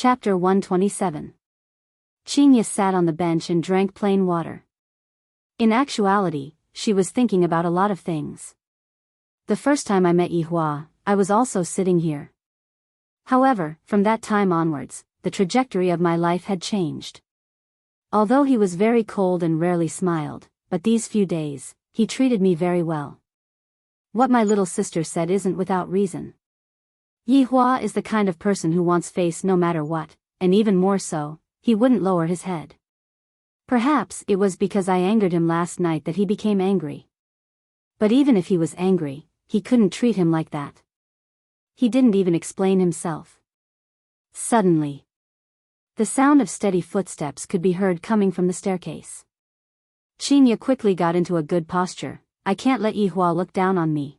Chapter 127. Chinya sat on the bench and drank plain water. In actuality, she was thinking about a lot of things. The first time I met Yihua, I was also sitting here. However, from that time onwards, the trajectory of my life had changed. Although he was very cold and rarely smiled, but these few days, he treated me very well. What my little sister said isn't without reason. Yihua is the kind of person who wants face no matter what, and even more so, he wouldn't lower his head. Perhaps it was because I angered him last night that he became angry. But even if he was angry, he couldn't treat him like that. He didn't even explain himself. Suddenly, the sound of steady footsteps could be heard coming from the staircase. Chinya quickly got into a good posture. I can't let Yihua look down on me.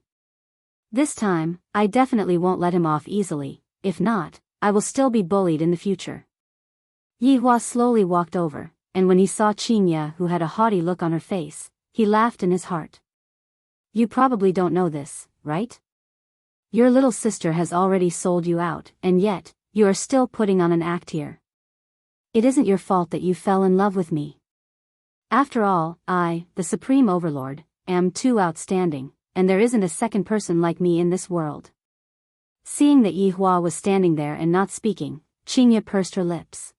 This time, I definitely won't let him off easily. If not, I will still be bullied in the future. Yihua slowly walked over, and when he saw Chinya, who had a haughty look on her face, he laughed in his heart. You probably don't know this, right? Your little sister has already sold you out, and yet, you are still putting on an act here. It isn't your fault that you fell in love with me. After all, I, the Supreme Overlord, am too outstanding, and there isn't a second person like me in this world. Seeing that Yihua was standing there and not speaking, Chinya pursed her lips.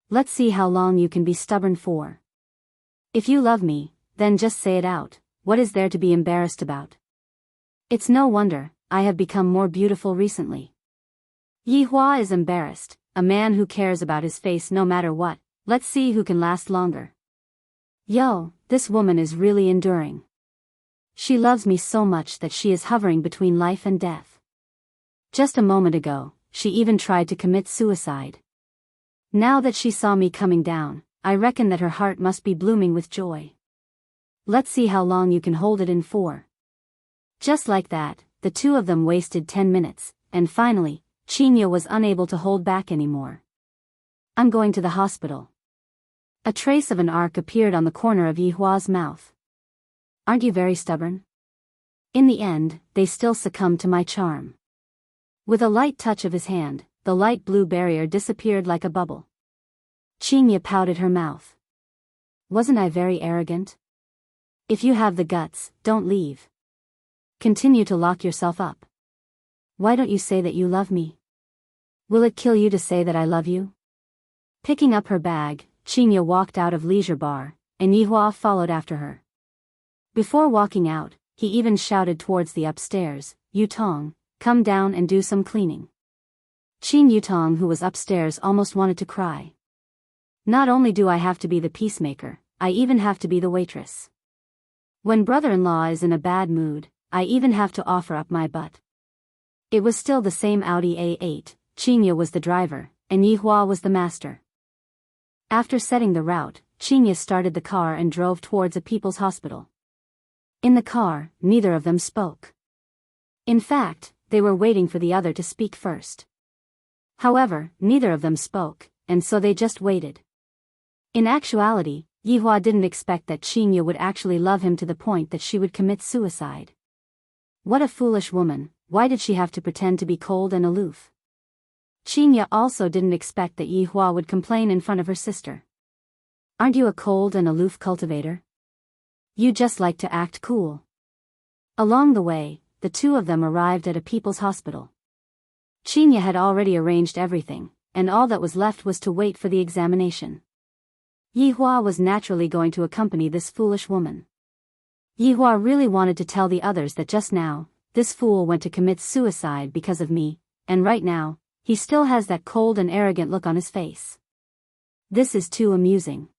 Let's see how long you can be stubborn for. If you love me, then just say it out. What is there to be embarrassed about? It's no wonder I have become more beautiful recently. Yihua is embarrassed, a man who cares about his face no matter what. Let's see who can last longer. Yo, this woman is really enduring. She loves me so much that she is hovering between life and death. Just a moment ago, she even tried to commit suicide. Now that she saw me coming down, I reckon that her heart must be blooming with joy. Let's see how long you can hold it in for. Just like that, the two of them wasted 10 minutes, and finally, Chinya was unable to hold back anymore. I'm going to the hospital. A trace of an arc appeared on the corner of Yihua's mouth. Aren't you very stubborn? In the end, they still succumbed to my charm. With a light touch of his hand, the light blue barrier disappeared like a bubble. Chinya pouted her mouth. Wasn't I very arrogant? If you have the guts, don't leave. Continue to lock yourself up. Why don't you say that you love me? Will it kill you to say that I love you? Picking up her bag, Chinya walked out of Leisure Bar, and Yihua followed after her. Before walking out, he even shouted towards the upstairs, Yutong, come down and do some cleaning. Qin Yutong, who was upstairs, almost wanted to cry. Not only do I have to be the peacemaker, I even have to be the waitress. When brother-in-law is in a bad mood, I even have to offer up my butt. It was still the same Audi A8, Chinya was the driver, and Yihua was the master. After setting the route, Chinya started the car and drove towards a people's hospital. In the car, neither of them spoke. In fact, they were waiting for the other to speak first. However, neither of them spoke, and so they just waited. In actuality, Yihua didn't expect that Chinya would actually love him to the point that she would commit suicide. What a foolish woman, why did she have to pretend to be cold and aloof? Chinya also didn't expect that Yihua would complain in front of her sister. Aren't you a cold and aloof cultivator? You just like to act cool. Along the way, the two of them arrived at a people's hospital. Chinya had already arranged everything, and all that was left was to wait for the examination. Yihua was naturally going to accompany this foolish woman. Yihua really wanted to tell the others that just now, this fool went to commit suicide because of me, and right now, he still has that cold and arrogant look on his face. This is too amusing.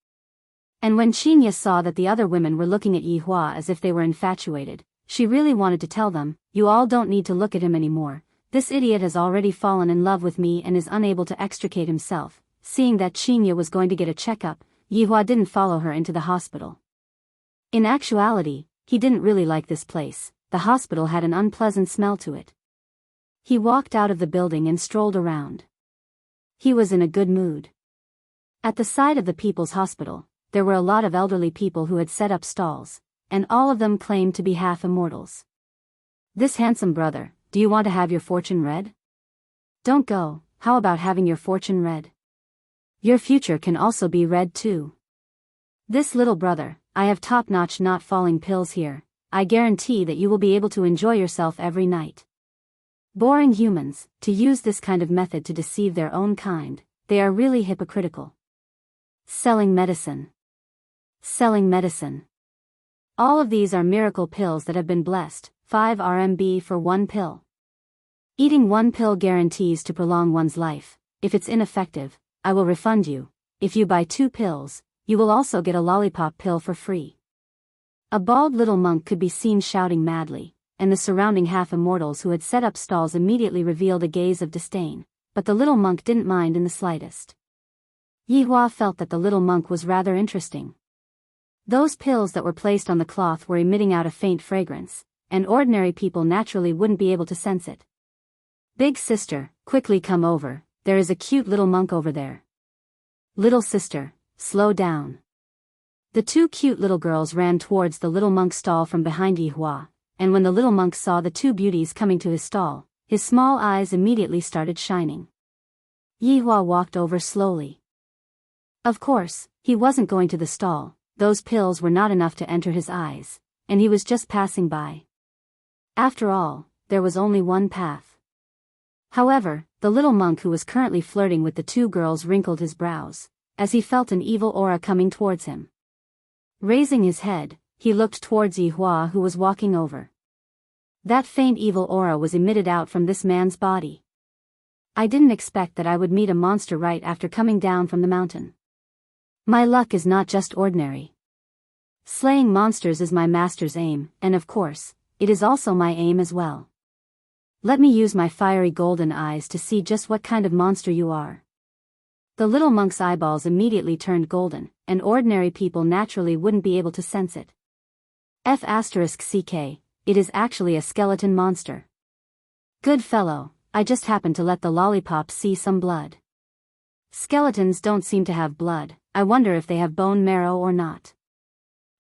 And when Chinya saw that the other women were looking at Yihua as if they were infatuated, she really wanted to tell them, you all don't need to look at him anymore. This idiot has already fallen in love with me and is unable to extricate himself. Seeing that Chinya was going to get a checkup, Yihua didn't follow her into the hospital. In actuality, he didn't really like this place. The hospital had an unpleasant smell to it. He walked out of the building and strolled around. He was in a good mood. At the side of the people's hospital, there were a lot of elderly people who had set up stalls, and all of them claimed to be half immortals. This handsome brother, do you want to have your fortune read? Don't go, how about having your fortune read? Your future can also be read too. This little brother, I have top-notch not falling pills here. I guarantee that you will be able to enjoy yourself every night. Boring humans, to use this kind of method to deceive their own kind, they are really hypocritical. Selling medicine. Selling medicine. All of these are miracle pills that have been blessed, 5 RMB for one pill. Eating one pill guarantees to prolong one's life. If it's ineffective, I will refund you. If you buy 2 pills, you will also get a lollipop pill for free. A bald little monk could be seen shouting madly, and the surrounding half-immortals who had set up stalls immediately revealed a gaze of disdain, but the little monk didn't mind in the slightest. Yihua felt that the little monk was rather interesting. Those pills that were placed on the cloth were emitting out a faint fragrance, and ordinary people naturally wouldn't be able to sense it. Big sister, quickly come over, there is a cute little monk over there. Little sister, slow down. The 2 cute little girls ran towards the little monk's stall from behind Yihua, and when the little monk saw the 2 beauties coming to his stall, his small eyes immediately started shining. Yihua walked over slowly. Of course, he wasn't going to the stall, those pills were not enough to enter his eyes, and he was just passing by. After all, there was only one path. However, the little monk who was currently flirting with the 2 girls wrinkled his brows, as he felt an evil aura coming towards him. Raising his head, he looked towards Yihua who was walking over. That faint evil aura was emitted out from this man's body. I didn't expect that I would meet a monster right after coming down from the mountain. My luck is not just ordinary. Slaying monsters is my master's aim, and of course, it is also my aim as well. Let me use my fiery golden eyes to see just what kind of monster you are. The little monk's eyeballs immediately turned golden, and ordinary people naturally wouldn't be able to sense it. F***ck, it is actually a skeleton monster. Good fellow, I just happened to let the lollipop see some blood. Skeletons don't seem to have blood, I wonder if they have bone marrow or not.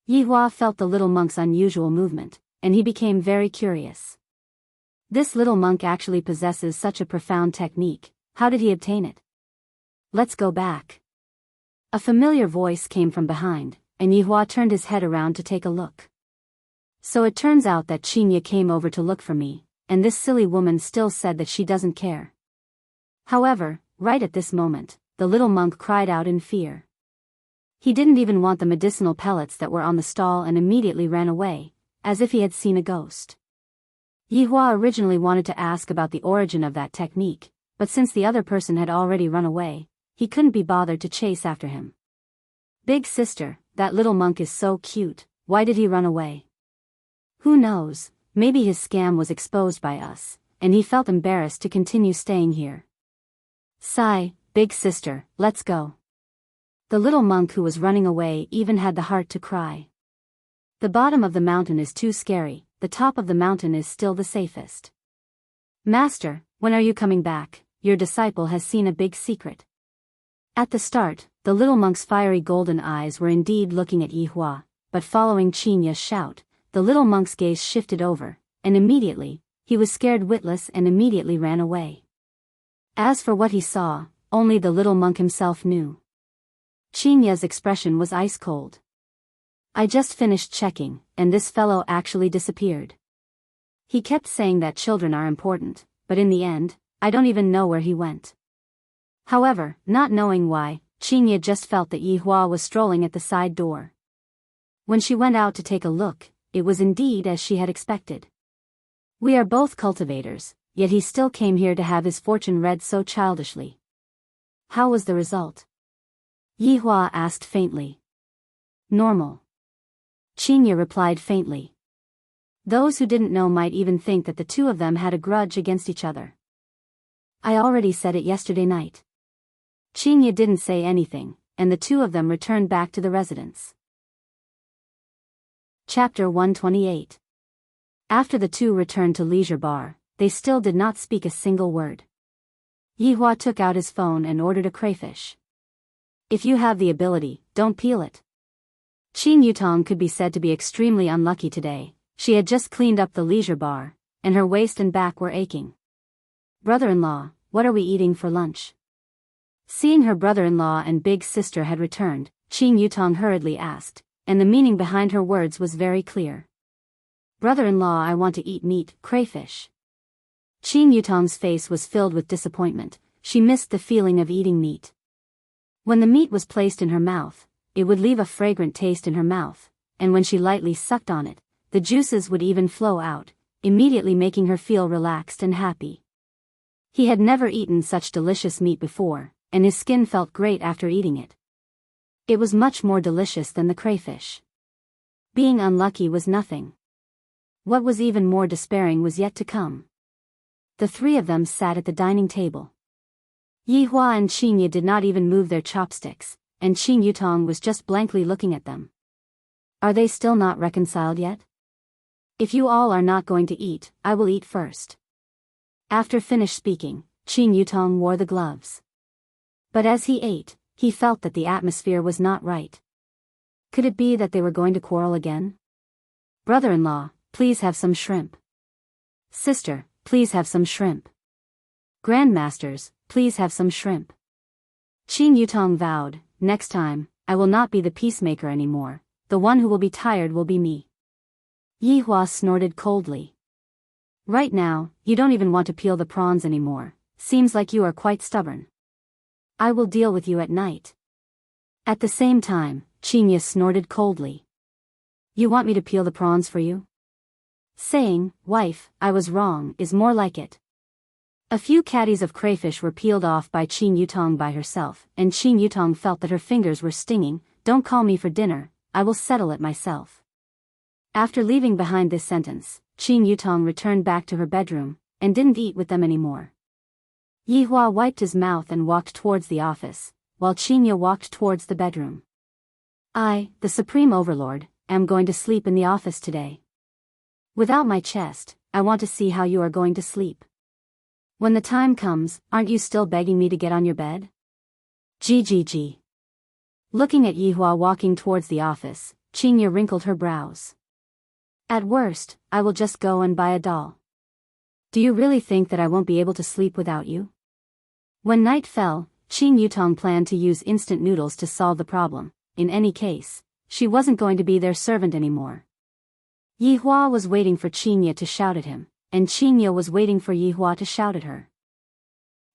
Yihua felt the little monk's unusual movement, and he became very curious. This little monk actually possesses such a profound technique, how did he obtain it? Let's go back. A familiar voice came from behind, and Yihua turned his head around to take a look. So it turns out that Qinya came over to look for me, and this silly woman still said that she doesn't care. However, right at this moment, the little monk cried out in fear. He didn't even want the medicinal pellets that were on the stall and immediately ran away, as if he had seen a ghost. Yihua originally wanted to ask about the origin of that technique, but since the other person had already run away, he couldn't be bothered to chase after him. Big sister, that little monk is so cute, why did he run away? Who knows, maybe his scam was exposed by us, and he felt embarrassed to continue staying here. Sigh, big sister, let's go. The little monk who was running away even had the heart to cry. The bottom of the mountain is too scary, the top of the mountain is still the safest. Master, when are you coming back? Your disciple has seen a big secret. At the start, the little monk's fiery golden eyes were indeed looking at Yihua, but following Qinya's shout, the little monk's gaze shifted over, and immediately, he was scared witless and immediately ran away. As for what he saw, only the little monk himself knew. Qinya's expression was ice cold. I just finished checking, and this fellow actually disappeared. He kept saying that children are important, but in the end, I don't even know where he went. However, not knowing why, Qinya just felt that Yihua was strolling at the side door. When she went out to take a look, it was indeed as she had expected. We are both cultivators, yet he still came here to have his fortune read so childishly. How was the result? Yihua asked faintly. Normal. Qinya replied faintly. Those who didn't know might even think that the 2 of them had a grudge against each other. I already said it yesterday night. Qinya didn't say anything, and the 2 of them returned back to the residence. Chapter 128. After the 2 returned to Leisure Bar, they still did not speak a single word. Yihua took out his phone and ordered a crayfish. If you have the ability, don't peel it. Qin Yutong could be said to be extremely unlucky today. She had just cleaned up the Leisure Bar, and her waist and back were aching. Brother-in-law, what are we eating for lunch? Seeing her brother-in-law and big sister had returned, Qing Yutong hurriedly asked, and the meaning behind her words was very clear. Brother-in-law, I want to eat meat, crayfish. Qing Yutong's face was filled with disappointment. She missed the feeling of eating meat. When the meat was placed in her mouth, it would leave a fragrant taste in her mouth, and when she lightly sucked on it, the juices would even flow out, immediately making her feel relaxed and happy. He had never eaten such delicious meat before, and his skin felt great after eating it. It was much more delicious than the crayfish. Being unlucky was nothing. What was even more despairing was yet to come. The three of them sat at the dining table. Yihua and Qingye did not even move their chopsticks, and Qing Yutong was just blankly looking at them. Are they still not reconciled yet? If you all are not going to eat, I will eat first. After finished speaking, Qing Yutong wore the gloves. But as he ate, he felt that the atmosphere was not right. Could it be that they were going to quarrel again? Brother-in-law, please have some shrimp. Sister, please have some shrimp. Grandmasters, please have some shrimp. Qing Yutong vowed, next time, I will not be the peacemaker anymore, the one who will be tired will be me. Yihua snorted coldly. Right now, you don't even want to peel the prawns anymore, seems like you are quite stubborn. I will deal with you at night. At the same time, Qingye snorted coldly. You want me to peel the prawns for you? Saying, wife, I was wrong, is more like it. A few caddies of crayfish were peeled off by Qing Yutong by herself, and Qing Yutong felt that her fingers were stinging. Don't call me for dinner, I will settle it myself. After leaving behind this sentence, Qing Yutong returned back to her bedroom, and didn't eat with them anymore. Yihua wiped his mouth and walked towards the office, while Qingye walked towards the bedroom. I, the Supreme Overlord, am going to sleep in the office today. Without my chest, I want to see how you are going to sleep. When the time comes, aren't you still begging me to get on your bed? GGG. Looking at Yihua walking towards the office, Qingye wrinkled her brows. At worst, I will just go and buy a doll. Do you really think that I won't be able to sleep without you? When night fell, Qing Yutong planned to use instant noodles to solve the problem. In any case, she wasn't going to be their servant anymore. Yihua was waiting for Qingye to shout at him, and Qingye was waiting for Yihua to shout at her.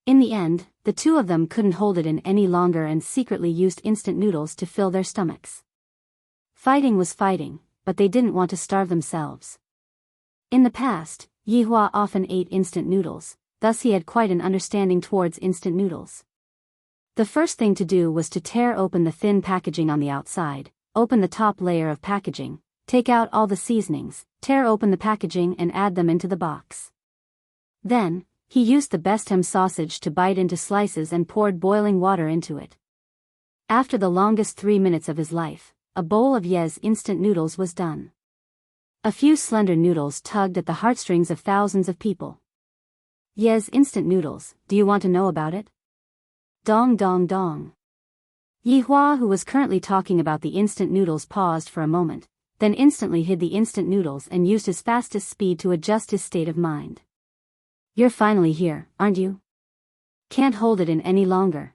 In the end, the two of them couldn't hold it in any longer and secretly used instant noodles to fill their stomachs. Fighting was fighting, but they didn't want to starve themselves. In the past, Yihua often ate instant noodles, thus he had quite an understanding towards instant noodles. The first thing to do was to tear open the thin packaging on the outside, open the top layer of packaging, take out all the seasonings, tear open the packaging and add them into the box. Then, he used the best ham sausage to bite into slices and poured boiling water into it. After the longest 3 minutes of his life, a bowl of Ye's instant noodles was done. A few slender noodles tugged at the heartstrings of thousands of people. Ye's instant noodles, do you want to know about it? Dong dong dong. Yihua, who was currently talking about the instant noodles, paused for a moment, then instantly hid the instant noodles and used his fastest speed to adjust his state of mind. You're finally here, aren't you? Can't hold it in any longer.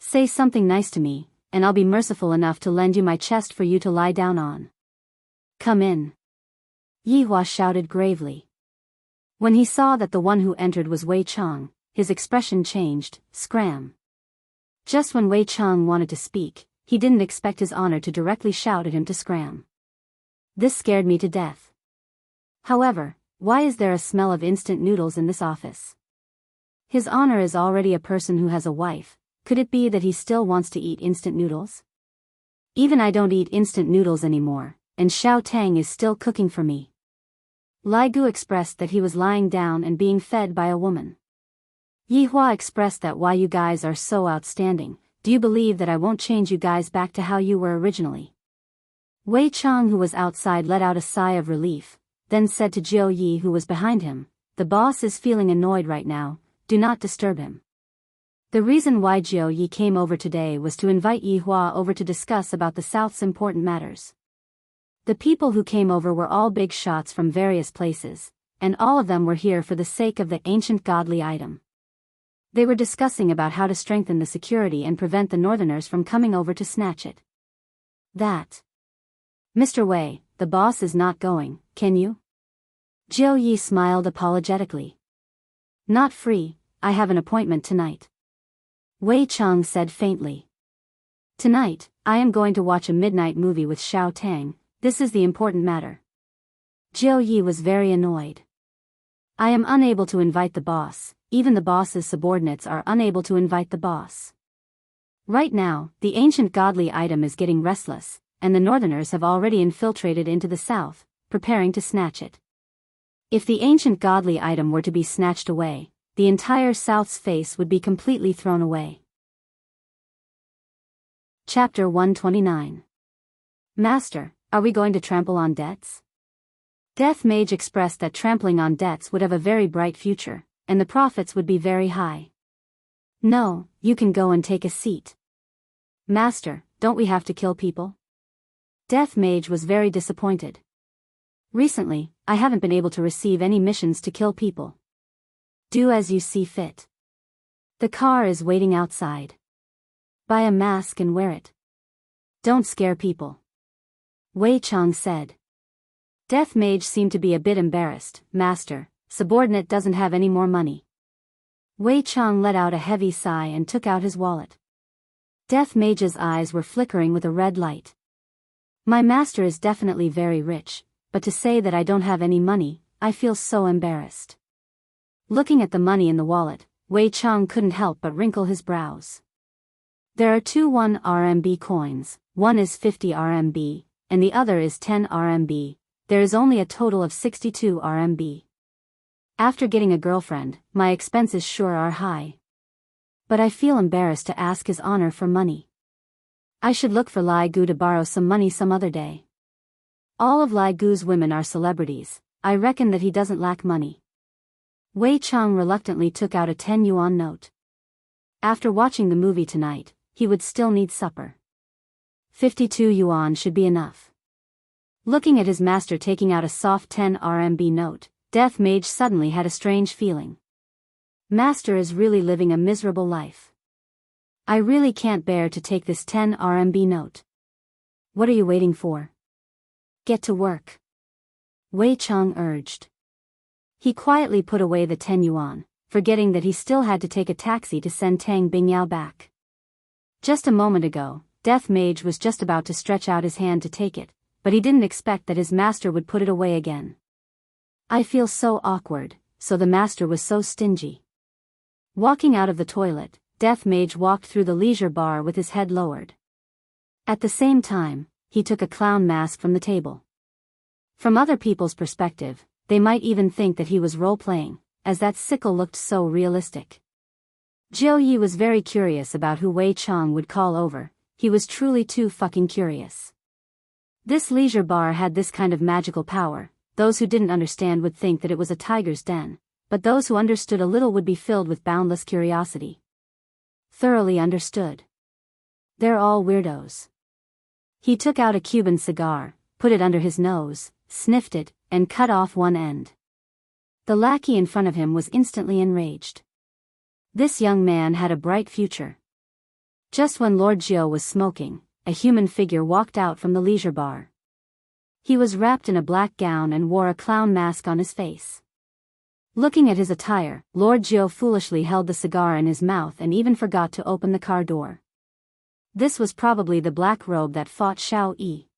Say something nice to me, and I'll be merciful enough to lend you my chest for you to lie down on. Come in. Yihua shouted gravely. When he saw that the one who entered was Wei Chang, his expression changed. Scram. Just when Wei Chang wanted to speak, he didn't expect his honor to directly shout at him to scram. This scared me to death. However, why is there a smell of instant noodles in this office? His honor is already a person who has a wife. Could it be that he still wants to eat instant noodles? Even I don't eat instant noodles anymore, and Xiao Tang is still cooking for me. Lai Gu expressed that he was lying down and being fed by a woman. Yihua expressed that why you guys are so outstanding, do you believe that I won't change you guys back to how you were originally? Wei Chang, who was outside, let out a sigh of relief, then said to Jiu Yi, who was behind him, the boss is feeling annoyed right now, do not disturb him. The reason why Jiu Yi came over today was to invite Yihua over to discuss about the South's important matters. The people who came over were all big shots from various places, and all of them were here for the sake of the ancient godly item. They were discussing about how to strengthen the security and prevent the northerners from coming over to snatch it. That. Mr. Wei, the boss is not going, can you? Jiu Yi smiled apologetically. Not free, I have an appointment tonight. Wei Cheng said faintly. Tonight, I am going to watch a midnight movie with Xiao Tang, this is the important matter. Jiu Yi was very annoyed. I am unable to invite the boss, even the boss's subordinates are unable to invite the boss. Right now, the ancient godly item is getting restless, and the northerners have already infiltrated into the south, preparing to snatch it. If the ancient godly item were to be snatched away, the entire south's face would be completely thrown away. Chapter 129. Master, are we going to trample on debts? Death Mage expressed that trampling on debts would have a very bright future, and the profits would be very high. No, you can go and take a seat. Master, don't we have to kill people? Death Mage was very disappointed. Recently, I haven't been able to receive any missions to kill people. Do as you see fit. The car is waiting outside. Buy a mask and wear it. Don't scare people. Wei Cheng said. Death Mage seemed to be a bit embarrassed. Master, subordinate doesn't have any more money. Wei Cheng let out a heavy sigh and took out his wallet. Death Mage's eyes were flickering with a red light. My master is definitely very rich, but to say that I don't have any money, I feel so embarrassed. Looking at the money in the wallet, Wei Cheng couldn't help but wrinkle his brows. There are two 1 RMB coins, one is 50 RMB, and the other is 10 RMB. There is only a total of 62 RMB. After getting a girlfriend, my expenses sure are high. But I feel embarrassed to ask His Honor for money. I should look for Lai Gu to borrow some money some other day. All of Lai Gu's women are celebrities, I reckon that he doesn't lack money. Wei Cheng reluctantly took out a 10 yuan note. After watching the movie tonight, he would still need supper. 52 yuan should be enough. Looking at his master taking out a soft 10 RMB note, Death Mage suddenly had a strange feeling. Master is really living a miserable life. I really can't bear to take this 10 RMB note. What are you waiting for? Get to work. Wei Cheng urged. He quietly put away the 10 yuan, forgetting that he still had to take a taxi to send Tang Bingyao back. Just a moment ago, Death Mage was just about to stretch out his hand to take it, but he didn't expect that his master would put it away again. I feel so awkward, so the master was so stingy. Walking out of the toilet, Death Mage walked through the leisure bar with his head lowered. At the same time, he took a clown mask from the table. From other people's perspective, they might even think that he was role-playing, as that sickle looked so realistic. Jiu Yi was very curious about who Wei Cheng would call over, he was truly too fucking curious. This leisure bar had this kind of magical power, those who didn't understand would think that it was a tiger's den, but those who understood a little would be filled with boundless curiosity. Thoroughly understood. They're all weirdos. He took out a Cuban cigar, put it under his nose, sniffed it, and cut off one end. The lackey in front of him was instantly enraged. This young man had a bright future. Just when Lord Jiu was smoking, a human figure walked out from the leisure bar. He was wrapped in a black gown and wore a clown mask on his face. Looking at his attire, Lord Jiu foolishly held the cigar in his mouth and even forgot to open the car door. This was probably the black robe that fought Xiao Yi.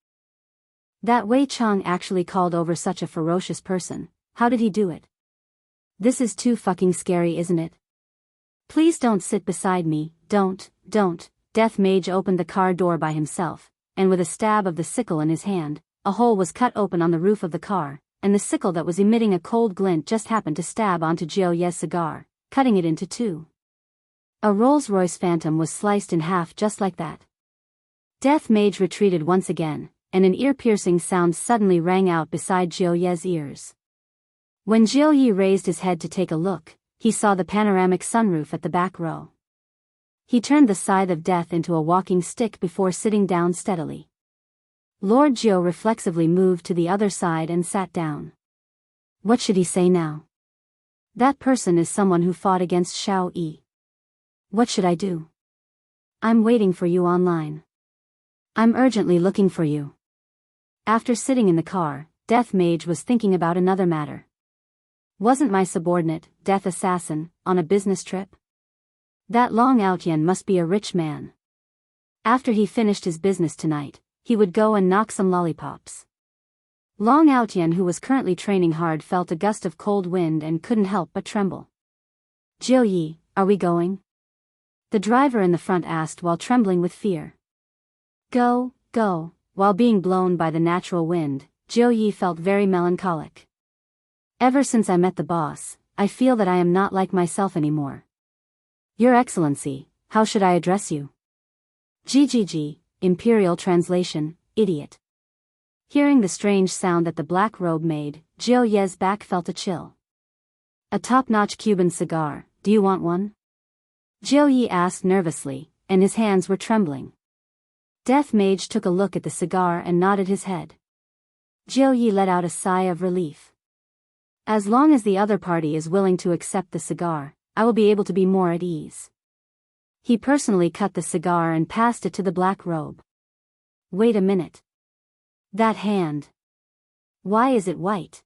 That Wei Cheng actually called over such a ferocious person, how did he do it? This is too fucking scary, isn't it? Please don't sit beside me, don't. Death Mage opened the car door by himself, and with a stab of the sickle in his hand, a hole was cut open on the roof of the car, and the sickle that was emitting a cold glint just happened to stab onto Jiu Ye's cigar, cutting it into two. A Rolls-Royce Phantom was sliced in half just like that. Death Mage retreated once again, and an ear-piercing sound suddenly rang out beside Jiu Ye's ears. When Jiu Ye raised his head to take a look, he saw the panoramic sunroof at the back row. He turned the scythe of death into a walking stick before sitting down steadily. Lord Jiu reflexively moved to the other side and sat down. What should he say now? That person is someone who fought against Xiao Yi. What should I do? I'm waiting for you online. I'm urgently looking for you. After sitting in the car, Death Mage was thinking about another matter. Wasn't my subordinate, Death Assassin, on a business trip? That Long Altian must be a rich man. After he finished his business tonight, he would go and knock some lollipops. Long Altian, who was currently training hard, felt a gust of cold wind and couldn't help but tremble. Jiu Yi, are we going? The driver in the front asked while trembling with fear. Go. While being blown by the natural wind, Jiu Yi felt very melancholic. Ever since I met the boss, I feel that I am not like myself anymore. Your Excellency, how should I address you? GGG, Imperial Translation, idiot. Hearing the strange sound that the black robe made, Jiu Yi's back felt a chill. A top-notch Cuban cigar, do you want one? Jiu Yi asked nervously, and his hands were trembling. Death Mage took a look at the cigar and nodded his head. Jiu Yi let out a sigh of relief. As long as the other party is willing to accept the cigar, I will be able to be more at ease. He personally cut the cigar and passed it to the black robe. Wait a minute. That hand. Why is it white?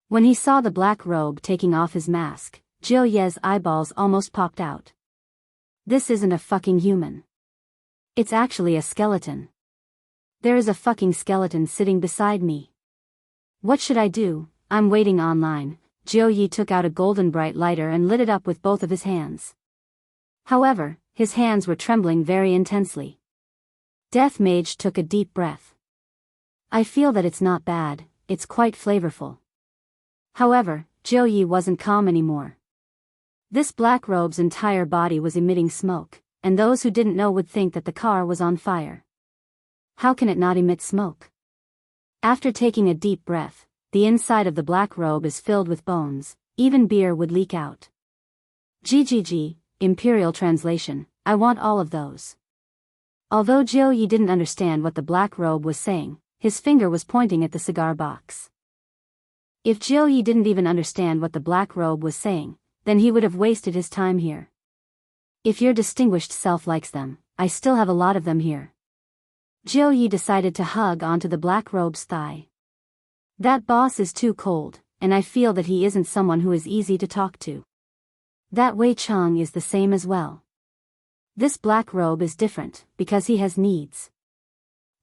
When he saw the black robe taking off his mask, Jiu Yi's eyeballs almost popped out. This isn't a fucking human. It's actually a skeleton. There is a fucking skeleton sitting beside me. What should I do? I'm waiting online. Jiu Yi took out a golden bright lighter and lit it up with both of his hands. However, his hands were trembling very intensely. Death Mage took a deep breath. I feel that it's not bad, it's quite flavorful. However, Jiu Yi wasn't calm anymore. This black robe's entire body was emitting smoke, and those who didn't know would think that the car was on fire. How can it not emit smoke? After taking a deep breath, the inside of the black robe is filled with bones, even beer would leak out. GGG, Imperial Translation, I want all of those. Although Jiu Yi didn't understand what the black robe was saying, his finger was pointing at the cigar box. If Jiu Yi didn't even understand what the black robe was saying, then he would have wasted his time here. If your distinguished self likes them, I still have a lot of them here. Jiu Yi decided to hug onto the black robe's thigh. That boss is too cold, and I feel that he isn't someone who is easy to talk to. That Wei Cheng is the same as well. This black robe is different, because he has needs.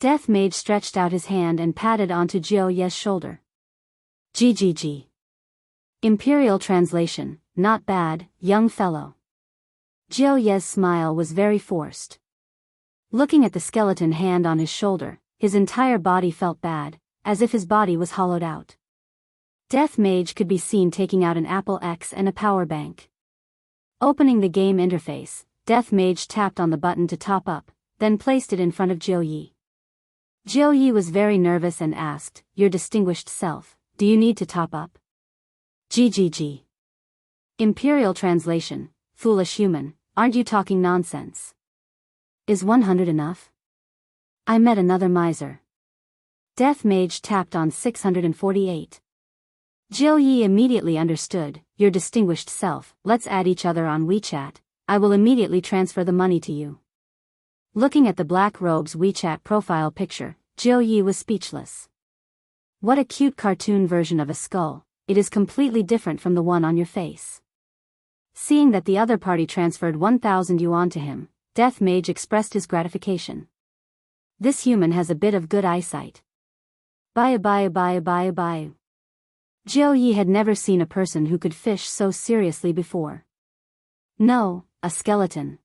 Death Mage stretched out his hand and patted onto Jiu Yi's shoulder. GGG. Imperial Translation, not bad, young fellow. Jiu Yi's smile was very forced. Looking at the skeleton hand on his shoulder, his entire body felt bad, as if his body was hollowed out. Death Mage could be seen taking out an Apple X and a power bank. Opening the game interface, Death Mage tapped on the button to top up, then placed it in front of Jiu Yi. Jiu Yi was very nervous and asked, Your distinguished self, do you need to top up? GGG. Imperial Translation, foolish human, aren't you talking nonsense? Is 100 enough? I met another miser. Death Mage tapped on 648. Jiu Yi immediately understood, Your distinguished self, let's add each other on WeChat, I will immediately transfer the money to you. Looking at the black robe's WeChat profile picture, Jiu Yi was speechless. What a cute cartoon version of a skull, it is completely different from the one on your face. Seeing that the other party transferred 1,000 yuan to him, Death Mage expressed his gratification. This human has a bit of good eyesight. Bye. Jiu Yi had never seen a person who could fish so seriously before. No, a skeleton.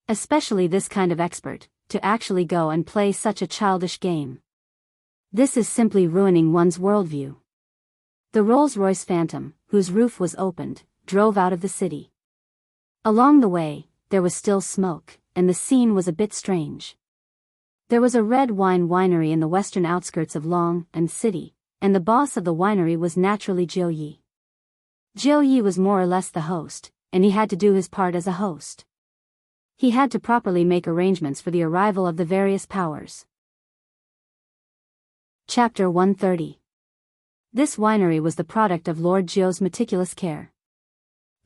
Especially this kind of expert, to actually go and play such a childish game. This is simply ruining one's worldview. The Rolls-Royce Phantom, whose roof was opened, drove out of the city. Along the way, there was still smoke, and the scene was a bit strange. There was a red wine winery in the western outskirts of Long and City, and the boss of the winery was naturally Jiu Yi. Jiu Yi was more or less the host, and he had to do his part as a host. He had to properly make arrangements for the arrival of the various powers. Chapter 130. This winery was the product of Lord Jiu's meticulous care.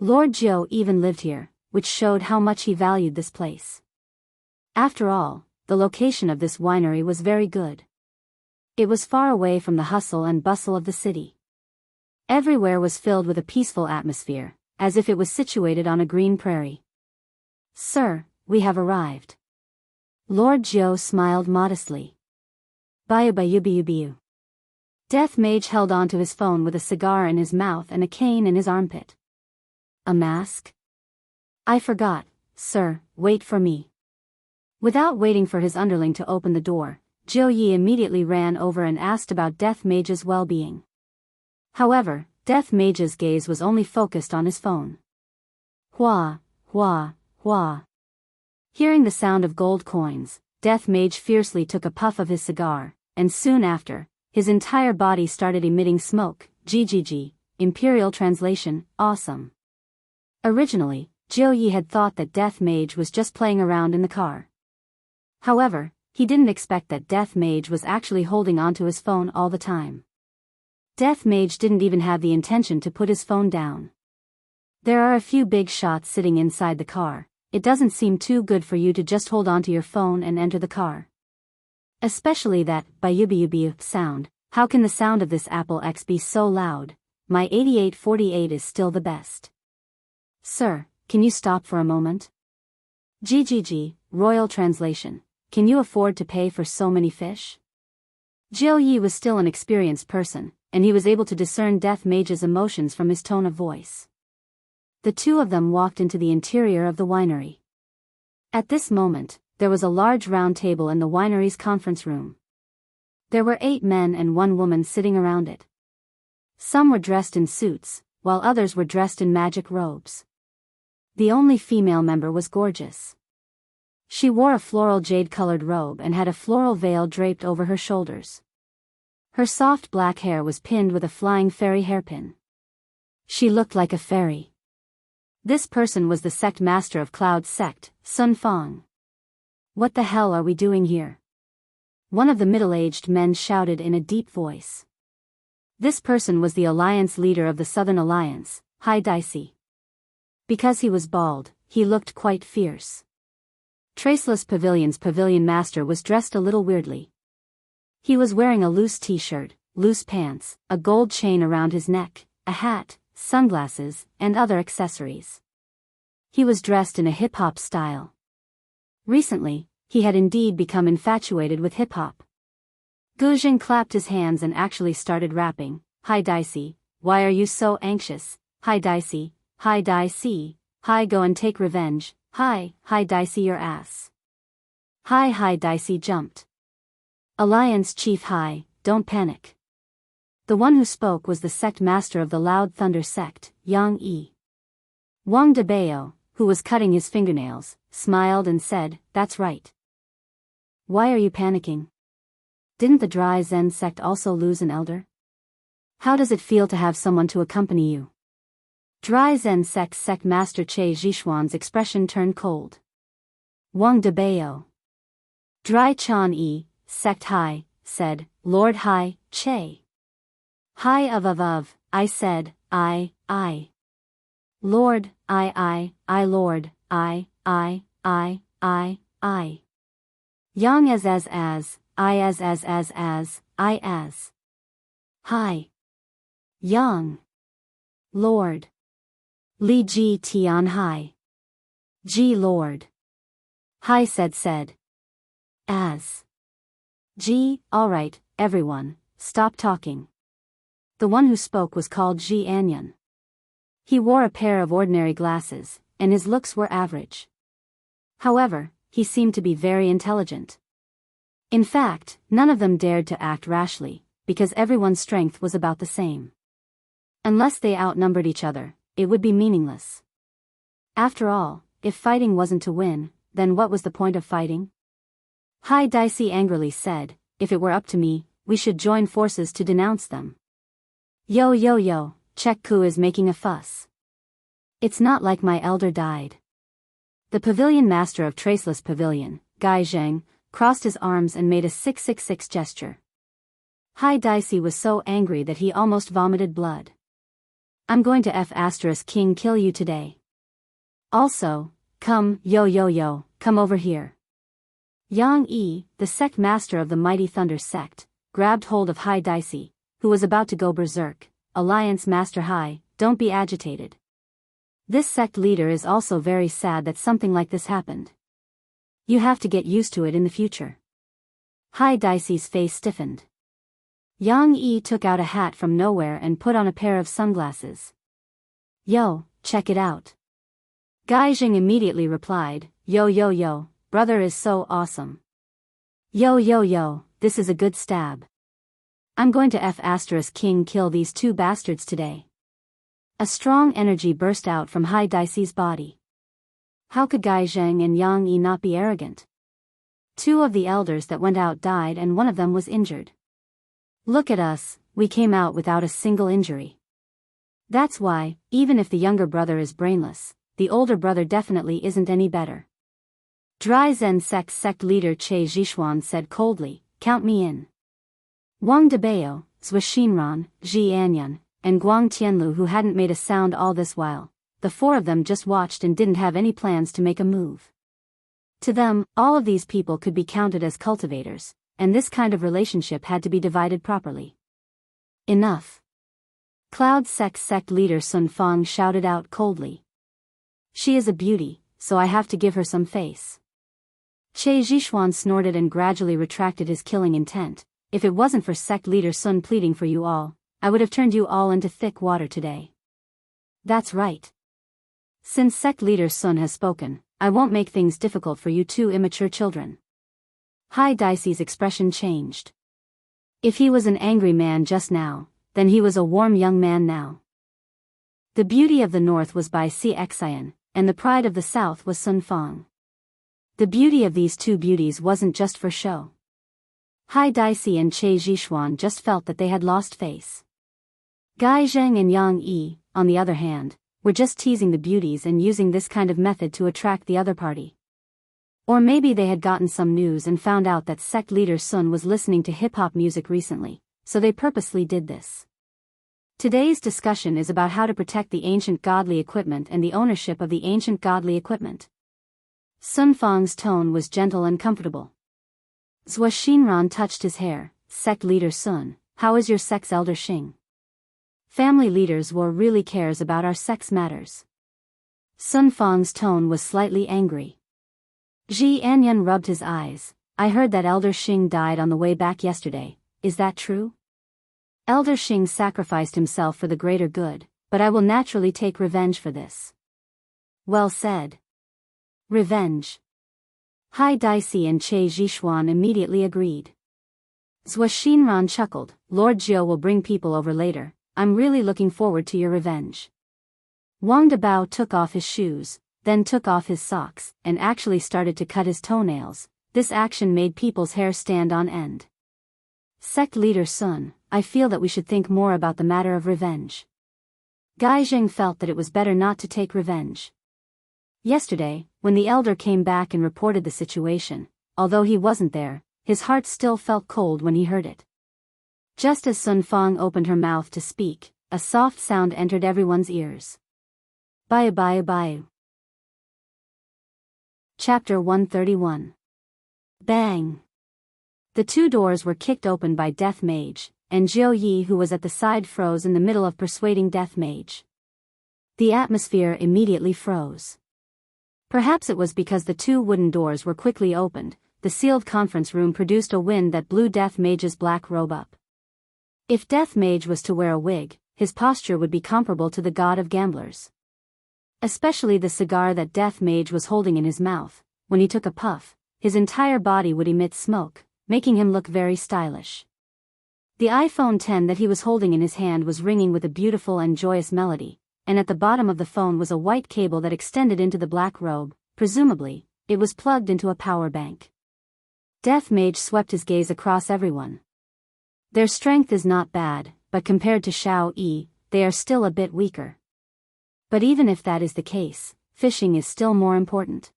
Lord Jiu even lived here, which showed how much he valued this place. After all, the location of this winery was very good. It was far away from the hustle and bustle of the city. Everywhere was filled with a peaceful atmosphere, as if it was situated on a green prairie. "Sir, we have arrived." Lord Jiu smiled modestly. Bayu. Death Mage held on to his phone with a cigar in his mouth and a cane in his armpit. "A mask? I forgot, sir, wait for me." Without waiting for his underling to open the door, Jiu Yi immediately ran over and asked about Death Mage's well-being. However, Death Mage's gaze was only focused on his phone. Hua, hua, hua. Hearing the sound of gold coins, Death Mage fiercely took a puff of his cigar, and soon after, his entire body started emitting smoke. GGG, Imperial Translation, awesome. Originally, Jiu Yi had thought that Death Mage was just playing around in the car. However, he didn't expect that Death Mage was actually holding onto his phone all the time. Death Mage didn't even have the intention to put his phone down. There are a few big shots sitting inside the car. It doesn't seem too good for you to just hold onto your phone and enter the car. Especially that bayubi sound. How can the sound of this Apple X be so loud? My 8848 is still the best. Sir, can you stop for a moment? GGG, Royal Translation. Can you afford to pay for so many fish? Jiu Yi was still an experienced person, and he was able to discern Death Mage's emotions from his tone of voice. The two of them walked into the interior of the winery. At this moment, there was a large round table in the winery's conference room. There were 8 men and 1 woman sitting around it. Some were dressed in suits, while others were dressed in magic robes. The only female member was gorgeous. She wore a floral jade-colored robe and had a floral veil draped over her shoulders. Her soft black hair was pinned with a flying fairy hairpin. She looked like a fairy. This person was the sect master of Cloud's sect, Sun Fong. "What the hell are we doing here?" One of the middle-aged men shouted in a deep voice. This person was the alliance leader of the Southern Alliance, Hai Dicey. Because he was bald, he looked quite fierce. Traceless Pavilion's pavilion master was dressed a little weirdly. He was wearing a loose t-shirt, loose pants, a gold chain around his neck, a hat, sunglasses, and other accessories. He was dressed in a hip-hop style. Recently, he had indeed become infatuated with hip-hop. Gujin clapped his hands and actually started rapping. "Hi Dicey, why are you so anxious? Hi Dicey, hi Dicey, hi go and take revenge. Hi Dicey your ass." Hi Dicey jumped. "Alliance Chief Hai, don't panic." The one who spoke was the sect master of the Loud Thunder sect, Yang Yi. Wang Debao, who was cutting his fingernails, smiled and said, "That's right. Why are you panicking? Didn't the Dry Zen sect also lose an elder? How does it feel to have someone to accompany you?" Dry Zen sect master Che Zhishuan's expression turned cold. Wang Debao. Dry Chan Yi, sect Hai, said, "Lord Hai, Che." "Hai of, I said, I. Lord, I, Lord, I. Yang as, I as. Hai. Yang. Lord. Li Ji Tian Hai. Ji Lord. Hai said. As. Ji, alright, everyone, stop talking. The one who spoke was called Ji Anyan. He wore a pair of ordinary glasses, and his looks were average. However, he seemed to be very intelligent. In fact, none of them dared to act rashly, because everyone's strength was about the same. Unless they outnumbered each other, it would be meaningless. After all, if fighting wasn't to win, then what was the point of fighting? Hai Dicey angrily said, "If it were up to me, we should join forces to denounce them." Yo, Check Ku is making a fuss. It's not like my elder died. The pavilion master of Traceless Pavilion, Gai Zheng, crossed his arms and made a 666 gesture. Hai Dicey was so angry that he almost vomited blood. "I'm going to King kill you today." Also, come, yo, come over here. Yang Yi, the sect master of the Mighty Thunder sect, grabbed hold of Hai Daisy, who was about to go berserk. Alliance Master Hai, don't be agitated. This sect leader is also very sad that something like this happened. You have to get used to it in the future. Hai Daisy's face stiffened. Yang Yi took out a hat from nowhere and put on a pair of sunglasses. Yo, check it out. Gai Jing immediately replied, yo, brother is so awesome. Yo, this is a good stab. I'm going to F*King kill these two bastards today. A strong energy burst out from Hai Daisy's body. How could Gai Zheng and Yang Yi not be arrogant? Two of the elders that went out died and one of them was injured. Look at us, we came out without a single injury. That's why, even if the younger brother is brainless, the older brother definitely isn't any better. Dry Zen sect leader Che Zhishuan said coldly, count me in. Wang Debao, Zhou Xinran, Ji Anyan, and Guang Tianlu, who hadn't made a sound all this while, the four of them just watched and didn't have any plans to make a move. To them, all of these people could be counted as cultivators, and this kind of relationship had to be divided properly. Enough. Cloud sect leader Sun Fang shouted out coldly. She is a beauty, so I have to give her some face. Che Zhishuan snorted and gradually retracted his killing intent. If it wasn't for sect leader Sun pleading for you all, I would have turned you all into thick water today. That's right. Since sect leader Sun has spoken, I won't make things difficult for you two immature children. Hai Daisy's expression changed. If he was an angry man just now, then he was a warm young man now. The beauty of the north was Bai Xian, and the pride of the south was Sun Fang. The beauty of these two beauties wasn't just for show. Hai Daisy and Che Zhishuan just felt that they had lost face. Gai Zheng and Yang Yi, on the other hand, were just teasing the beauties and using this kind of method to attract the other party. Or maybe they had gotten some news and found out that sect leader Sun was listening to hip-hop music recently, so they purposely did this. Today's discussion is about how to protect the ancient godly equipment and the ownership of the ancient godly equipment. Sun Fang's tone was gentle and comfortable. Zhou Xinran touched his hair. Sect leader Sun, how is your sect's elder Xing? Family leaders War really cares about our sect's matters. Sun Fang's tone was slightly angry. Ji Anyan rubbed his eyes. I heard that elder Xing died on the way back yesterday, is that true? Elder Xing sacrificed himself for the greater good, but I will naturally take revenge for this. Well said. Revenge. Hai Daisy and Che Zhishuan immediately agreed. Zhou Xinran chuckled, Lord Jiu will bring people over later, I'm really looking forward to your revenge. Wang Debao took off his shoes, then took off his socks, and actually started to cut his toenails. This action made people's hair stand on end. Sect leader Sun, I feel that we should think more about the matter of revenge. Gai Zheng felt that it was better not to take revenge. Yesterday, when the elder came back and reported the situation, although he wasn't there, his heart still felt cold when he heard it. Just as Sun Fang opened her mouth to speak, a soft sound entered everyone's ears. Bye. Chapter 131. Bang! The two doors were kicked open by Death Mage, and Jiu Yi, who was at the side, froze in the middle of persuading Death Mage. The atmosphere immediately froze. Perhaps it was because the two wooden doors were quickly opened. The sealed conference room produced a wind that blew Death Mage's black robe up. If Death Mage was to wear a wig, his posture would be comparable to the god of gamblers. Especially the cigar that Death Mage was holding in his mouth. When he took a puff, his entire body would emit smoke, making him look very stylish. The iPhone 10 that he was holding in his hand was ringing with a beautiful and joyous melody, and at the bottom of the phone was a white cable that extended into the black robe. Presumably, it was plugged into a power bank. Death Mage swept his gaze across everyone. Their strength is not bad, but compared to Shao Yi, they are still a bit weaker. But even if that is the case, fishing is still more important.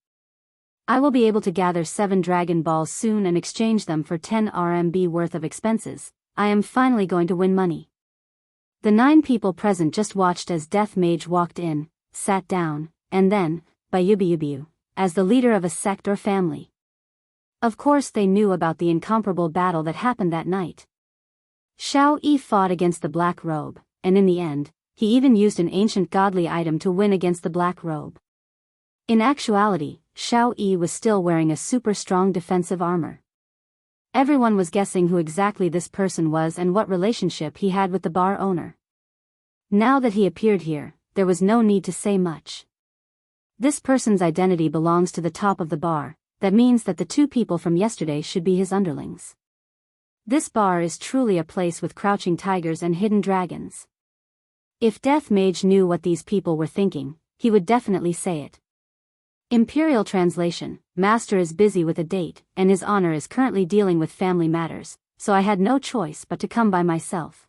I will be able to gather 7 Dragon Balls soon and exchange them for 10 RMB worth of expenses. I am finally going to win money. The 9 people present just watched as Death Mage walked in, sat down, and then, by Yubiubiu, as the leader of a sect or family. Of course they knew about the incomparable battle that happened that night. Xiao Yi fought against the Black Robe, and in the end, he even used an ancient godly item to win against the Black Robe. In actuality, Xiao Yi was still wearing a super strong defensive armor. Everyone was guessing who exactly this person was and what relationship he had with the bar owner. Now that he appeared here, there was no need to say much. This person's identity belongs to the top of the bar, that means that the two people from yesterday should be his underlings. This bar is truly a place with crouching tigers and hidden dragons. If Death Mage knew what these people were thinking, he would definitely say it. Imperial translation: Master is busy with a date, and his honor is currently dealing with family matters, so I had no choice but to come by myself.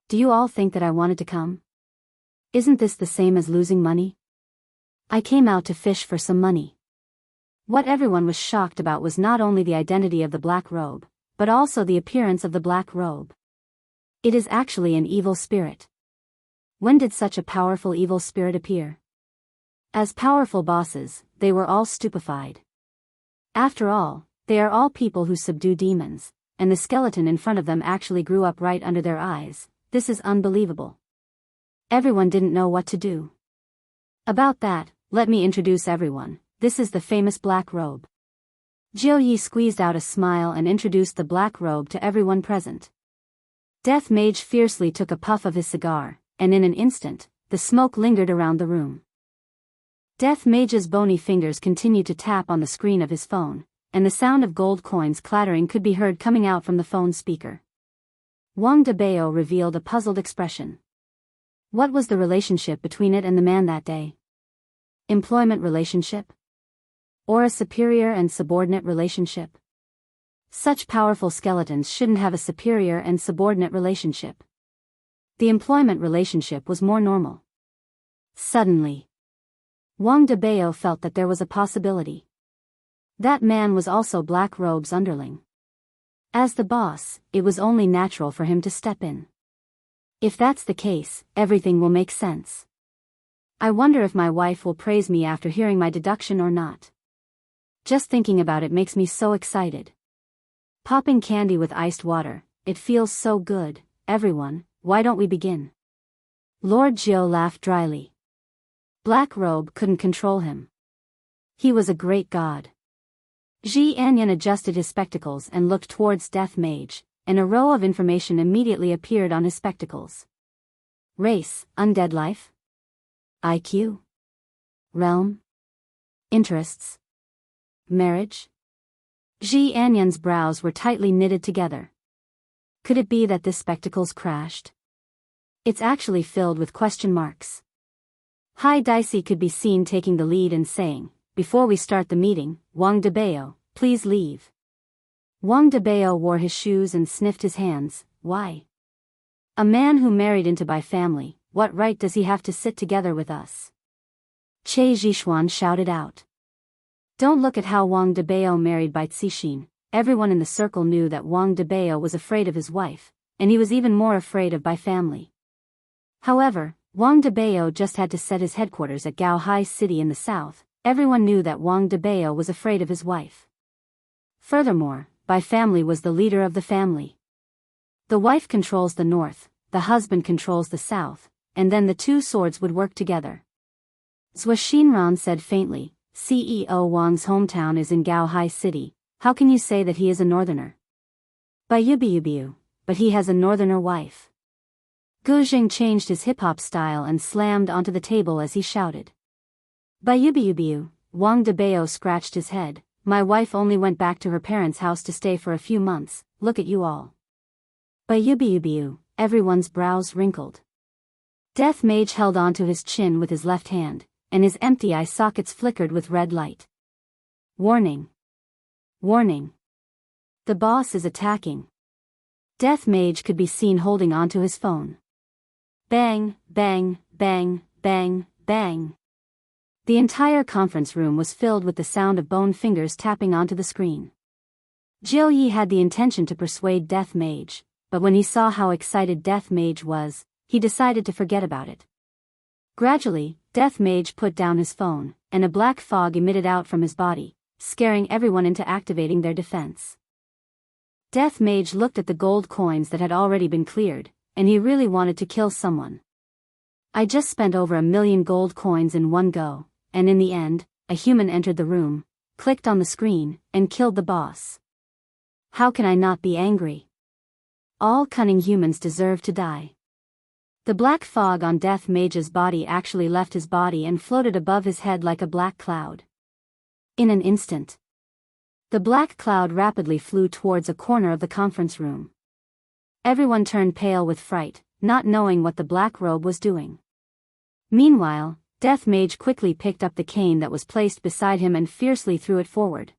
Do you all think that I wanted to come? Isn't this the same as losing money? I came out to fish for some money. What everyone was shocked about was not only the identity of the Black Robe, but also the appearance of the Black Robe. It is actually an evil spirit. When did such a powerful evil spirit appear? As powerful bosses, they were all stupefied. After all, they are all people who subdue demons, and the skeleton in front of them actually grew up right under their eyes. This is unbelievable. Everyone didn't know what to do. About that, let me introduce everyone. This is the famous Black Robe. Jiu Yi squeezed out a smile and introduced the Black Robe to everyone present. Death Mage fiercely took a puff of his cigar, and in an instant, the smoke lingered around the room. Death Mage's bony fingers continued to tap on the screen of his phone, and the sound of gold coins clattering could be heard coming out from the phone speaker. Wang Debao revealed a puzzled expression. What was the relationship between it and the man that day? Employment relationship? Or a superior and subordinate relationship? Such powerful skeletons shouldn't have a superior and subordinate relationship. The employment relationship was more normal. Suddenly, Wang Debao felt that there was a possibility. That man was also Black Robe's underling. As the boss, it was only natural for him to step in. If that's the case, everything will make sense. I wonder if my wife will praise me after hearing my deduction or not. Just thinking about it makes me so excited. Popping candy with iced water, it feels so good. Everyone, why don't we begin? Lord Jiu laughed dryly. Black Robe couldn't control him. He was a great god. Ji Anyan adjusted his spectacles and looked towards Death Mage, and a row of information immediately appeared on his spectacles. Race, undead life. IQ. Realm. Interests. Marriage. Ji Anyan's brows were tightly knitted together. Could it be that this spectacles crashed? It's actually filled with question marks. Hai Dicey could be seen taking the lead and saying, "Before we start the meeting, Wang Debao, please leave." Wang Debao wore his shoes and sniffed his hands. Why? A man who married into by family, what right does he have to sit together with us? Che Zhishuan shouted out. Don't look at how Wang Debao married by Cixin. Everyone in the circle knew that Wang Debao was afraid of his wife, and he was even more afraid of by family. However, Wang Debao just had to set his headquarters at Gaohai City in the south. Everyone knew that Wang Debao was afraid of his wife. Furthermore, Bai family was the leader of the family. The wife controls the north, the husband controls the south, and then the two swords would work together. Zhua Xinran said faintly, CEO Wang's hometown is in Gaohai City. How can you say that he is a northerner? Bai Yubiubiu, but he has a northerner wife. Gu Jing changed his hip-hop style and slammed onto the table as he shouted. Bai Yubiubiu, Wang Debao scratched his head. My wife only went back to her parents' house to stay for a few months. Look at you all. Bai Yubiubiu, everyone's brows wrinkled. Death Mage held onto his chin with his left hand, and his empty eye sockets flickered with red light. Warning. Warning. The boss is attacking. Death Mage could be seen holding onto his phone. Bang, bang, bang, bang, bang. The entire conference room was filled with the sound of bone fingers tapping onto the screen. Jiu Yi had the intention to persuade Death Mage, but when he saw how excited Death Mage was, he decided to forget about it. Gradually, Death Mage put down his phone, and a black fog emitted out from his body, scaring everyone into activating their defense. Death Mage looked at the gold coins that had already been cleared, and he really wanted to kill someone. I just spent over 1,000,000 gold coins in one go, and in the end, a human entered the room, clicked on the screen, and killed the boss. How can I not be angry? All cunning humans deserve to die. The black fog on Death Mage's body actually left his body and floated above his head like a black cloud. In an instant, the black cloud rapidly flew towards a corner of the conference room. Everyone turned pale with fright, not knowing what the black robe was doing. Meanwhile, Death Mage quickly picked up the cane that was placed beside him and fiercely threw it forward.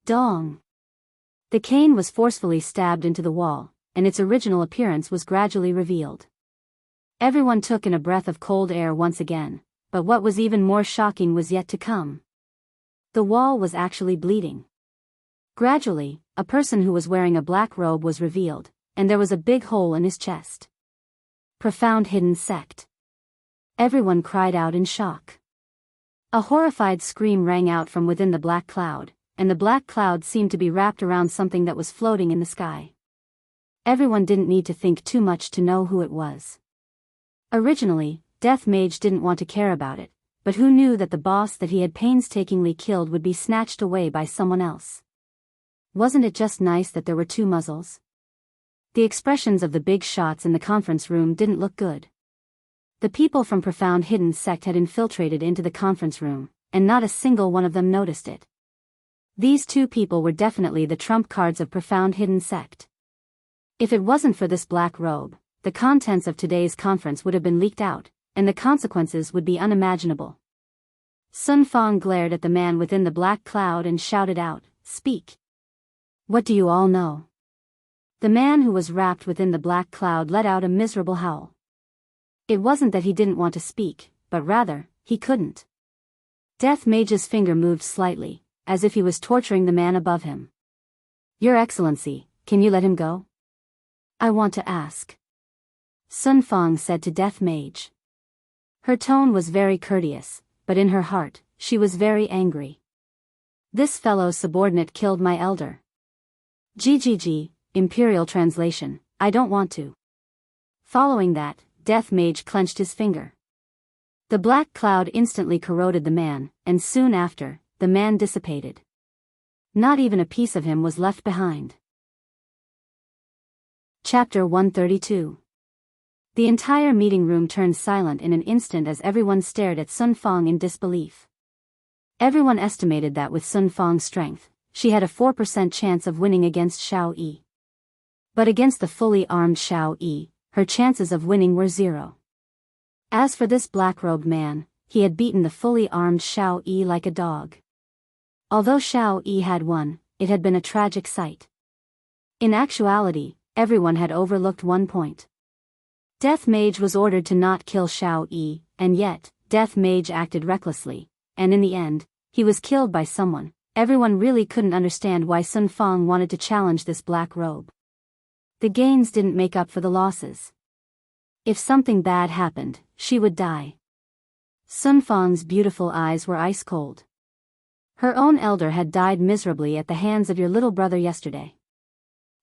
Dong! The cane was forcefully stabbed into the wall, and its original appearance was gradually revealed. Everyone took in a breath of cold air once again, but what was even more shocking was yet to come. The wall was actually bleeding. Gradually, a person who was wearing a black robe was revealed, and there was a big hole in his chest. Profound hidden sect. Everyone cried out in shock. A horrified scream rang out from within the black cloud, and the black cloud seemed to be wrapped around something that was floating in the sky. Everyone didn't need to think too much to know who it was. Originally, Death Mage didn't want to care about it, but who knew that the boss that he had painstakingly killed would be snatched away by someone else? Wasn't it just nice that there were two muzzles? The expressions of the big shots in the conference room didn't look good. The people from Profound Hidden Sect had infiltrated into the conference room, and not a single one of them noticed it. These two people were definitely the trump cards of Profound Hidden Sect. If it wasn't for this black robe, the contents of today's conference would have been leaked out, and the consequences would be unimaginable. Sun Fong glared at the man within the black cloud and shouted out, "Speak! What do you all know?" The man who was wrapped within the black cloud let out a miserable howl. It wasn't that he didn't want to speak, but rather, he couldn't. Death Mage's finger moved slightly, as if he was torturing the man above him. "Your Excellency, can you let him go? I want to ask." Sun Fong said to Death Mage. Her tone was very courteous, but in her heart, she was very angry. This fellow's subordinate killed my elder. GGG, Imperial Translation, I don't want to. Following that, Death Mage clenched his finger. The black cloud instantly corroded the man, and soon after, the man dissipated. Not even a piece of him was left behind. Chapter 132. The entire meeting room turned silent in an instant as everyone stared at Sun Fong in disbelief. Everyone estimated that with Sun Fong's strength, she had a 4% chance of winning against Xiao Yi. But against the fully armed Xiao Yi, her chances of winning were 0. As for this black-robed man, he had beaten the fully armed Xiao Yi like a dog. Although Xiao Yi had won, it had been a tragic sight. In actuality, everyone had overlooked one point. Death Mage was ordered to not kill Xiao Yi, and yet, Death Mage acted recklessly, and in the end, he was killed by someone. Everyone really couldn't understand why Sun Fong wanted to challenge this black robe. The gains didn't make up for the losses. If something bad happened, she would die. Sun Fong's beautiful eyes were ice cold. Her own elder had died miserably at the hands of your little brother yesterday.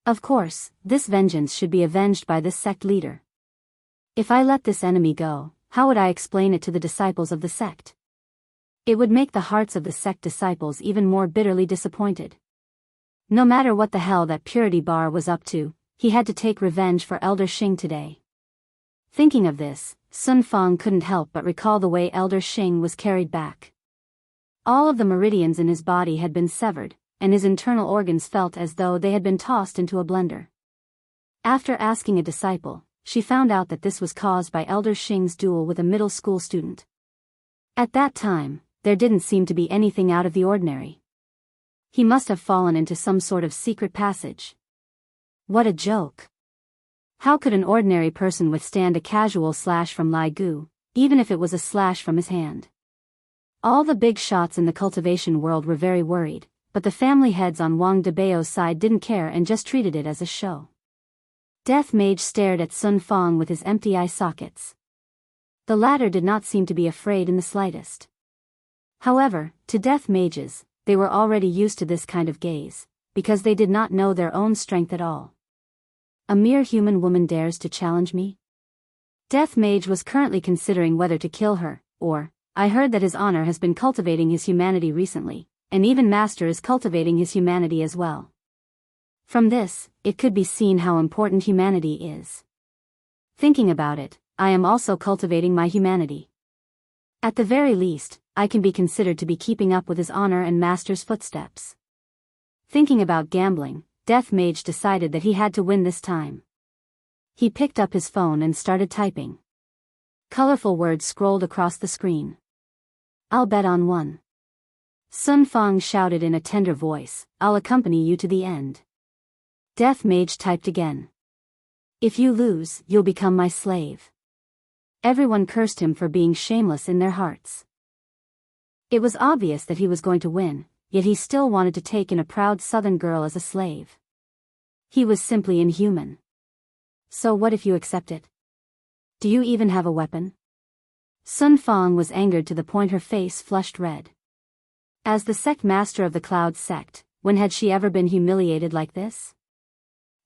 Of course, this vengeance should be avenged by this sect leader. If I let this enemy go, how would I explain it to the disciples of the sect? It would make the hearts of the sect disciples even more bitterly disappointed. No matter what the hell that Purity Bar was up to, he had to take revenge for Elder Xing today. Thinking of this, Sun Fong couldn't help but recall the way Elder Xing was carried back. All of the meridians in his body had been severed, and his internal organs felt as though they had been tossed into a blender. After asking a disciple, she found out that this was caused by Elder Xing's duel with a middle school student. At that time, there didn't seem to be anything out of the ordinary. He must have fallen into some sort of secret passage. What a joke. How could an ordinary person withstand a casual slash from Lai Gu, even if it was a slash from his hand? All the big shots in the cultivation world were very worried, but the family heads on Wang Debao's side didn't care and just treated it as a show. Death Mage stared at Sun Fong with his empty eye sockets. The latter did not seem to be afraid in the slightest. However, to death mages, they were already used to this kind of gaze, because they did not know their own strength at all. A mere human woman dares to challenge me? Death Mage was currently considering whether to kill her, or, I heard that his honor has been cultivating his humanity recently, and even Master is cultivating his humanity as well. From this, it could be seen how important humanity is. Thinking about it, I am also cultivating my humanity. At the very least, I can be considered to be keeping up with his honor and Master's footsteps. Thinking about gambling, Death Mage decided that he had to win this time. He picked up his phone and started typing. Colorful words scrolled across the screen. I'll bet on one. Sun Fang shouted in a tender voice, I'll accompany you to the end. Death Mage typed again. If you lose, you'll become my slave. Everyone cursed him for being shameless in their hearts. It was obvious that he was going to win, yet he still wanted to take in a proud southern girl as a slave. He was simply inhuman. So what if you accept it? Do you even have a weapon? Sun Fang was angered to the point her face flushed red. As the sect master of the Cloud sect, when had she ever been humiliated like this?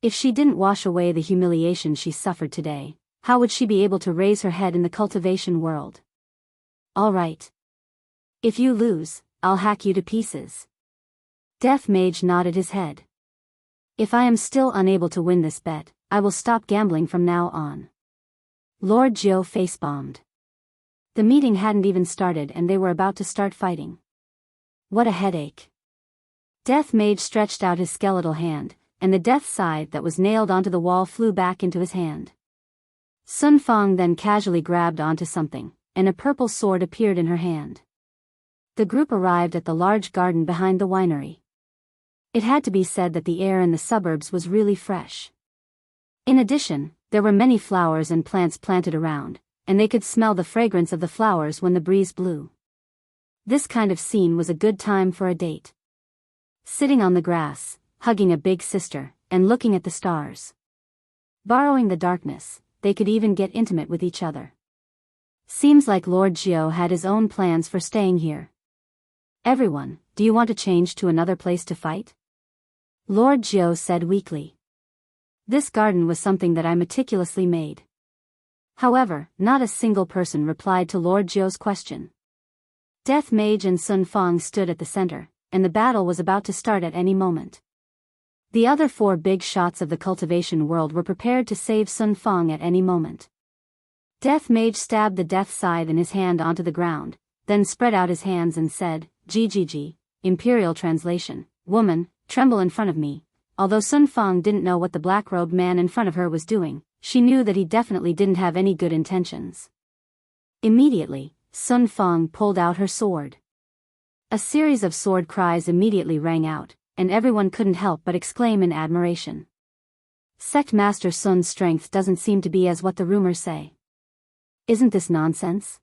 If she didn't wash away the humiliation she suffered today, how would she be able to raise her head in the cultivation world? All right. If you lose, I'll hack you to pieces. Death Mage nodded his head. If I am still unable to win this bet, I will stop gambling from now on. Lord Jiu face-bombed. The meeting hadn't even started and they were about to start fighting. What a headache. Death Mage stretched out his skeletal hand, and the death scythe that was nailed onto the wall flew back into his hand. Sun Fang then casually grabbed onto something, and a purple sword appeared in her hand. The group arrived at the large garden behind the winery. It had to be said that the air in the suburbs was really fresh. In addition, there were many flowers and plants planted around, and they could smell the fragrance of the flowers when the breeze blew. This kind of scene was a good time for a date. Sitting on the grass, hugging a big sister, and looking at the stars. Borrowing the darkness, they could even get intimate with each other. Seems like Lord Jiu had his own plans for staying here. Everyone, do you want to change to another place to fight? Lord Jiu said weakly. This garden was something that I meticulously made. However, not a single person replied to Lord Jiu's question. Death Mage and Sun Fang stood at the center, and the battle was about to start at any moment. The other four big shots of the cultivation world were prepared to save Sun Fang at any moment. Death Mage stabbed the death scythe in his hand onto the ground, then spread out his hands and said, GGG, Imperial Translation, Woman, tremble in front of me. Although Sun Fang didn't know what the black-robed man in front of her was doing, she knew that he definitely didn't have any good intentions. Immediately, Sun Fang pulled out her sword. A series of sword cries immediately rang out, and everyone couldn't help but exclaim in admiration. Sect Master Sun's strength doesn't seem to be as what the rumors say. Isn't this nonsense?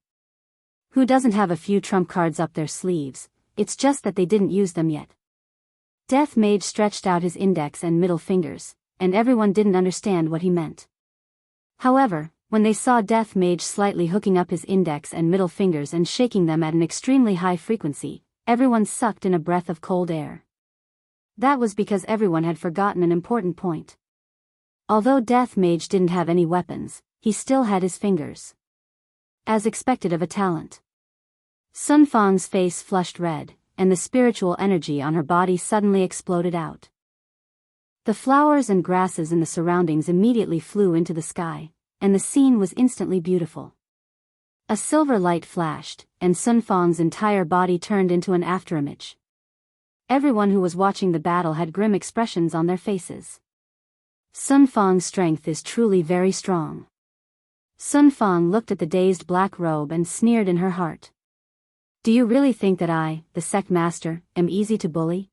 Who doesn't have a few trump cards up their sleeves? It's just that they didn't use them yet. Death Mage stretched out his index and middle fingers, and everyone didn't understand what he meant. However, when they saw Death Mage slightly hooking up his index and middle fingers and shaking them at an extremely high frequency, everyone sucked in a breath of cold air. That was because everyone had forgotten an important point. Although Death Mage didn't have any weapons, he still had his fingers. As expected of a talent. Sun Fang's face flushed red, and the spiritual energy on her body suddenly exploded out. The flowers and grasses in the surroundings immediately flew into the sky, and the scene was instantly beautiful. A silver light flashed, and Sun Fang's entire body turned into an afterimage. Everyone who was watching the battle had grim expressions on their faces. Sun Fang's strength is truly very strong. Sun Fang looked at the dazed black robe and sneered in her heart. Do you really think that I, the sect master, am easy to bully?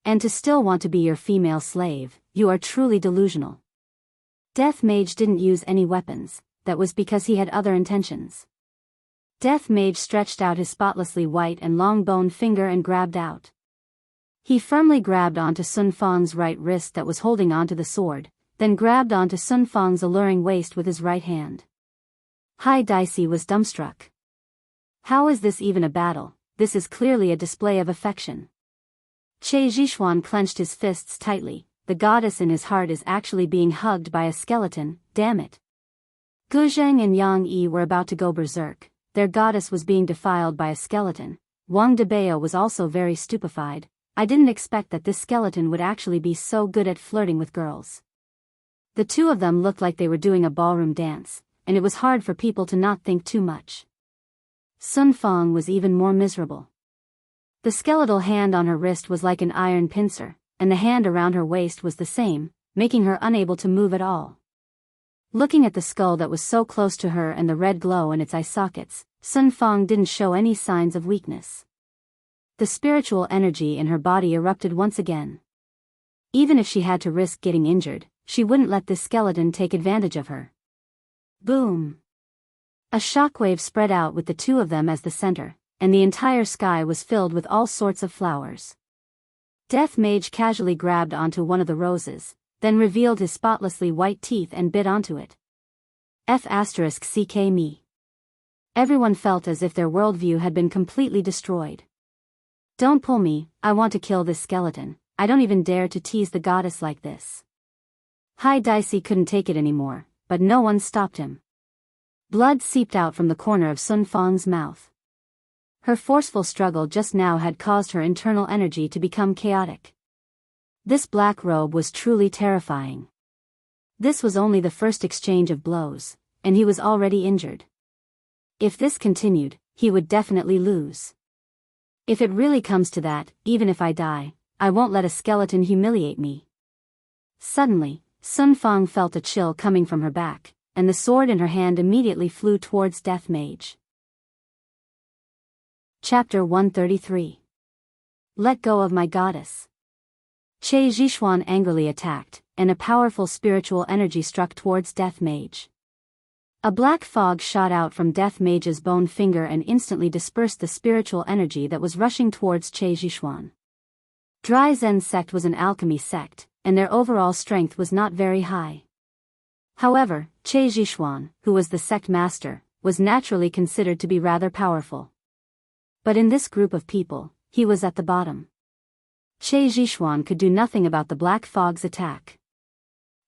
And to still want to be your female slave, you are truly delusional. Death Mage didn't use any weapons, that was because he had other intentions. Death Mage stretched out his spotlessly white and long-boned finger and grabbed out. He firmly grabbed onto Sun Fang's right wrist that was holding onto the sword, then grabbed onto Sun Fang's alluring waist with his right hand. Hai Dicey was dumbstruck. How is this even a battle, this is clearly a display of affection. Che Zhishuan clenched his fists tightly. The goddess in his heart is actually being hugged by a skeleton, damn it. Gu Zheng and Yang Yi were about to go berserk. Their goddess was being defiled by a skeleton. Wang Debao was also very stupefied. I didn't expect that this skeleton would actually be so good at flirting with girls. The two of them looked like they were doing a ballroom dance, and it was hard for people to not think too much. Sun Fang was even more miserable. The skeletal hand on her wrist was like an iron pincer, and the hand around her waist was the same, making her unable to move at all. Looking at the skull that was so close to her and the red glow in its eye sockets, Sun Fang didn't show any signs of weakness. The spiritual energy in her body erupted once again. Even if she had to risk getting injured, she wouldn't let this skeleton take advantage of her. Boom! A shockwave spread out with the two of them as the center, and the entire sky was filled with all sorts of flowers. Death Mage casually grabbed onto one of the roses, then revealed his spotlessly white teeth and bit onto it. F***ck me. Everyone felt as if their worldview had been completely destroyed. Don't pull me, I want to kill this skeleton, I don't even dare to tease the goddess like this. Hai Dicey couldn't take it anymore, but no one stopped him. Blood seeped out from the corner of Sun Fang's mouth. Her forceful struggle just now had caused her internal energy to become chaotic. This black robe was truly terrifying. This was only the first exchange of blows, and he was already injured. If this continued, he would definitely lose. If it really comes to that, even if I die, I won't let a skeleton humiliate me. Suddenly, Sun Fang felt a chill coming from her back, and the sword in her hand immediately flew towards Death Mage. Chapter 133. Let go of my goddess. Che Zhishuan angrily attacked, and a powerful spiritual energy struck towards Death Mage. A black fog shot out from Death Mage's bone finger and instantly dispersed the spiritual energy that was rushing towards Che Zhishuan. Dry Zen sect was an alchemy sect, and their overall strength was not very high. However, Che Zhishuan, who was the sect master, was naturally considered to be rather powerful. But in this group of people, he was at the bottom. Che Zhishuan could do nothing about the black fog's attack.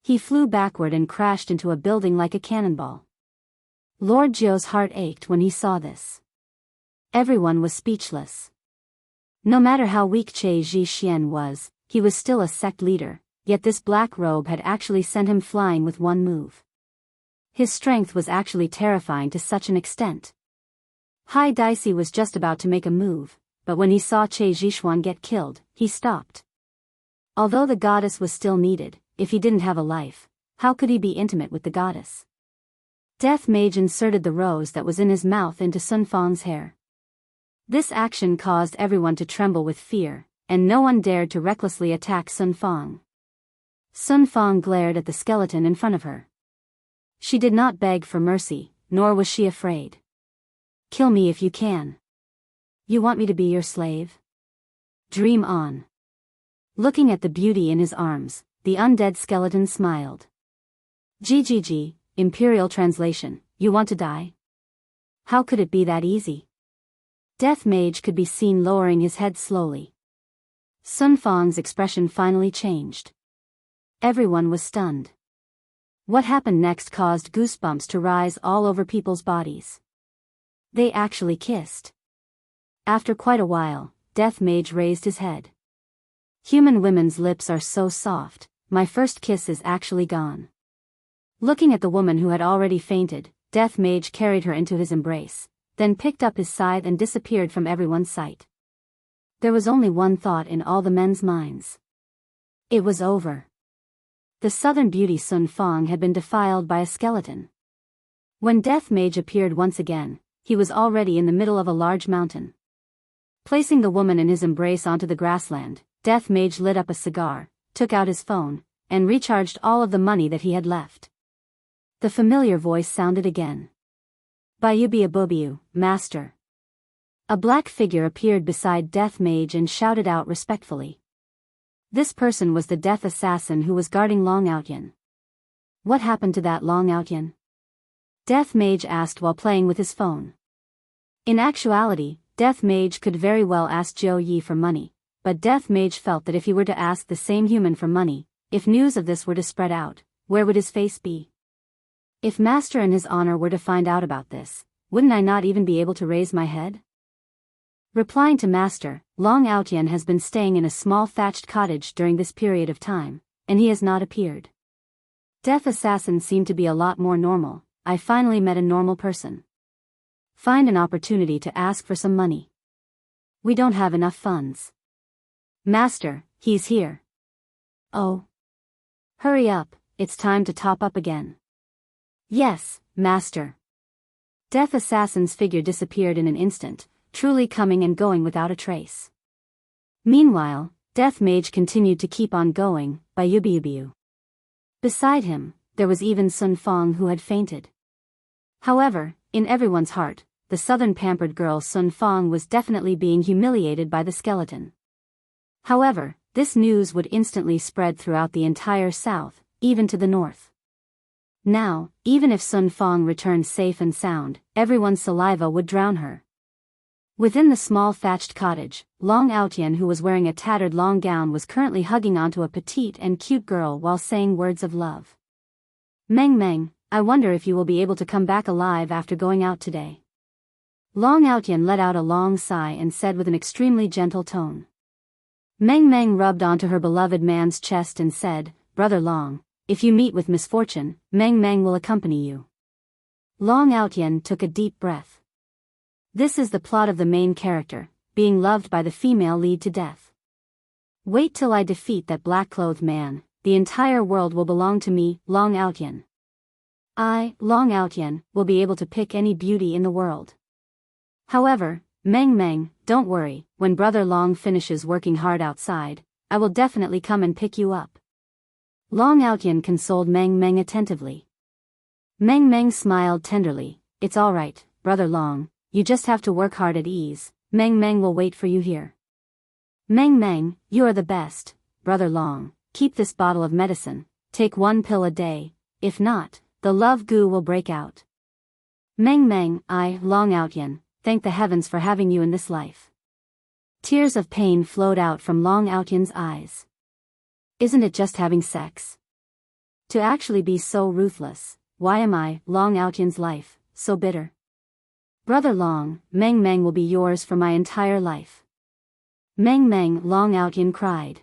He flew backward and crashed into a building like a cannonball. Lord Jiu's heart ached when he saw this. Everyone was speechless. No matter how weak Che Zhishuan was, he was still a sect leader, yet this black robe had actually sent him flying with one move. His strength was actually terrifying to such an extent. Hai Dicey was just about to make a move, but when he saw Che Zhishuan get killed, he stopped. Although the goddess was still needed, if he didn't have a life, how could he be intimate with the goddess? Death Mage inserted the rose that was in his mouth into Sun Fang's hair. This action caused everyone to tremble with fear, and no one dared to recklessly attack Sun Fang. Sun Fang glared at the skeleton in front of her. She did not beg for mercy, nor was she afraid. Kill me if you can. You want me to be your slave? Dream on. Looking at the beauty in his arms, the undead skeleton smiled. GGG, Imperial Translation, you want to die? How could it be that easy? Death Mage could be seen lowering his head slowly. Sun Fang's expression finally changed. Everyone was stunned. What happened next caused goosebumps to rise all over people's bodies. They actually kissed. After quite a while, Death Mage raised his head. Human women's lips are so soft, my first kiss is actually gone. Looking at the woman who had already fainted, Death Mage carried her into his embrace, then picked up his scythe and disappeared from everyone's sight. There was only one thought in all the men's minds. It was over. The southern beauty Sun Fang had been defiled by a skeleton. When Death Mage appeared once again, he was already in the middle of a large mountain. Placing the woman in his embrace onto the grassland, Death Mage lit up a cigar, took out his phone, and recharged all of the money that he had left. The familiar voice sounded again. Bayubiabubiu, Master. A black figure appeared beside Death Mage and shouted out respectfully. This person was the death assassin who was guarding Long Outyan. What happened to that Long Outyan? Death Mage asked while playing with his phone. In actuality, Death Mage could very well ask Zhou Yi for money, but Death Mage felt that if he were to ask the same human for money, if news of this were to spread out, where would his face be? If Master and his honor were to find out about this, wouldn't I not even be able to raise my head? Replying to Master, Long Outyen has been staying in a small thatched cottage during this period of time, and he has not appeared. Death Assassin seemed to be a lot more normal. I finally met a normal person. Find an opportunity to ask for some money. We don't have enough funds. Master, he's here. Oh. Hurry up, it's time to top up again. Yes, Master. Death Assassin's figure disappeared in an instant, truly coming and going without a trace. Meanwhile, Death Mage continued to keep on going, by Yubiubiu. Beside him, there was even Sun Fong who had fainted. However, in everyone's heart, the southern pampered girl Sun Fong was definitely being humiliated by the skeleton. However, this news would instantly spread throughout the entire south, even to the north. Now, even if Sun Fong returned safe and sound, everyone's saliva would drown her. Within the small thatched cottage, Long Outyen, who was wearing a tattered long gown, was currently hugging onto a petite and cute girl while saying words of love. Meng Meng, I wonder if you will be able to come back alive after going out today. Long Outyen let out a long sigh and said with an extremely gentle tone. Meng Meng rubbed onto her beloved man's chest and said, Brother Long, if you meet with misfortune, Meng Meng will accompany you. Long Outyen took a deep breath. This is the plot of the main character, being loved by the female lead to death. Wait till I defeat that black-clothed man, the entire world will belong to me, Long Outyen. I, Long Outyen, will be able to pick any beauty in the world. However, Meng Meng, don't worry, when Brother Long finishes working hard outside, I will definitely come and pick you up. Long Outyen consoled Meng Meng attentively. Meng Meng smiled tenderly, it's alright, Brother Long. You just have to work hard at ease, Meng Meng will wait for you here. Meng Meng, you are the best, Brother Long, keep this bottle of medicine, take 1 pill a day, if not, the love goo will break out. Meng Meng, I, Long Outyen, thank the heavens for having you in this life. Tears of pain flowed out from Long Outyen's eyes. Isn't it just having sex? To actually be so ruthless, why am I, Long Outyen's life, so bitter? Brother Long, Meng Meng will be yours for my entire life. Meng Meng, Long Outyen cried.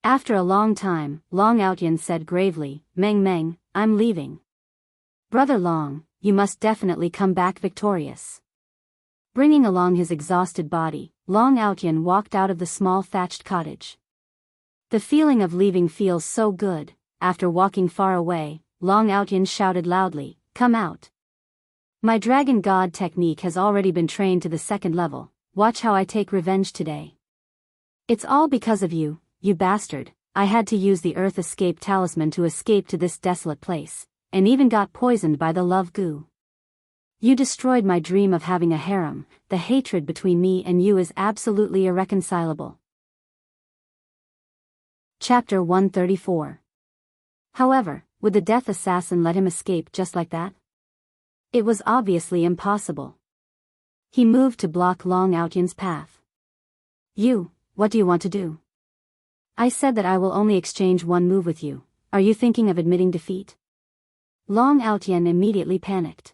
After a long time, Long Outyen said gravely, Meng Meng, I'm leaving. Brother Long, you must definitely come back victorious. Bringing along his exhausted body, Long Outyen walked out of the small thatched cottage. The feeling of leaving feels so good. After walking far away, Long Outyen shouted loudly, come out. My Dragon God technique has already been trained to the 2nd level, watch how I take revenge today. It's all because of you, you bastard, I had to use the Earth Escape Talisman to escape to this desolate place, and even got poisoned by the love goo. You destroyed my dream of having a harem, the hatred between me and you is absolutely irreconcilable. Chapter 134. However, would the Death Assassin let him escape just like that? It was obviously impossible. He moved to block Long Outyen's path. You, what do you want to do? I said that I will only exchange 1 move with you, are you thinking of admitting defeat? Long Outyen immediately panicked.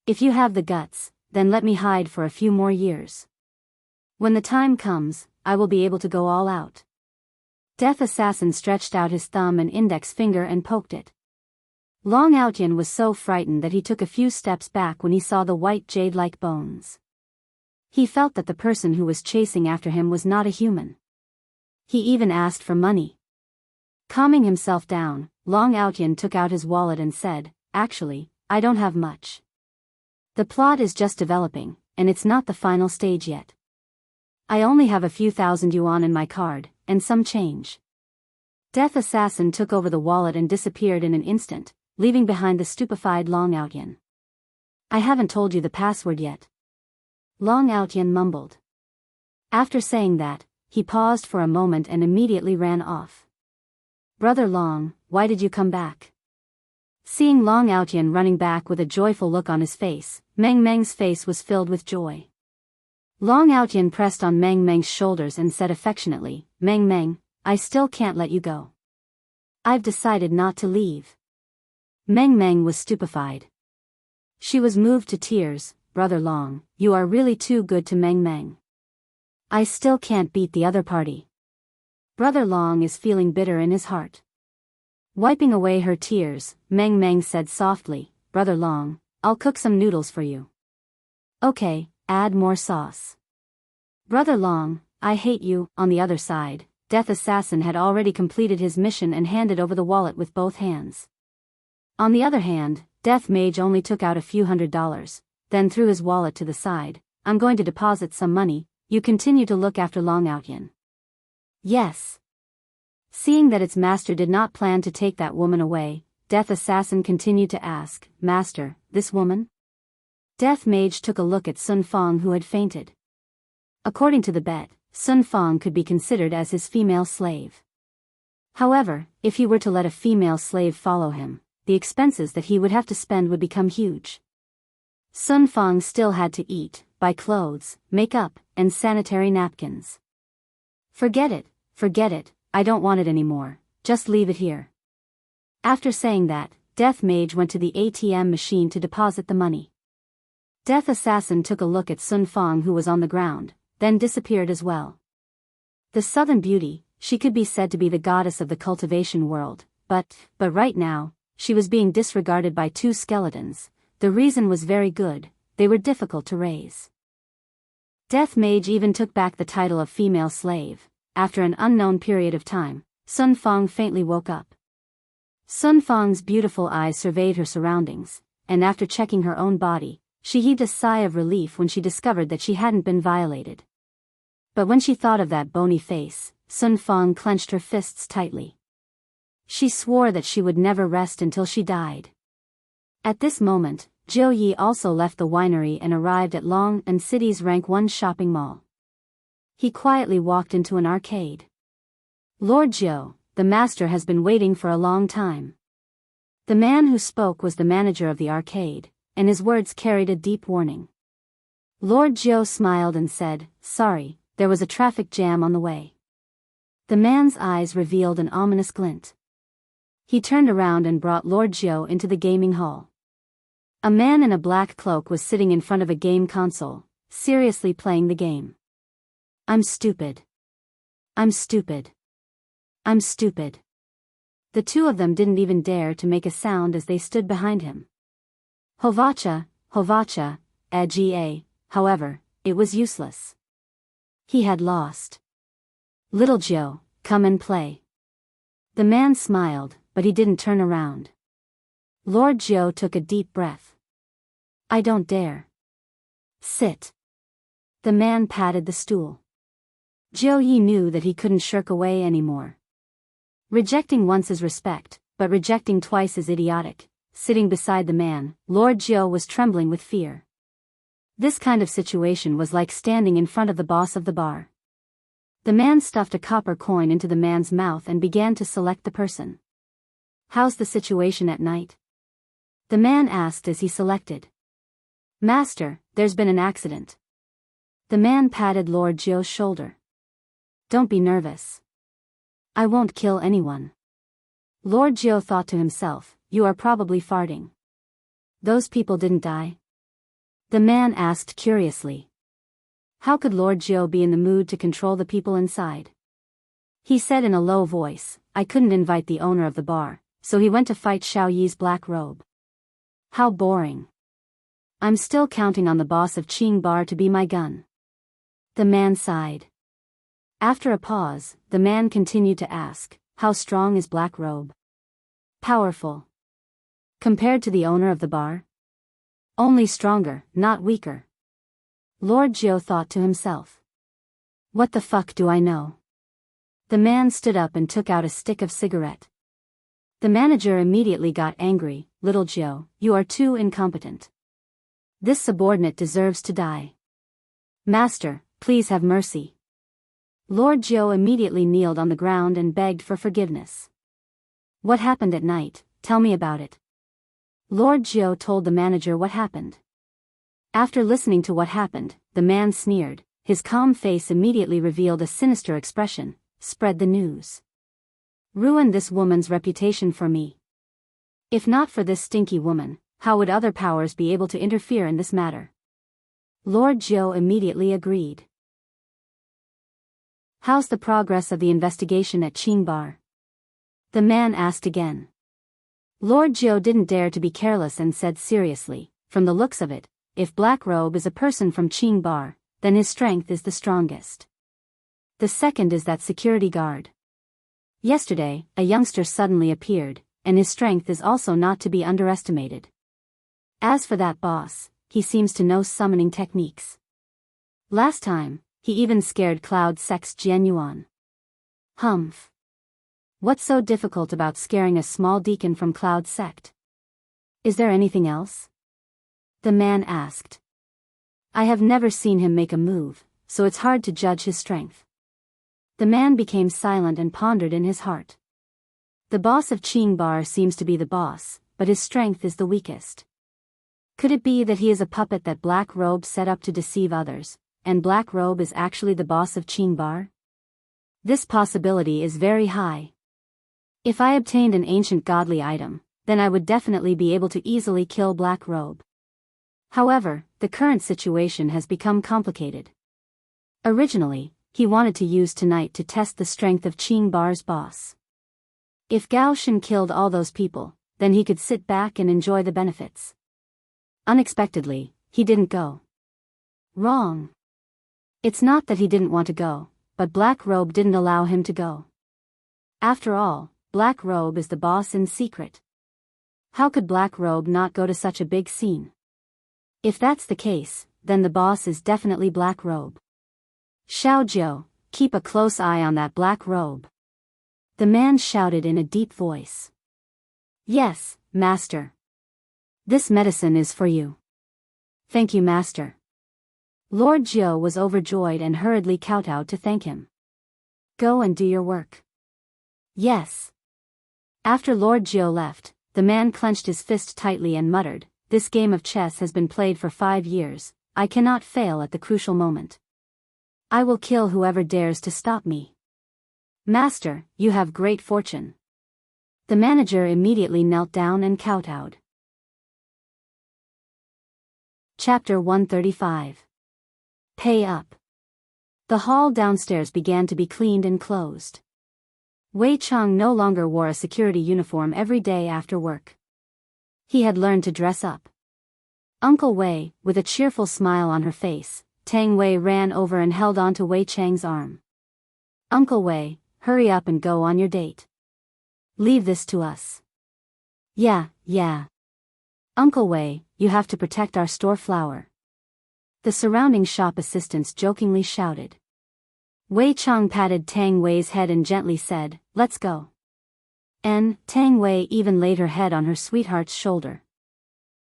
If you have the guts, then let me hide for a few more years. When the time comes, I will be able to go all out. Death Assassin stretched out his thumb and index finger and poked it. Long Outyen was so frightened that he took a few steps back when he saw the white jade-like bones. He felt that the person who was chasing after him was not a human. He even asked for money. Calming himself down, Long Outyen took out his wallet and said, actually, I don't have much. The plot is just developing, and it's not the final stage yet. I only have a few thousand yuan in my card, and some change. Death Assassin took over the wallet and disappeared in an instant, leaving behind the stupefied Long Outyen. I haven't told you the password yet. Long Outyen mumbled. After saying that, he paused for a moment and immediately ran off. Brother Long, why did you come back? Seeing Long Outyen running back with a joyful look on his face, Meng Meng's face was filled with joy. Long Outyin pressed on Meng Meng's shoulders and said affectionately, Meng Meng, I still can't let you go. I've decided not to leave. Meng Meng was stupefied. She was moved to tears. Brother Long, you are really too good to Meng Meng. I still can't beat the other party. Brother Long is feeling bitter in his heart. Wiping away her tears, Meng Meng said softly, Brother Long, I'll cook some noodles for you. Okay, add more sauce. Brother Long, I hate you. On the other side, Death Assassin had already completed his mission and handed over the wallet with both hands. On the other hand, Death Mage only took out a few $100s, then threw his wallet to the side. I'm going to deposit some money, you continue to look after Long Outyin. Yes. Seeing that its master did not plan to take that woman away, Death Assassin continued to ask, Master, this woman? Death Mage took a look at Sun Fong who had fainted. According to the bet, Sun Fong could be considered as his female slave. However, if he were to let a female slave follow him, the expenses that he would have to spend would become huge. Sun Fong still had to eat, buy clothes, makeup, and sanitary napkins. Forget it, I don't want it anymore, just leave it here. After saying that, Death Mage went to the ATM machine to deposit the money. Death Assassin took a look at Sun Fong who was on the ground, then disappeared as well. The Southern Beauty, she could be said to be the goddess of the cultivation world, but right now, she was being disregarded by two skeletons. The reason was very good, they were difficult to raise. Death Mage even took back the title of female slave. After an unknown period of time, Sun Fong faintly woke up. Sun Fong's beautiful eyes surveyed her surroundings, and after checking her own body, she heaved a sigh of relief when she discovered that she hadn't been violated. But when she thought of that bony face, Sun Fong clenched her fists tightly. She swore that she would never rest until she died. At this moment, Zhou Yi also left the winery and arrived at Long and City's Rank 1 shopping mall. He quietly walked into an arcade. Lord Zhou, the master has been waiting for a long time. The man who spoke was the manager of the arcade, and his words carried a deep warning. Lord Zhou smiled and said, Sorry, there was a traffic jam on the way. The man's eyes revealed an ominous glint. He turned around and brought Lord Zhou into the gaming hall. A man in a black cloak was sitting in front of a game console, seriously playing the game. I'm stupid. I'm stupid. I'm stupid. The two of them didn't even dare to make a sound as they stood behind him. Hovacha, Ga. However, it was useless. He had lost. Little Zhou, come and play. The man smiled, but he didn't turn around. Lord Zhou took a deep breath. I don't dare. Sit. The man patted the stool. Zhou Yi knew that he couldn't shirk away anymore. Rejecting once is respect, but rejecting twice is idiotic. Sitting beside the man, Lord Zhou was trembling with fear. This kind of situation was like standing in front of the boss of the bar. The man stuffed a copper coin into the man's mouth and began to select the person. How's the situation at night? The man asked as he selected. Master, there's been an accident. The man patted Lord Zhou's shoulder. Don't be nervous. I won't kill anyone. Lord Zhou thought to himself, you are probably farting. Those people didn't die? The man asked curiously. How could Lord Zhou be in the mood to control the people inside? He said in a low voice, I couldn't invite the owner of the bar, so he went to fight Xiao Yi's black robe. How boring. I'm still counting on the boss of Qing Bar to be my gun. The man sighed. After a pause, the man continued to ask, how strong is Black Robe? Powerful. Compared to the owner of the bar? Only stronger, not weaker. Lord Zhou thought to himself. What the fuck do I know? The man stood up and took out a stick of cigarette. The manager immediately got angry. Little Zhou, you are too incompetent. This subordinate deserves to die. Master, please have mercy. Lord Zhou immediately kneeled on the ground and begged for forgiveness. What happened at night? Tell me about it. Lord Zhou told the manager what happened. After listening to what happened, the man sneered, his calm face immediately revealed a sinister expression. Spread the news. Ruin this woman's reputation for me. If not for this stinky woman, how would other powers be able to interfere in this matter? Lord Jiu immediately agreed. How's the progress of the investigation at Qingbar? The man asked again. Lord Jiu didn't dare to be careless and said seriously, from the looks of it, if Black Robe is a person from Qingbar, then his strength is the strongest. The second is that security guard. Yesterday, a youngster suddenly appeared, and his strength is also not to be underestimated. As for that boss, he seems to know summoning techniques. Last time, he even scared Cloud Sect's Jianyuan. Humph. What's so difficult about scaring a small deacon from Cloud Sect? Is there anything else? The man asked. I have never seen him make a move, so it's hard to judge his strength. The man became silent and pondered in his heart. The boss of Qingbar seems to be the boss, but his strength is the weakest. Could it be that he is a puppet that Black Robe set up to deceive others, and Black Robe is actually the boss of Qingbar? This possibility is very high. If I obtained an ancient godly item, then I would definitely be able to easily kill Black Robe. However, the current situation has become complicated. Originally, he wanted to use tonight to test the strength of Qingbar's boss. If Gao Shen killed all those people, then he could sit back and enjoy the benefits. Unexpectedly, he didn't go. Wrong. It's not that he didn't want to go, but Black Robe didn't allow him to go. After all, Black Robe is the boss in secret. How could Black Robe not go to such a big scene? If that's the case, then the boss is definitely Black Robe. Xiao Jiu, keep a close eye on that Black Robe. The man shouted in a deep voice. Yes, Master. This medicine is for you. Thank you, Master. Lord Jiu was overjoyed and hurriedly kowtowed to thank him. Go and do your work. Yes. After Lord Jiu left, the man clenched his fist tightly and muttered, This game of chess has been played for 5 years, I cannot fail at the crucial moment. I will kill whoever dares to stop me. Master, you have great fortune. The manager immediately knelt down and kowtowed. Chapter 135. Pay up. The hall downstairs began to be cleaned and closed. Wei Chang no longer wore a security uniform every day after work. He had learned to dress up. Uncle Wei, with a cheerful smile on her face, Tang Wei ran over and held onto Wei Chang's arm. Uncle Wei, hurry up and go on your date. Leave this to us. Yeah. Uncle Wei, you have to protect our store flower. The surrounding shop assistants jokingly shouted. Wei Chang patted Tang Wei's head and gently said, Let's go. Tang Wei even laid her head on her sweetheart's shoulder.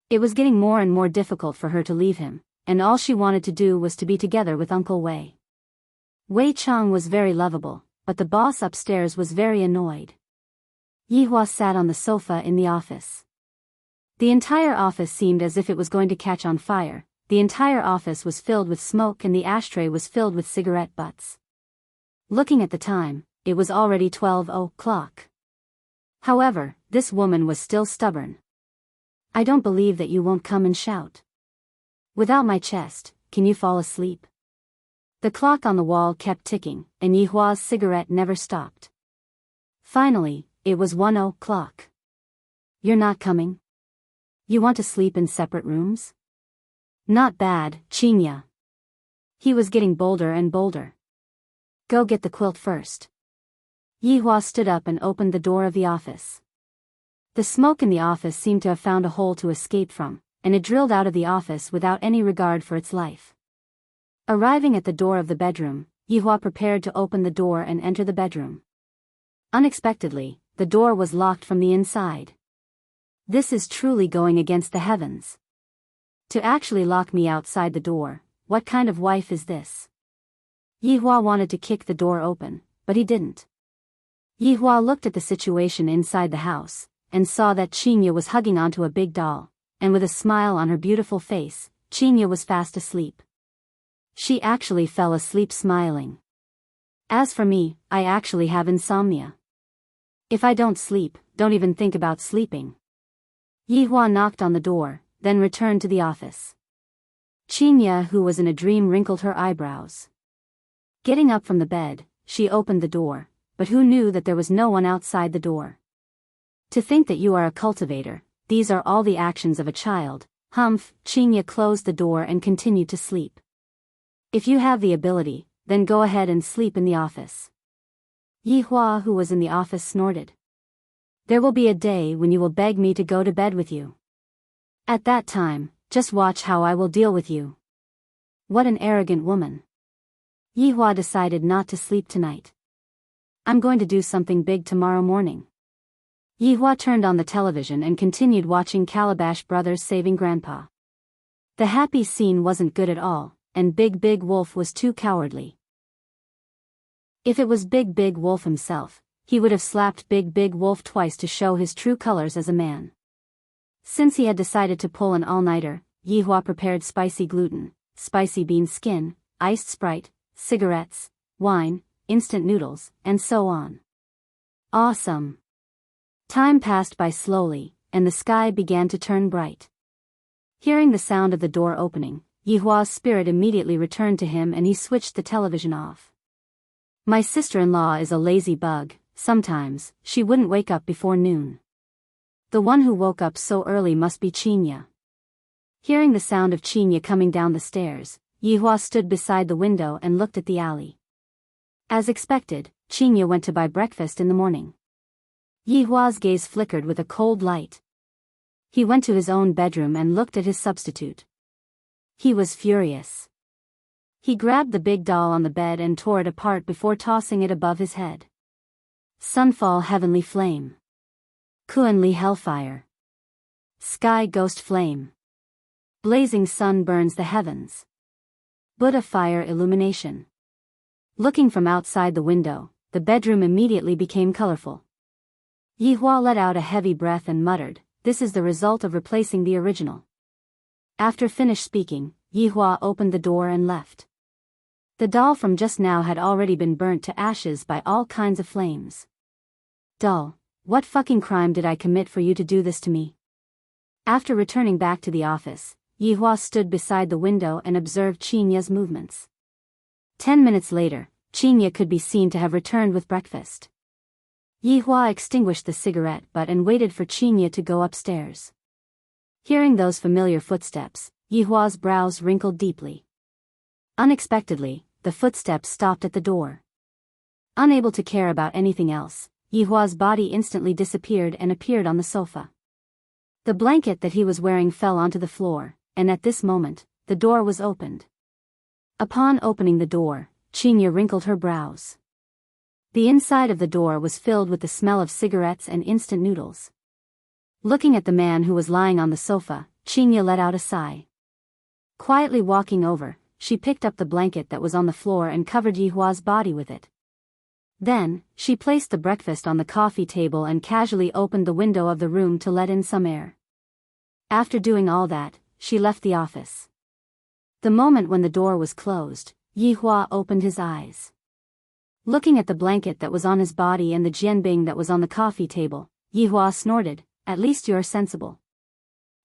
It was getting more and more difficult for her to leave him, and all she wanted to do was to be together with Uncle Wei. Wei Chang was very lovable, but the boss upstairs was very annoyed. Yihua sat on the sofa in the office. The entire office seemed as if it was going to catch on fire. The entire office was filled with smoke and the ashtray was filled with cigarette butts. Looking at the time, it was already 12 o'clock. However, this woman was still stubborn. I don't believe that you won't come and shout. Without my chest, can you fall asleep? The clock on the wall kept ticking, and Yihua's cigarette never stopped. Finally, it was 1 o'clock. You're not coming? You want to sleep in separate rooms? Not bad, Qinya. He was getting bolder and bolder. Go get the quilt first. Yihua stood up and opened the door of the office. The smoke in the office seemed to have found a hole to escape from, and it drilled out of the office without any regard for its life. Arriving at the door of the bedroom, Yihua prepared to open the door and enter the bedroom. Unexpectedly, the door was locked from the inside. This is truly going against the heavens. To actually lock me outside the door, what kind of wife is this? Yihua wanted to kick the door open, but he didn't. Yihua looked at the situation inside the house, and saw that Qinya was hugging onto a big doll, and with a smile on her beautiful face, Qinya was fast asleep. She actually fell asleep smiling. As for me, I actually have insomnia. If I don't sleep, don't even think about sleeping. Yihua knocked on the door, then returned to the office. Qinya, who was in a dream, wrinkled her eyebrows. Getting up from the bed, she opened the door, but who knew that there was no one outside the door? To think that you are a cultivator, these are all the actions of a child. Humph. Qinya closed the door and continued to sleep. If you have the ability, then go ahead and sleep in the office. Yihua, who was in the office, snorted. There will be a day when you will beg me to go to bed with you. At that time, just watch how I will deal with you. What an arrogant woman. Yihua decided not to sleep tonight. I'm going to do something big tomorrow morning. Yihua turned on the television and continued watching Calabash Brothers saving Grandpa. The happy scene wasn't good at all, and Big Big Wolf was too cowardly. If it was Big Big Wolf himself, he would have slapped Big Big Wolf twice to show his true colors as a man. Since he had decided to pull an all-nighter, Yihua prepared spicy gluten, spicy bean skin, iced Sprite, cigarettes, wine, instant noodles, and so on. Awesome! Time passed by slowly, and the sky began to turn bright. Hearing the sound of the door opening, Yihua's spirit immediately returned to him and he switched the television off. My sister-in-law is a lazy bug. Sometimes, she wouldn't wake up before noon. The one who woke up so early must be Qinya. Hearing the sound of Qinya coming down the stairs, Yihua stood beside the window and looked at the alley. As expected, Qinya went to buy breakfast in the morning. Yihua's gaze flickered with a cold light. He went to his own bedroom and looked at his substitute. He was furious. He grabbed the big doll on the bed and tore it apart before tossing it above his head. Sunfall Heavenly Flame. Kuan-Li Hellfire. Sky Ghost Flame. Blazing Sun burns the heavens. Buddha Fire Illumination. Looking from outside the window, the bedroom immediately became colorful. Yihua let out a heavy breath and muttered, "This is the result of replacing the original." After finished speaking, Yihua opened the door and left. The doll from just now had already been burnt to ashes by all kinds of flames. Doll, what fucking crime did I commit for you to do this to me? After returning back to the office, Yihua stood beside the window and observed Qinya's movements. 10 minutes later, Qinya could be seen to have returned with breakfast. Yihua extinguished the cigarette butt and waited for Qinya to go upstairs. Hearing those familiar footsteps, Yihua's brows wrinkled deeply. Unexpectedly, the footsteps stopped at the door. Unable to care about anything else, Yihua's body instantly disappeared and appeared on the sofa. The blanket that he was wearing fell onto the floor, and at this moment, the door was opened. Upon opening the door, Qinya wrinkled her brows. The inside of the door was filled with the smell of cigarettes and instant noodles. Looking at the man who was lying on the sofa, Qinya let out a sigh. Quietly walking over, she picked up the blanket that was on the floor and covered Yihua's body with it. Then, she placed the breakfast on the coffee table and casually opened the window of the room to let in some air. After doing all that, she left the office. The moment when the door was closed, Yihua opened his eyes. Looking at the blanket that was on his body and the jianbing that was on the coffee table, Yihua snorted, "At least you're sensible."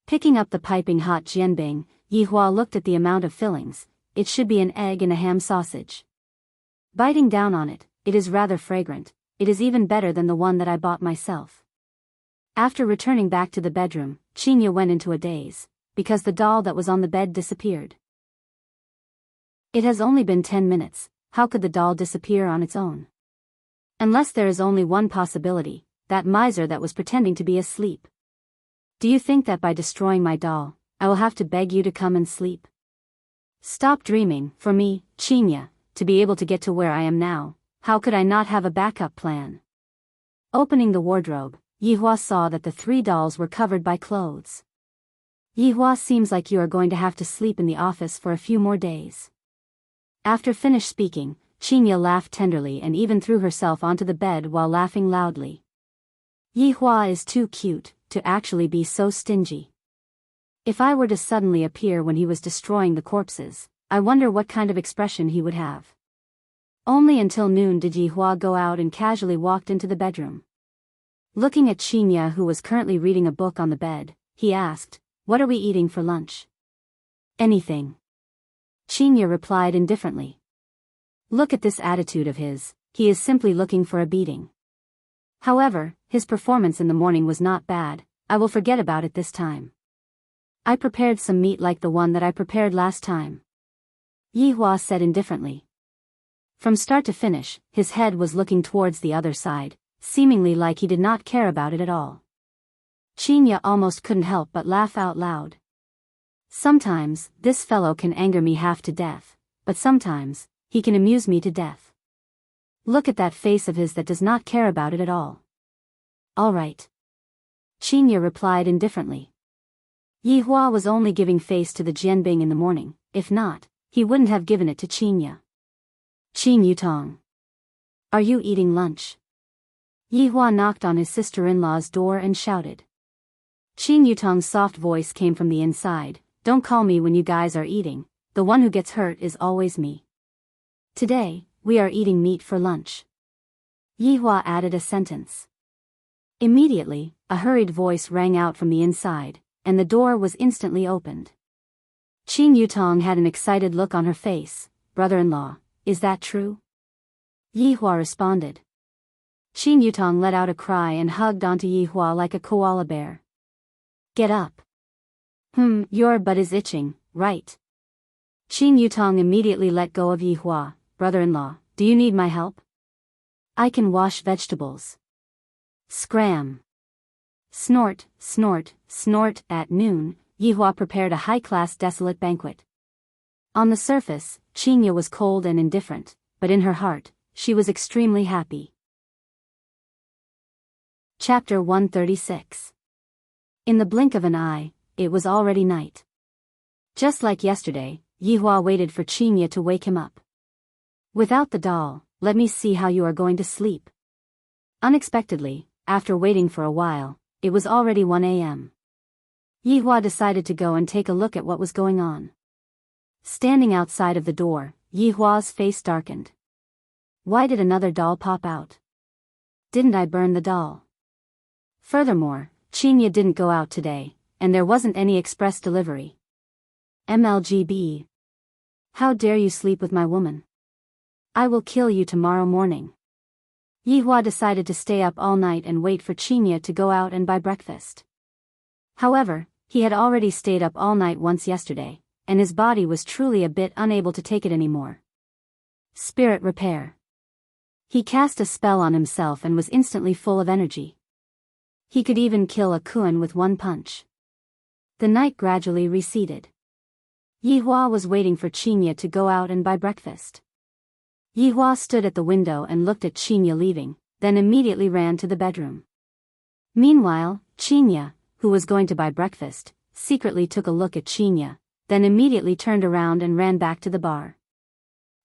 Picking up the piping hot jianbing, Yihua looked at the amount of fillings. It should be an egg and a ham sausage. Biting down on it, it is rather fragrant. It is even better than the one that I bought myself. After returning back to the bedroom, Qinya went into a daze, because the doll that was on the bed disappeared. It has only been 10 minutes, how could the doll disappear on its own? Unless there is only one possibility, that miser that was pretending to be asleep. Do you think that by destroying my doll, I will have to beg you to come and sleep? Stop dreaming. For me, Qinya, to be able to get to where I am now, how could I not have a backup plan? Opening the wardrobe, Yihua saw that the 3 dolls were covered by clothes. Yihua, seems like you are going to have to sleep in the office for a few more days. After finished speaking, Qinya laughed tenderly and even threw herself onto the bed while laughing loudly. Yihua is too cute to actually be so stingy. If I were to suddenly appear when he was destroying the corpses, I wonder what kind of expression he would have. Only until noon did Yihua go out and casually walked into the bedroom. Looking at Qinya, who was currently reading a book on the bed, he asked, "What are we eating for lunch?" "Anything." Qinya replied indifferently. Look at this attitude of his, he is simply looking for a beating. However, his performance in the morning was not bad. I will forget about it this time. I prepared some meat like the one that I prepared last time. Yihua said indifferently. From start to finish, his head was looking towards the other side, seemingly like he did not care about it at all. Qinya almost couldn't help but laugh out loud. Sometimes, this fellow can anger me half to death, but sometimes, he can amuse me to death. Look at that face of his that does not care about it at all. All right. Qinya replied indifferently. Yihua was only giving face to the jianbing in the morning, if not, he wouldn't have given it to Qinya. "Qin Yutong. Are you eating lunch?" Yihua knocked on his sister-in-law's door and shouted. Qin Yutong's soft voice came from the inside, "Don't call me when you guys are eating, the one who gets hurt is always me. Today, we are eating meat for lunch." Yihua added a sentence. Immediately, a hurried voice rang out from the inside, and the door was instantly opened. Qin Yutong had an excited look on her face. "Brother-in-law, is that true?" Yihua responded. Qin Yutong let out a cry and hugged onto Yihua like a koala bear. "Get up. Your butt is itching, right?" Qin Yutong immediately let go of Yihua. "Brother-in-law, do you need my help? I can wash vegetables." Scram. Snort, snort, snort. At noon, Yihua prepared a high-class desolate banquet. On the surface, Qinya was cold and indifferent, but in her heart, she was extremely happy. Chapter 136. In the blink of an eye, it was already night. Just like yesterday, Yihua waited for Qinya to wake him up. "Without the doll, let me see how you are going to sleep." Unexpectedly, after waiting for a while, it was already 1 a.m. Yihua decided to go and take a look at what was going on. Standing outside of the door, Yihua's face darkened. Why did another doll pop out? Didn't I burn the doll? Furthermore, Qinya didn't go out today, and there wasn't any express delivery. MLGB. How dare you sleep with my woman? I will kill you tomorrow morning. Yihua decided to stay up all night and wait for Qinya to go out and buy breakfast. However, he had already stayed up all night once yesterday, and his body was truly a bit unable to take it anymore. Spirit repair. He cast a spell on himself and was instantly full of energy. He could even kill a Kuan with one punch. The night gradually receded. Yihua was waiting for Qinya to go out and buy breakfast. Yihua stood at the window and looked at Qinya leaving, then immediately ran to the bedroom. Meanwhile, Qinya, who was going to buy breakfast, secretly took a look at Qinya, then immediately turned around and ran back to the bar.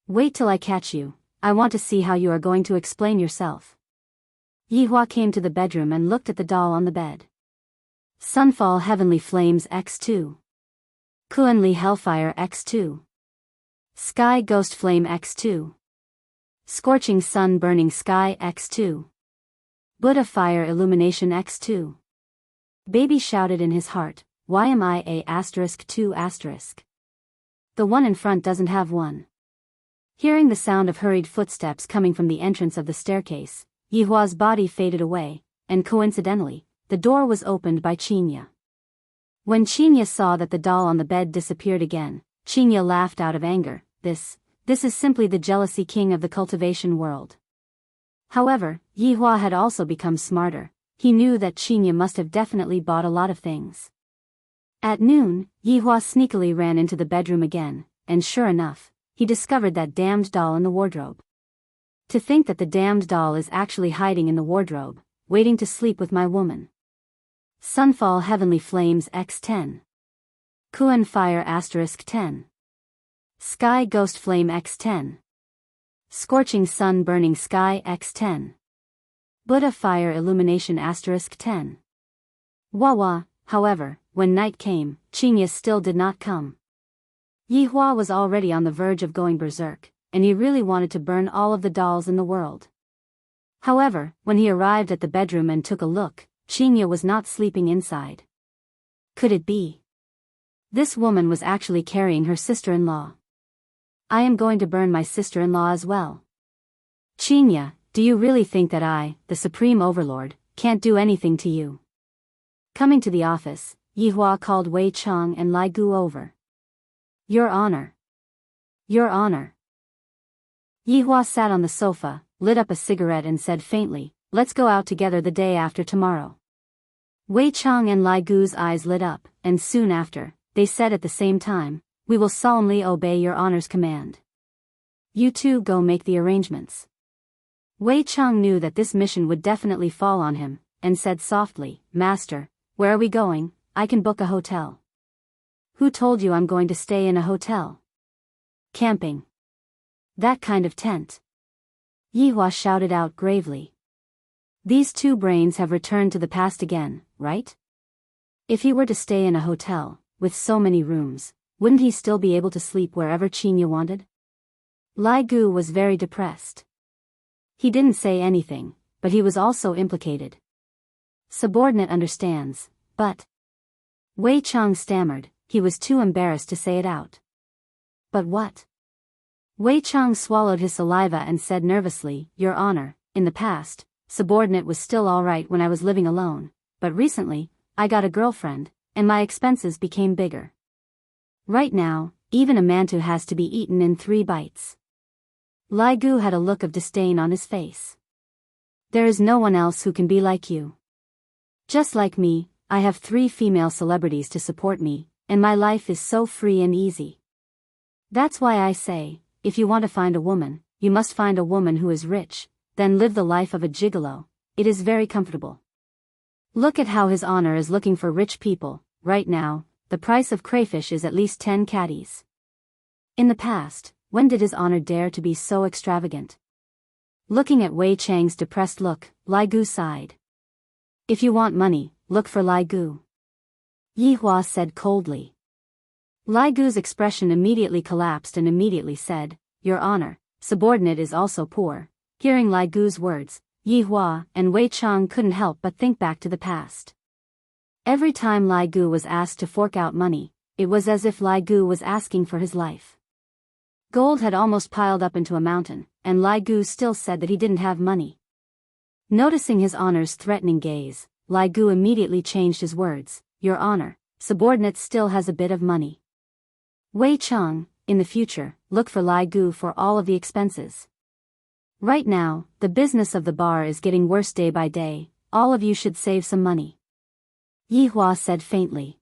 "Wait till I catch you, I want to see how you are going to explain yourself." Yihua came to the bedroom and looked at the doll on the bed. Sunfall Heavenly Flames X2. Kuanli Hellfire X2. Sky Ghost Flame X2. Scorching Sun Burning Sky X2. Buddha Fire Illumination X2. Baby shouted in his heart, "Why am I A*2*? The one in front doesn't have one." Hearing the sound of hurried footsteps coming from the entrance of the staircase, Yihua's body faded away, and coincidentally, the door was opened by Qinya. When Qinya saw that the doll on the bed disappeared again, Qinya laughed out of anger. This is simply the jealousy king of the cultivation world. However, Yihua had also become smarter. He knew that Qinya must have definitely bought a lot of things. At noon, Yihua sneakily ran into the bedroom again, and sure enough, he discovered that damned doll in the wardrobe. To think that the damned doll is actually hiding in the wardrobe, waiting to sleep with my woman. Sunfall Heavenly Flames X10. Kuan Fire *10. Sky Ghost Flame X10. Scorching Sun Burning Sky X10. Buddha Fire Illumination *10. Wawa. However, when night came, Qinya still did not come. Yihua was already on the verge of going berserk, and he really wanted to burn all of the dolls in the world. However, when he arrived at the bedroom and took a look, Qinya was not sleeping inside. Could it be? This woman was actually carrying her sister-in-law. I am going to burn my sister-in-law as well. Qinya, do you really think that I, the Supreme Overlord, can't do anything to you? Coming to the office, Yihua called Wei Chang and Lai Gu over. Your Honor. Your Honor. Yihua sat on the sofa, lit up a cigarette and said faintly, let's go out together the day after tomorrow. Wei Chang and Lai Gu's eyes lit up, and soon after, they said at the same time, we will solemnly obey your Honor's command. You two go make the arrangements. Wei Chang knew that this mission would definitely fall on him, and said softly, Master, where are we going? I can book a hotel. Who told you I'm going to stay in a hotel? Camping. That kind of tent. Yihua shouted out gravely. These two brains have returned to the past again, right? If he were to stay in a hotel, with so many rooms, wouldn't he still be able to sleep wherever Qinya wanted? Lai Gu was very depressed. He didn't say anything, but he was also implicated. Subordinate understands, but... Wei Chang stammered, he was too embarrassed to say it out. But what? Wei Chang swallowed his saliva and said nervously, Your Honor, in the past, subordinate was still alright when I was living alone, but recently, I got a girlfriend, and my expenses became bigger. Right now, even a mantu has to be eaten in 3 bites. Lai Gu had a look of disdain on his face. There is no one else who can be like you. Just like me, I have 3 female celebrities to support me, and my life is so free and easy. That's why I say, if you want to find a woman, you must find a woman who is rich, then live the life of a gigolo. It is very comfortable. Look at how His Honor is looking for rich people. Right now, the price of crayfish is at least 10 caddies. In the past, when did His Honor dare to be so extravagant? Looking at Wei Chang's depressed look, Lai Gu sighed. If you want money, look for Lai Gu. Yihua said coldly. Lai Gu's expression immediately collapsed and immediately said, Your Honor, subordinate is also poor. Hearing Lai Gu's words, Yihua and Wei Chang couldn't help but think back to the past. Every time Lai Gu was asked to fork out money, it was as if Lai Gu was asking for his life. Gold had almost piled up into a mountain, and Lai Gu still said that he didn't have money. Noticing His Honor's threatening gaze, Lai Gu immediately changed his words, Your Honor, subordinate still has a bit of money. Wei Chang, in the future, look for Lai Gu for all of the expenses. Right now, the business of the bar is getting worse day by day, all of you should save some money. Yihua said faintly.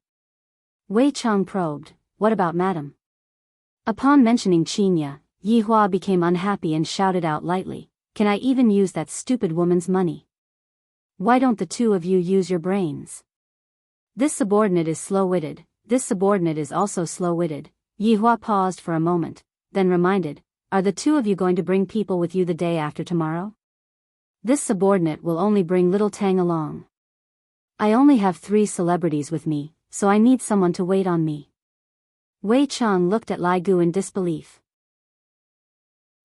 Wei Chang probed, What about madam? Upon mentioning Qinya, Yihua became unhappy and shouted out lightly, Can I even use that stupid woman's money? Why don't the two of you use your brains? This subordinate is slow-witted, this subordinate is also slow-witted. Yihua paused for a moment, then reminded, Are the two of you going to bring people with you the day after tomorrow? This subordinate will only bring little Tang along. I only have 3 celebrities with me, so I need someone to wait on me. Wei Chang looked at Lai Gu in disbelief.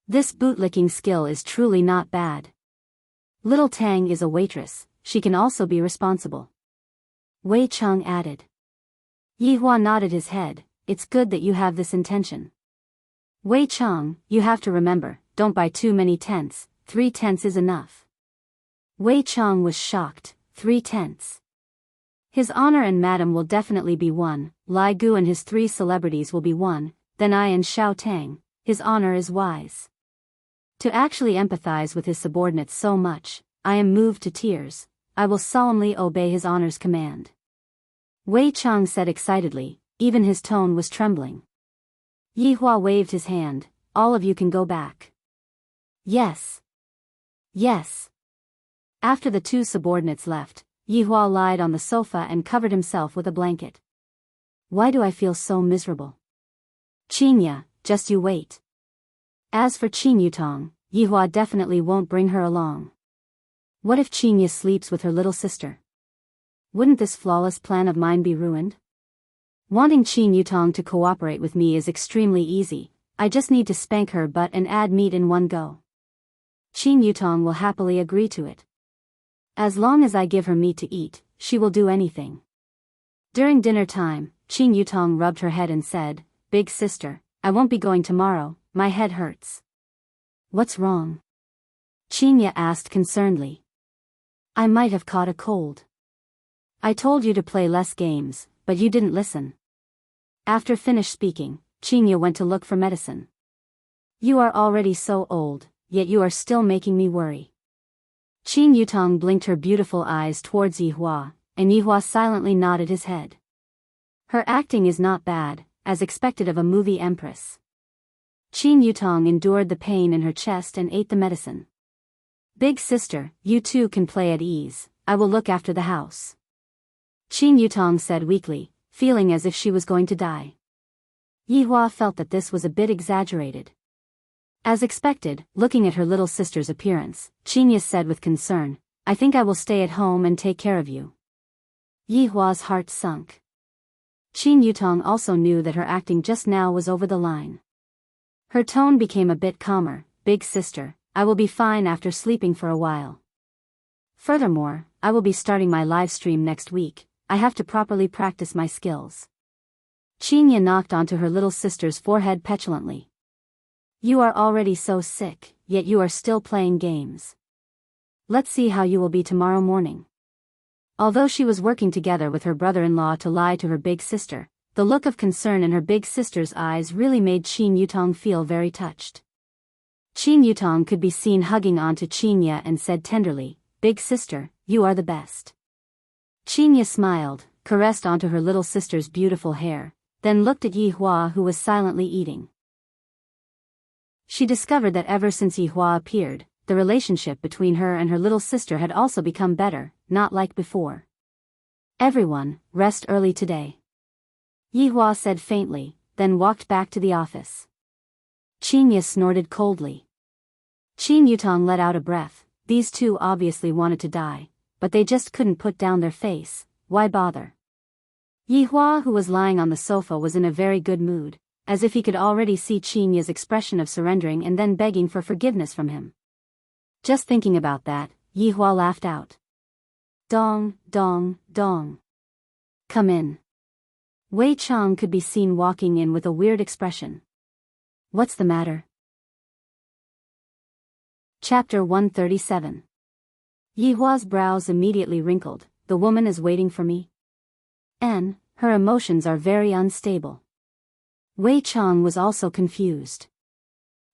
This bootlicking skill is truly not bad. Little Tang is a waitress, she can also be responsible. Wei Chang added. Yihua nodded his head, It's good that you have this intention. Wei Chang, you have to remember, don't buy too many tents, 3 tents is enough. Wei Chang was shocked, 3 tents. His Honor and Madam will definitely be 1, Lai Gu and his 3 celebrities will be 1, then I and Xiao Tang. His Honor is wise. To actually empathize with his subordinates so much, I am moved to tears. I will solemnly obey His Honor's command. Wei Chang said excitedly, even his tone was trembling. Yihua waved his hand, All of you can go back. Yes. Yes. After the 2 subordinates left, Yihua lied on the sofa and covered himself with a blanket. Why do I feel so miserable? Qinya, just you wait. As for Qin Yutong, Yihua definitely won't bring her along. What if Qinya sleeps with her little sister? Wouldn't this flawless plan of mine be ruined? Wanting Qin Yutong to cooperate with me is extremely easy. I just need to spank her butt and add meat in one go. Qin Yutong will happily agree to it. As long as I give her meat to eat, she will do anything. During dinner time, Qin Yutong rubbed her head and said, "Big sister, I won't be going tomorrow, my head hurts." "What's wrong?" Qinya asked concernedly. "I might have caught a cold." "I told you to play less games, but you didn't listen." After finished speaking, Qinya went to look for medicine. "You are already so old, yet you are still making me worry." Qin Yutong blinked her beautiful eyes towards Yihua, and Yihua silently nodded his head. Her acting is not bad, as expected of a movie empress. Qin Yutong endured the pain in her chest and ate the medicine. "Big sister, you too can play at ease, I will look after the house." Qin Yutong said weakly, feeling as if she was going to die. Yihua felt that this was a bit exaggerated. As expected, looking at her little sister's appearance, Qinya said with concern, "I think I will stay at home and take care of you." Yihua's heart sunk. Qin Yutong also knew that her acting just now was over the line. Her tone became a bit calmer. "Big sister, I will be fine after sleeping for a while. Furthermore, I will be starting my live stream next week. I have to properly practice my skills." Qinya knocked onto her little sister's forehead petulantly. "You are already so sick, yet you are still playing games. Let's see how you will be tomorrow morning." Although she was working together with her brother-in-law to lie to her big sister, the look of concern in her big sister's eyes really made Qin Yutong feel very touched. Qin Yutong could be seen hugging onto Qinya and said tenderly, "Big sister, you are the best." Qinya smiled, caressed onto her little sister's beautiful hair, then looked at Yihua who was silently eating. She discovered that ever since Yihua appeared, the relationship between her and her little sister had also become better, not like before. "Everyone, rest early today," Yihua said faintly, then walked back to the office. Qinya snorted coldly. Qin Yutong let out a breath. These two obviously wanted to die, but they just couldn't put down their face. Why bother? Yihua, who was lying on the sofa, was in a very good mood, as if he could already see Qinya's expression of surrendering and then begging for forgiveness from him. Just thinking about that, Yihua laughed out. "Dong, dong, dong. Come in." Wei Chang could be seen walking in with a weird expression. "What's the matter?" Chapter 137. Yihua's brows immediately wrinkled. "The woman is waiting for me?" Her emotions are very unstable. Wei Chang was also confused.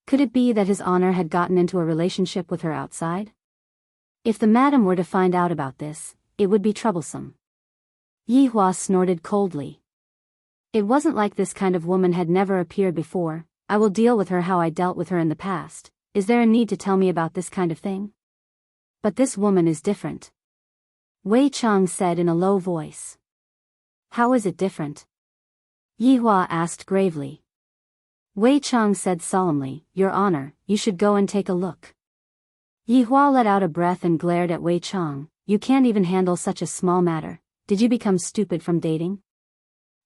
Could it be that his honor had gotten into a relationship with her outside? If the madam were to find out about this, it would be troublesome. Yihua snorted coldly. "It wasn't like this kind of woman had never appeared before. I will deal with her how I dealt with her in the past. Is there a need to tell me about this kind of thing? But this woman is different," Wei Chang said in a low voice. "How is it different?" Yihua asked gravely. Wei Chang said solemnly, "Your Honor, you should go and take a look." Yihua let out a breath and glared at Wei Chang. "You can't even handle such a small matter. Did you become stupid from dating?"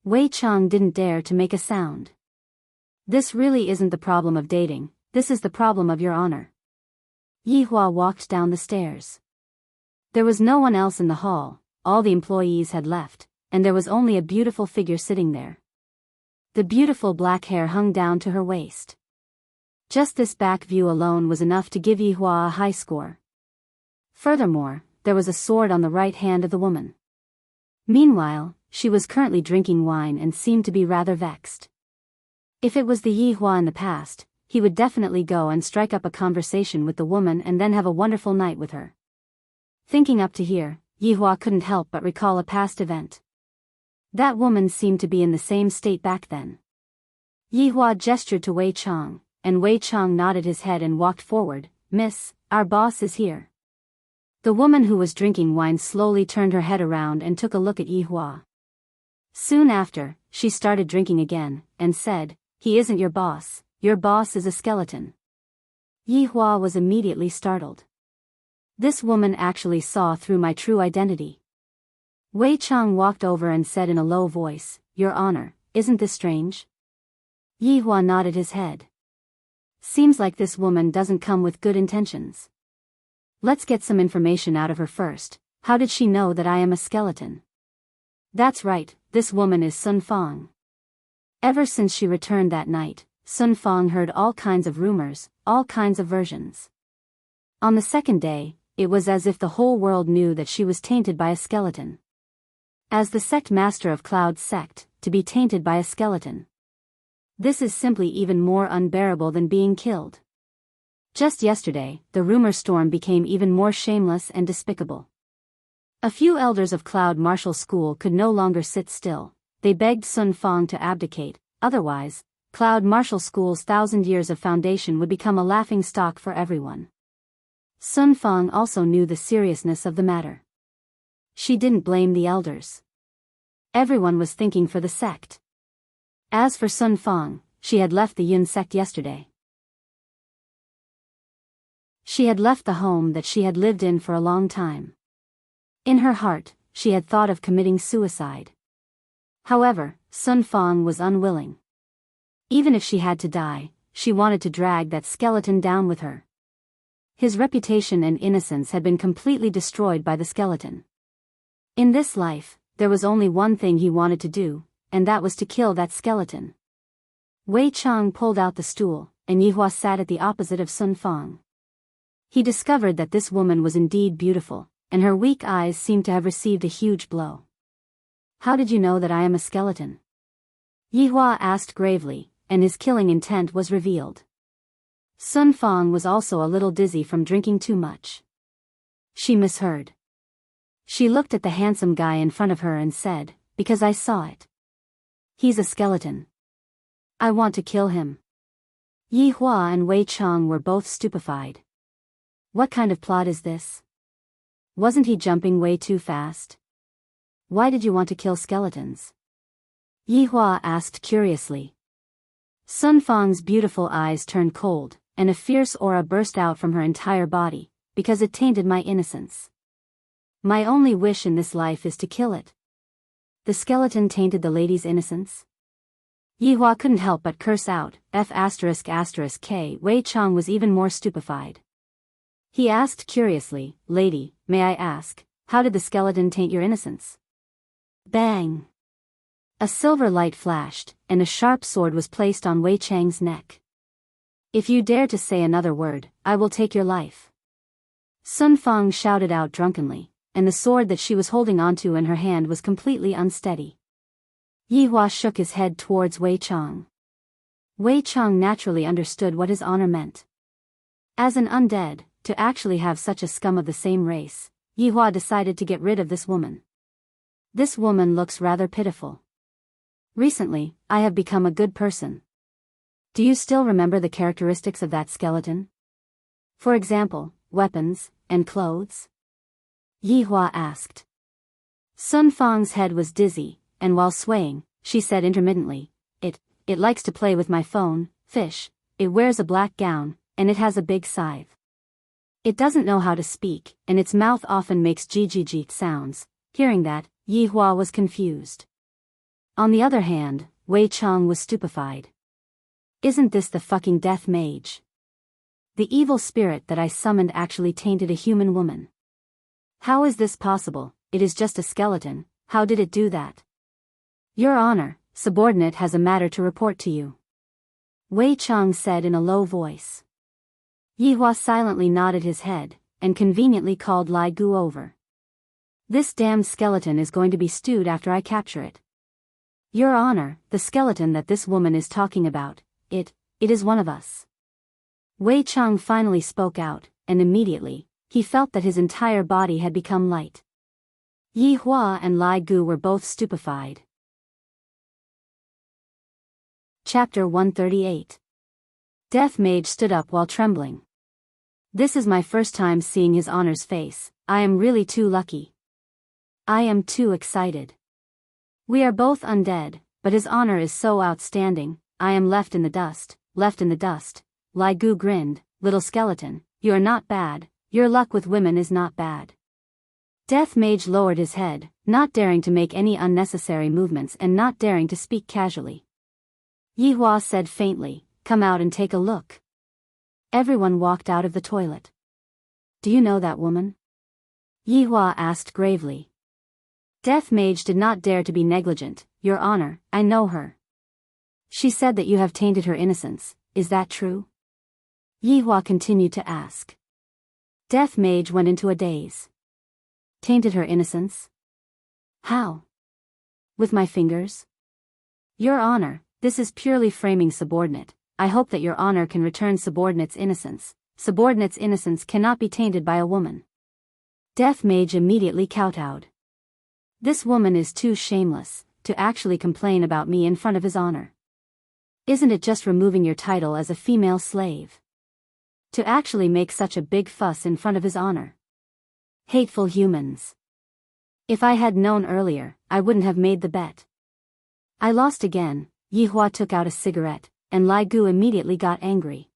Wei Chang didn't dare to make a sound. "This really isn't the problem of dating, this is the problem of Your Honor." Yihua walked down the stairs. There was no one else in the hall, all the employees had left, and there was only a beautiful figure sitting there. The beautiful black hair hung down to her waist. Just this back view alone was enough to give Yihua a high score. Furthermore, there was a sword on the right hand of the woman. Meanwhile, she was currently drinking wine and seemed to be rather vexed. If it was the Yihua in the past, he would definitely go and strike up a conversation with the woman and then have a wonderful night with her. Thinking up to here, Yihua couldn't help but recall a past event. That woman seemed to be in the same state back then. Yihua gestured to Wei Chang, and Wei Chang nodded his head and walked forward. "Miss, our boss is here." The woman who was drinking wine slowly turned her head around and took a look at Yihua. Soon after, she started drinking again, and said, "He isn't your boss is a skeleton." Yihua was immediately startled. This woman actually saw through my true identity. Wei Chang walked over and said in a low voice, Your Honor, isn't this strange? Yi Hua nodded his head. Seems like this woman doesn't come with good intentions. Let's get some information out of her first. How did she know that I am a skeleton? That's right, this woman is Sun Fang. Ever since she returned that night, Sun Fang heard all kinds of rumors, all kinds of versions. On the second day, it was as if the whole world knew that she was tainted by a skeleton. As the sect master of Cloud's sect, to be tainted by a skeleton. This is simply even more unbearable than being killed. Just yesterday, the rumor storm became even more shameless and despicable. A few elders of Cloud Martial School could no longer sit still. They begged Sun Fang to abdicate, otherwise, Cloud Martial School's 1,000 years of foundation would become a laughing stock for everyone. Sun Fang also knew the seriousness of the matter. She didn't blame the elders. Everyone was thinking for the sect. As for Sun Fang, she had left the Yun sect yesterday. She had left the home that she had lived in for a long time. In her heart, she had thought of committing suicide. However, Sun Fang was unwilling. Even if she had to die, she wanted to drag that skeleton down with her. His reputation and innocence had been completely destroyed by the skeleton. In this life, there was only one thing he wanted to do, and that was to kill that skeleton. Wei Chang pulled out the stool, and Yi Hua sat at the opposite of Sun Fang. He discovered that this woman was indeed beautiful, and her weak eyes seemed to have received a huge blow. How did you know that I am a skeleton? Yi Hua asked gravely, and his killing intent was revealed. Sun Fang was also a little dizzy from drinking too much. She misheard. She looked at the handsome guy in front of her and said, "Because I saw it. He's a skeleton. I want to kill him." Yi Hua and Wei Chang were both stupefied. What kind of plot is this? Wasn't he jumping way too fast? Why did you want to kill skeletons? Yi Hua asked curiously. Sun Fang's beautiful eyes turned cold, and a fierce aura burst out from her entire body, because it tainted my innocence. My only wish in this life is to kill it. The skeleton tainted the lady's innocence? Yi Hua couldn't help but curse out, F***K. Wei Chang was even more stupefied. He asked curiously, "Lady, may I ask, how did the skeleton taint your innocence?" Bang! A silver light flashed, and a sharp sword was placed on Wei Chang's neck. "If you dare to say another word, I will take your life." Sun Fang shouted out drunkenly, and the sword that she was holding onto in her hand was completely unsteady. Yi Hua shook his head towards Wei Chang. Wei Chang naturally understood what his honor meant. As an undead, to actually have such a scum of the same race, Yi Hua decided to get rid of this woman. This woman looks rather pitiful. Recently, I have become a good person. Do you still remember the characteristics of that skeleton? For example, weapons, and clothes? Yi Hua asked. Sun Fang's head was dizzy, and while swaying, she said intermittently, It likes to play with my phone, fish, it wears a black gown, and it has a big scythe. It doesn't know how to speak, and its mouth often makes jijiji sounds." Hearing that, Yi Hua was confused. On the other hand, Wei Chang was stupefied. Isn't this the fucking death mage? The evil spirit that I summoned actually tainted a human woman. How is this possible? It is just a skeleton. How did it do that? Your Honor, subordinate has a matter to report to you. Wei Chang said in a low voice. Yi Hua silently nodded his head, and conveniently called Lai Gu over. This damn skeleton is going to be stewed after I capture it. Your Honor, the skeleton that this woman is talking about, it is one of us. Wei Chang finally spoke out, and immediately, he felt that his entire body had become light. Yi Hua and Lai Gu were both stupefied. Chapter 138. Death Mage stood up while trembling. This is my first time seeing His Honor's face. I am really too lucky. I am too excited. We are both undead, but His Honor is so outstanding. I am left in the dust. Lai Gu grinned. Little skeleton, you are not bad. Your luck with women is not bad. Death Mage lowered his head, not daring to make any unnecessary movements and not daring to speak casually. Yihua said faintly, "Come out and take a look." Everyone walked out of the toilet. "Do you know that woman?" Yihua asked gravely. Death Mage did not dare to be negligent. "Your Honor, I know her. She said that you have tainted her innocence, is that true?" Yihua continued to ask. Death Mage went into a daze. Tainted her innocence? How? With my fingers? Your Honor, this is purely framing subordinate. I hope that Your Honor can return subordinate's innocence. Subordinate's innocence cannot be tainted by a woman. Death Mage immediately kowtowed. This woman is too shameless to actually complain about me in front of His Honor. Isn't it just removing your title as a female slave? To actually make such a big fuss in front of His Honor. Hateful humans. If I had known earlier, I wouldn't have made the bet. I lost again. Yihua took out a cigarette, and Lai Gu immediately got angry.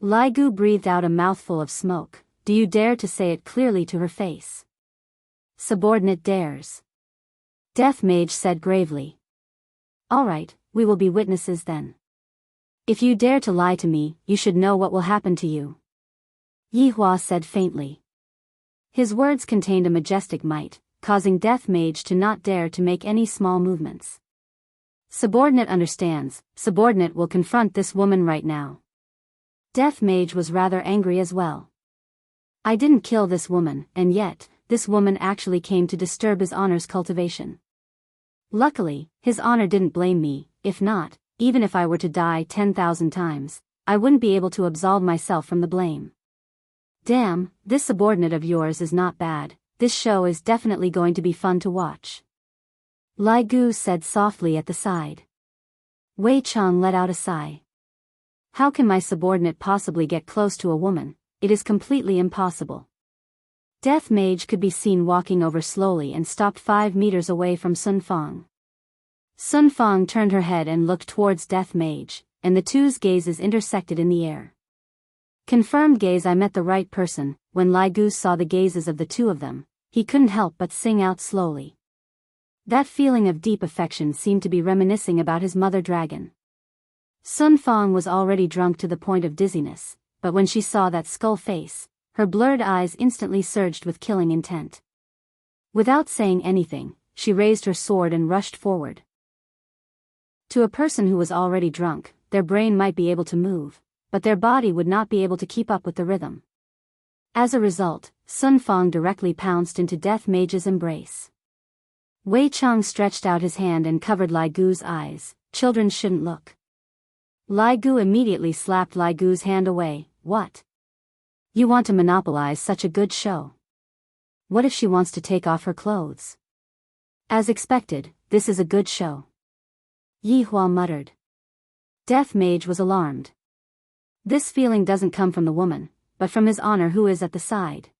Lai Gu breathed out a mouthful of smoke. Do you dare to say it clearly to her face? Subordinate dares. Death Mage said gravely. All right, we will be witnesses then. If you dare to lie to me, you should know what will happen to you. Yihua said faintly. His words contained a majestic might, causing Death Mage to not dare to make any small movements. Subordinate understands. Subordinate will confront this woman right now. Death Mage was rather angry as well. I didn't kill this woman, and yet, this woman actually came to disturb His Honor's cultivation. Luckily, His Honor didn't blame me. If not, even if I were to die 10,000 times, I wouldn't be able to absolve myself from the blame. Damn, this subordinate of yours is not bad. This show is definitely going to be fun to watch. Lai Gu said softly at the side. Wei Chang let out a sigh. How can my subordinate possibly get close to a woman? It is completely impossible. Death Mage could be seen walking over slowly and stopped 5 meters away from Sun Fang. Sun Fang turned her head and looked towards Death Mage, and the two's gazes intersected in the air. Confirmed gaze. I met the right person. When Lai Gu saw the gazes of the two of them, he couldn't help but sing out slowly. That feeling of deep affection seemed to be reminiscing about his mother dragon. Sun Fang was already drunk to the point of dizziness, but when she saw that skull face, her blurred eyes instantly surged with killing intent. Without saying anything, she raised her sword and rushed forward. To a person who was already drunk, their brain might be able to move, but their body would not be able to keep up with the rhythm. As a result, Sun Fang directly pounced into Death Mage's embrace. Wei Chang stretched out his hand and covered Lai Gu's eyes. Children shouldn't look. Lai Gu immediately slapped Lai Gu's hand away. What? You want to monopolize such a good show? What if she wants to take off her clothes? As expected, this is a good show. Yihua muttered. Death Mage was alarmed. This feeling doesn't come from the woman, but from His Honor who is at the side.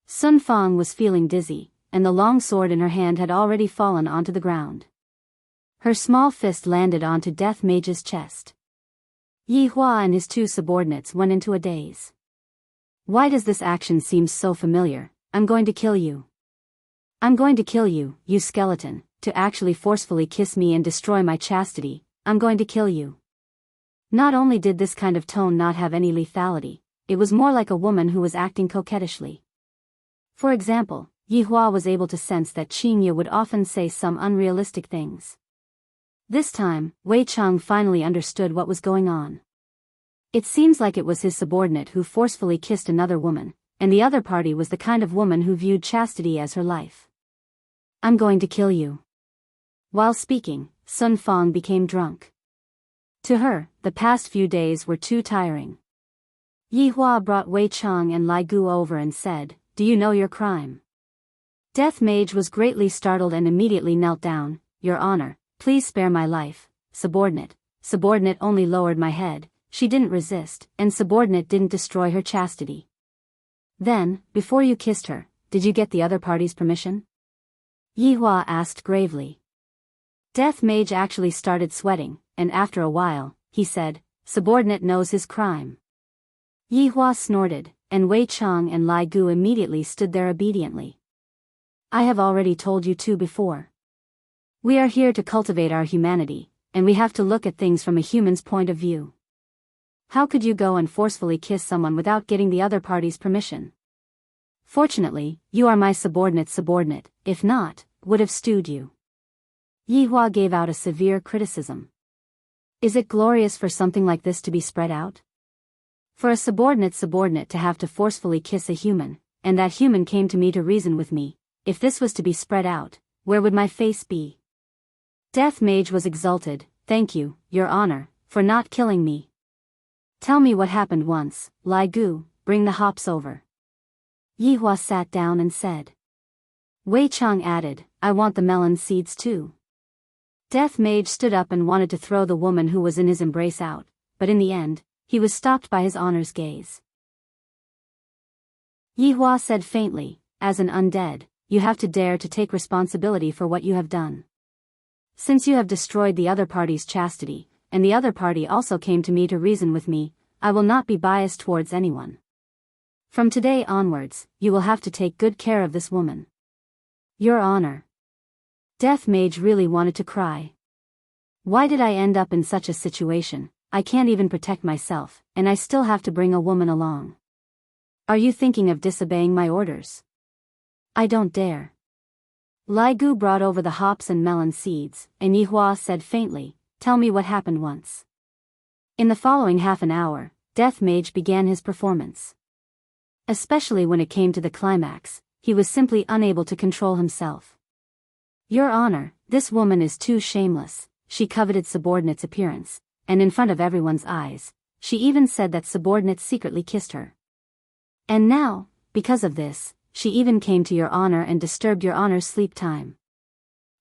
Sun Fang was feeling dizzy, and the long sword in her hand had already fallen onto the ground. Her small fist landed onto Death Mage's chest. Yihua and his two subordinates went into a daze. Why does this action seem so familiar? I'm going to kill you. I'm going to kill you, you skeleton, to actually forcefully kiss me and destroy my chastity. I'm going to kill you. Not only did this kind of tone not have any lethality, it was more like a woman who was acting coquettishly. For example, Yihua was able to sense that Qingye would often say some unrealistic things. This time, Wei Chang finally understood what was going on. It seems like it was his subordinate who forcefully kissed another woman, and the other party was the kind of woman who viewed chastity as her life. I'm going to kill you. While speaking, Sun Fang became drunk. To her, the past few days were too tiring. Yihua brought Wei Chang and Lai Gu over and said, Do you know your crime? Death Mage was greatly startled and immediately knelt down. Your Honor, please spare my life. Subordinate. Subordinate only lowered my head. She didn't resist, and subordinate didn't destroy her chastity. Then, before you kissed her, did you get the other party's permission? Yihua asked gravely. Death Mage actually started sweating, and after a while, he said, Subordinate knows his crime. Yihua snorted, and Wei Chang and Lai Gu immediately stood there obediently. I have already told you two before. We are here to cultivate our humanity, and we have to look at things from a human's point of view. How could you go and forcefully kiss someone without getting the other party's permission? Fortunately, you are my subordinate, if not, would have stewed you. Yihua gave out a severe criticism. Is it glorious for something like this to be spread out? For a subordinate to have to forcefully kiss a human, and that human came to me to reason with me, if this was to be spread out, where would my face be? Death Mage was exulted. Thank you, Your Honor, for not killing me. Tell me what happened once, Lai Gu, bring the hops over. Yihua sat down and said. Wei Chang added, I want the melon seeds too. Death Mage stood up and wanted to throw the woman who was in his embrace out, but in the end, he was stopped by his Honor's gaze. Yihua said faintly, as an undead, you have to dare to take responsibility for what you have done. Since you have destroyed the other party's chastity, and the other party also came to me to reason with me, I will not be biased towards anyone. From today onwards, you will have to take good care of this woman. Your Honor. Death Mage really wanted to cry. Why did I end up in such a situation? I can't even protect myself, and I still have to bring a woman along. Are you thinking of disobeying my orders? I don't dare. Lai Gu brought over the hops and melon seeds, and Yihua said faintly, tell me what happened once. In the following half an hour, Death Mage began his performance. Especially when it came to the climax, he was simply unable to control himself. Your Honor, this woman is too shameless. She coveted subordinate's appearance, and in front of everyone's eyes, she even said that subordinate secretly kissed her. And now, because of this, she even came to Your Honor and disturbed Your Honor's sleep time.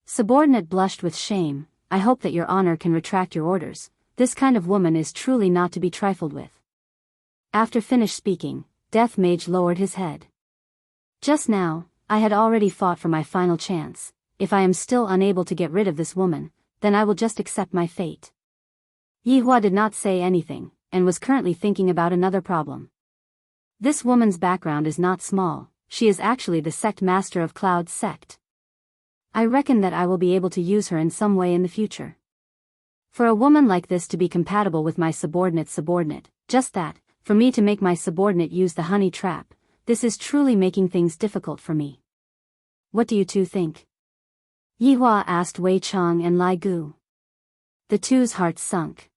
Subordinate blushed with shame. I hope that Your Honor can retract your orders. This kind of woman is truly not to be trifled with. After finished speaking, Death Mage lowered his head. Just now, I had already fought for my final chance. If I am still unable to get rid of this woman, then I will just accept my fate. Yihua did not say anything, and was currently thinking about another problem. This woman's background is not small, she is actually the sect master of Cloud's sect. I reckon that I will be able to use her in some way in the future. For a woman like this to be compatible with my subordinate, just that, for me to make my subordinate use the honey trap, this is truly making things difficult for me. What do you two think? Yihua asked Wei Chang and Lai Gu. The two's hearts sunk.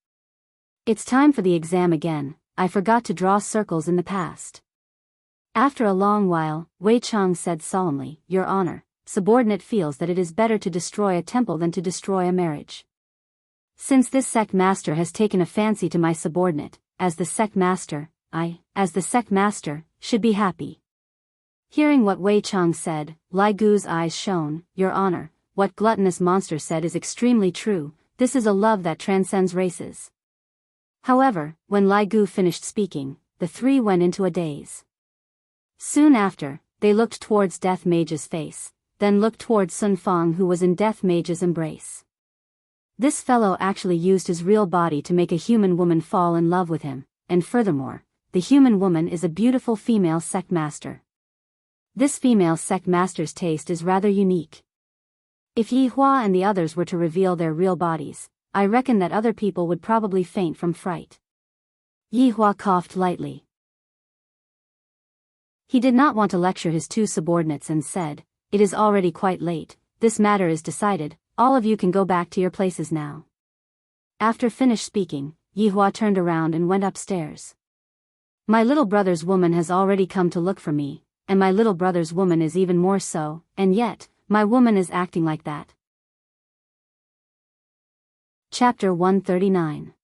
It's time for the exam again, I forgot to draw circles in the past. After a long while, Wei Chang said solemnly, Your Honor, subordinate feels that it is better to destroy a temple than to destroy a marriage. Since this sect master has taken a fancy to my subordinate, as the sect master, as the sect master, should be happy. Hearing what Wei Chang said, Lai Gu's eyes shone. Your Honor, what gluttonous monster said is extremely true, this is a love that transcends races. However, when Lai Gu finished speaking, the three went into a daze. Soon after, they looked towards Death Mage's face, then looked towards Sun Fang who was in Death Mage's embrace. This fellow actually used his real body to make a human woman fall in love with him, and furthermore, the human woman is a beautiful female sect master. This female sect master's taste is rather unique. If Yihua and the others were to reveal their real bodies, I reckon that other people would probably faint from fright. Yihua coughed lightly. He did not want to lecture his two subordinates and said, It is already quite late, this matter is decided, all of you can go back to your places now. After finished speaking, Yihua turned around and went upstairs. My little brother's woman has already come to look for me, and my little brother's woman is even more so, and yet, my woman is acting like that. Chapter 139.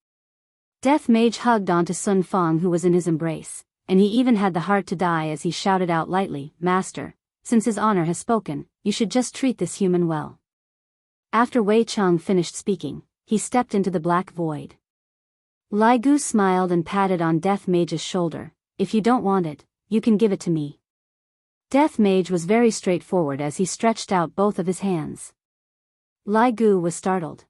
Death Mage hugged onto Sun Fang who was in his embrace, and he even had the heart to die as he shouted out lightly, Master, since his honor has spoken, you should just treat this human well. After Wei Chang finished speaking, he stepped into the black void. Lai Gu smiled and patted on Death Mage's shoulder, if you don't want it, you can give it to me. Death Mage was very straightforward as he stretched out both of his hands. Lai Gu was startled.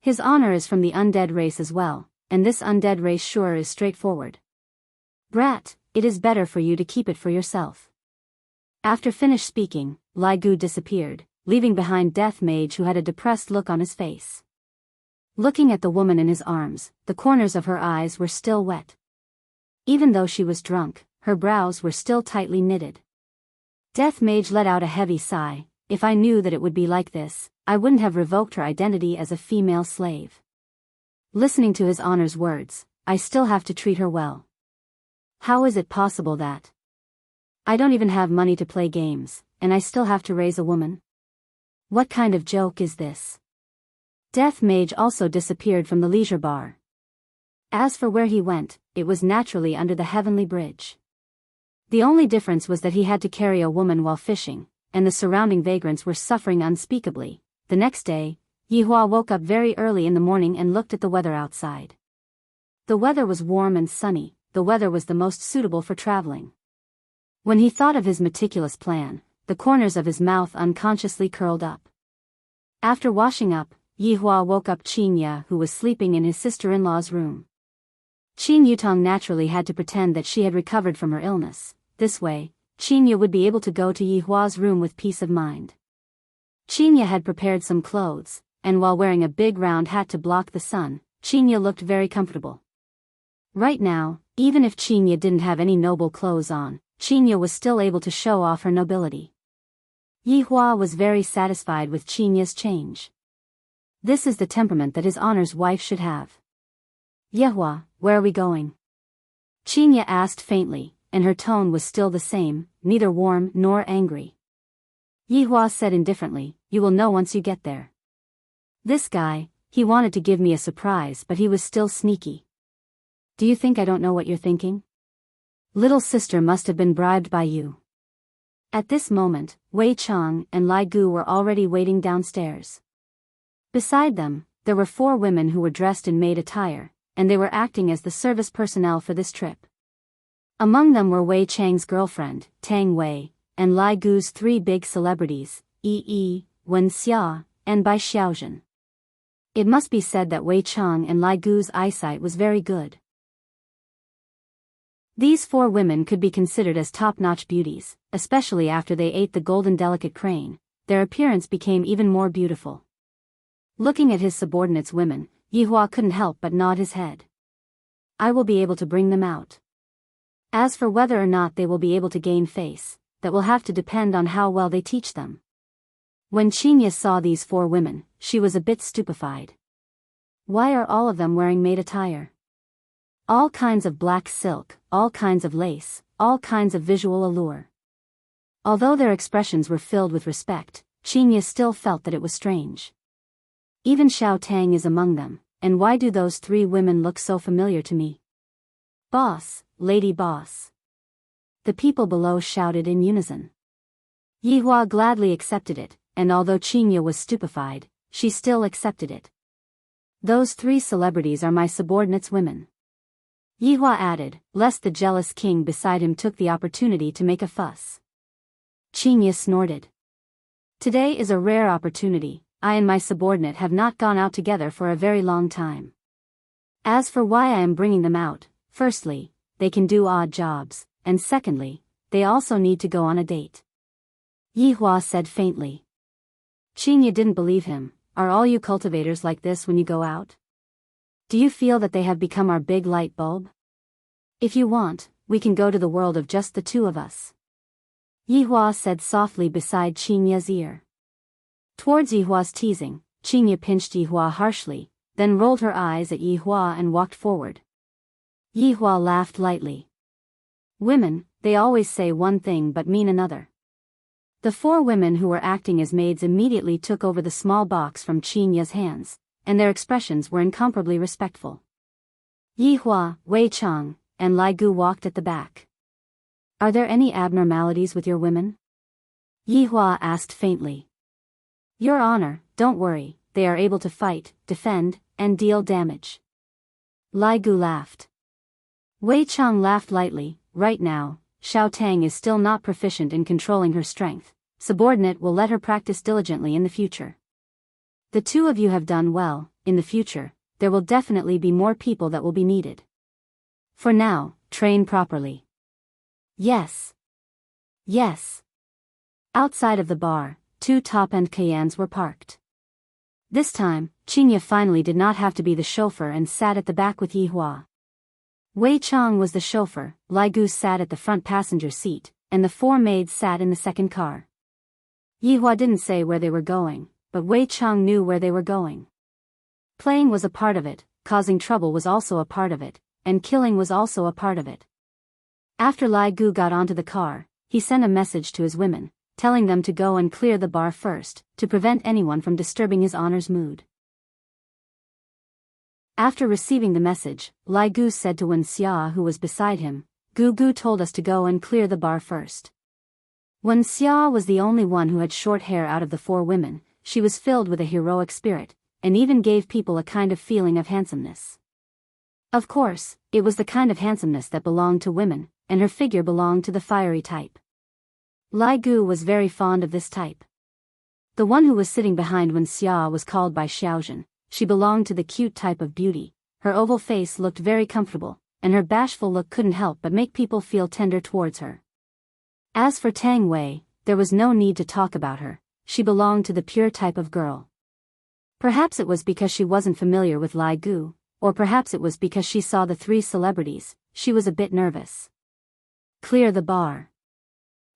His honor is from the undead race as well, and this undead race sure is straightforward. Brat, it is better for you to keep it for yourself. After finished speaking, Lai Gu disappeared, leaving behind Death Mage, who had a depressed look on his face. Looking at the woman in his arms, the corners of her eyes were still wet. Even though she was drunk, her brows were still tightly knitted. Death Mage let out a heavy sigh. If I knew that it would be like this, I wouldn't have revoked her identity as a female slave. Listening to his honor's words, I still have to treat her well. How is it possible that I don't even have money to play games, and I still have to raise a woman? What kind of joke is this? Death Mage also disappeared from the leisure bar. As for where he went, it was naturally under the heavenly bridge. The only difference was that he had to carry a woman while fishing, and the surrounding vagrants were suffering unspeakably. The next day, Yihua woke up very early in the morning and looked at the weather outside. The weather was warm and sunny. The weather was the most suitable for traveling. When he thought of his meticulous plan, the corners of his mouth unconsciously curled up. After washing up, Yihua woke up Qinya, who was sleeping in his sister-in-law's room. Qin Yutong naturally had to pretend that she had recovered from her illness. This way, Qinya would be able to go to Yihua's room with peace of mind. Qinya had prepared some clothes, and while wearing a big round hat to block the sun, Qinya looked very comfortable. Right now, even if Qinya didn't have any noble clothes on, Qinya was still able to show off her nobility. Yihua was very satisfied with Qinya's change. This is the temperament that his honor's wife should have. Yihua, where are we going? Qinya asked faintly, and her tone was still the same, neither warm nor angry. Yihua said indifferently, you will know once you get there. This guy, he wanted to give me a surprise, but he was still sneaky. Do you think I don't know what you're thinking? Little sister must have been bribed by you. At this moment, Wei Chang and Lai Gu were already waiting downstairs. Beside them, there were 4 women who were dressed in maid attire, and they were acting as the service personnel for this trip. Among them were Wei Chang's girlfriend, Tang Wei, and Lai Gu's 3 big celebrities, Yi, Wen Xia, and Bai Xiaozhen. It must be said that Wei Chang and Lai Gu's eyesight was very good. These 4 women could be considered as top-notch beauties, especially after they ate the golden delicate crane. Their appearance became even more beautiful. Looking at his subordinates' women, Yihua couldn't help but nod his head. I will be able to bring them out. As for whether or not they will be able to gain face, that will have to depend on how well they teach them. When Qinya saw these 4 women, she was a bit stupefied. Why are all of them wearing maid attire? All kinds of black silk, all kinds of lace, all kinds of visual allure. Although their expressions were filled with respect, Qinya still felt that it was strange. Even Xiao Tang is among them, and why do those 3 women look so familiar to me? Boss, lady boss. The people below shouted in unison. Yihua gladly accepted it, and although Qinya was stupefied, she still accepted it. Those 3 celebrities are my subordinates' women. Yihua added, lest the jealous king beside him took the opportunity to make a fuss. Qinya snorted. Today is a rare opportunity. I and my subordinate have not gone out together for a very long time. As for why I am bringing them out, firstly, they can do odd jobs, and secondly, they also need to go on a date. Yihua said faintly. Qinya didn't believe him. Are all you cultivators like this when you go out? Do you feel that they have become our big light bulb? If you want, we can go to the world of just the 2 of us. Yihua said softly beside Qinya's ear. Towards Yihua's teasing, Qinya pinched Yihua harshly, then rolled her eyes at Yihua and walked forward. Yihua laughed lightly. Women, they always say one thing but mean another. The 4 women who were acting as maids immediately took over the small box from Qinya's hands, and their expressions were incomparably respectful. Yihua, Wei Chang, and Lai Gu walked at the back. Are there any abnormalities with your women? Yihua asked faintly. Your Honor, don't worry, they are able to fight, defend, and deal damage. Lai Gu laughed. Wei Chang laughed lightly. Right now, Xiao Tang is still not proficient in controlling her strength. Subordinate will let her practice diligently in the future. The 2 of you have done well. In the future, there will definitely be more people that will be needed. For now, train properly. Yes. Yes. Outside of the bar, 2 top-end Cayennes were parked. This time, Qinya finally did not have to be the chauffeur and sat at the back with Yihua. Wei Chang was the chauffeur, Lai Gu sat at the front passenger seat, and the 4 maids sat in the second car. Yihua didn't say where they were going, but Wei Chang knew where they were going. Playing was a part of it, causing trouble was also a part of it, and killing was also a part of it. After Lai Gu got onto the car, he sent a message to his women, telling them to go and clear the bar first, to prevent anyone from disturbing his honor's mood. After receiving the message, Lai Gu said to Wen Xia who was beside him, "Gu Gu told us to go and clear the bar first." Wen Xia was the only one who had short hair out of the 4 women. She was filled with a heroic spirit, and even gave people a kind of feeling of handsomeness. Of course, it was the kind of handsomeness that belonged to women, and her figure belonged to the fiery type. Lai Gu was very fond of this type. The one who was sitting behind Wen Xia was called by Xiaozhen. She belonged to the cute type of beauty. Her oval face looked very comfortable, and her bashful look couldn't help but make people feel tender towards her. As for Tang Wei, there was no need to talk about her. She belonged to the pure type of girl. Perhaps it was because she wasn't familiar with Lai Gu, or perhaps it was because she saw the 3 celebrities. She was a bit nervous. Clear the bar.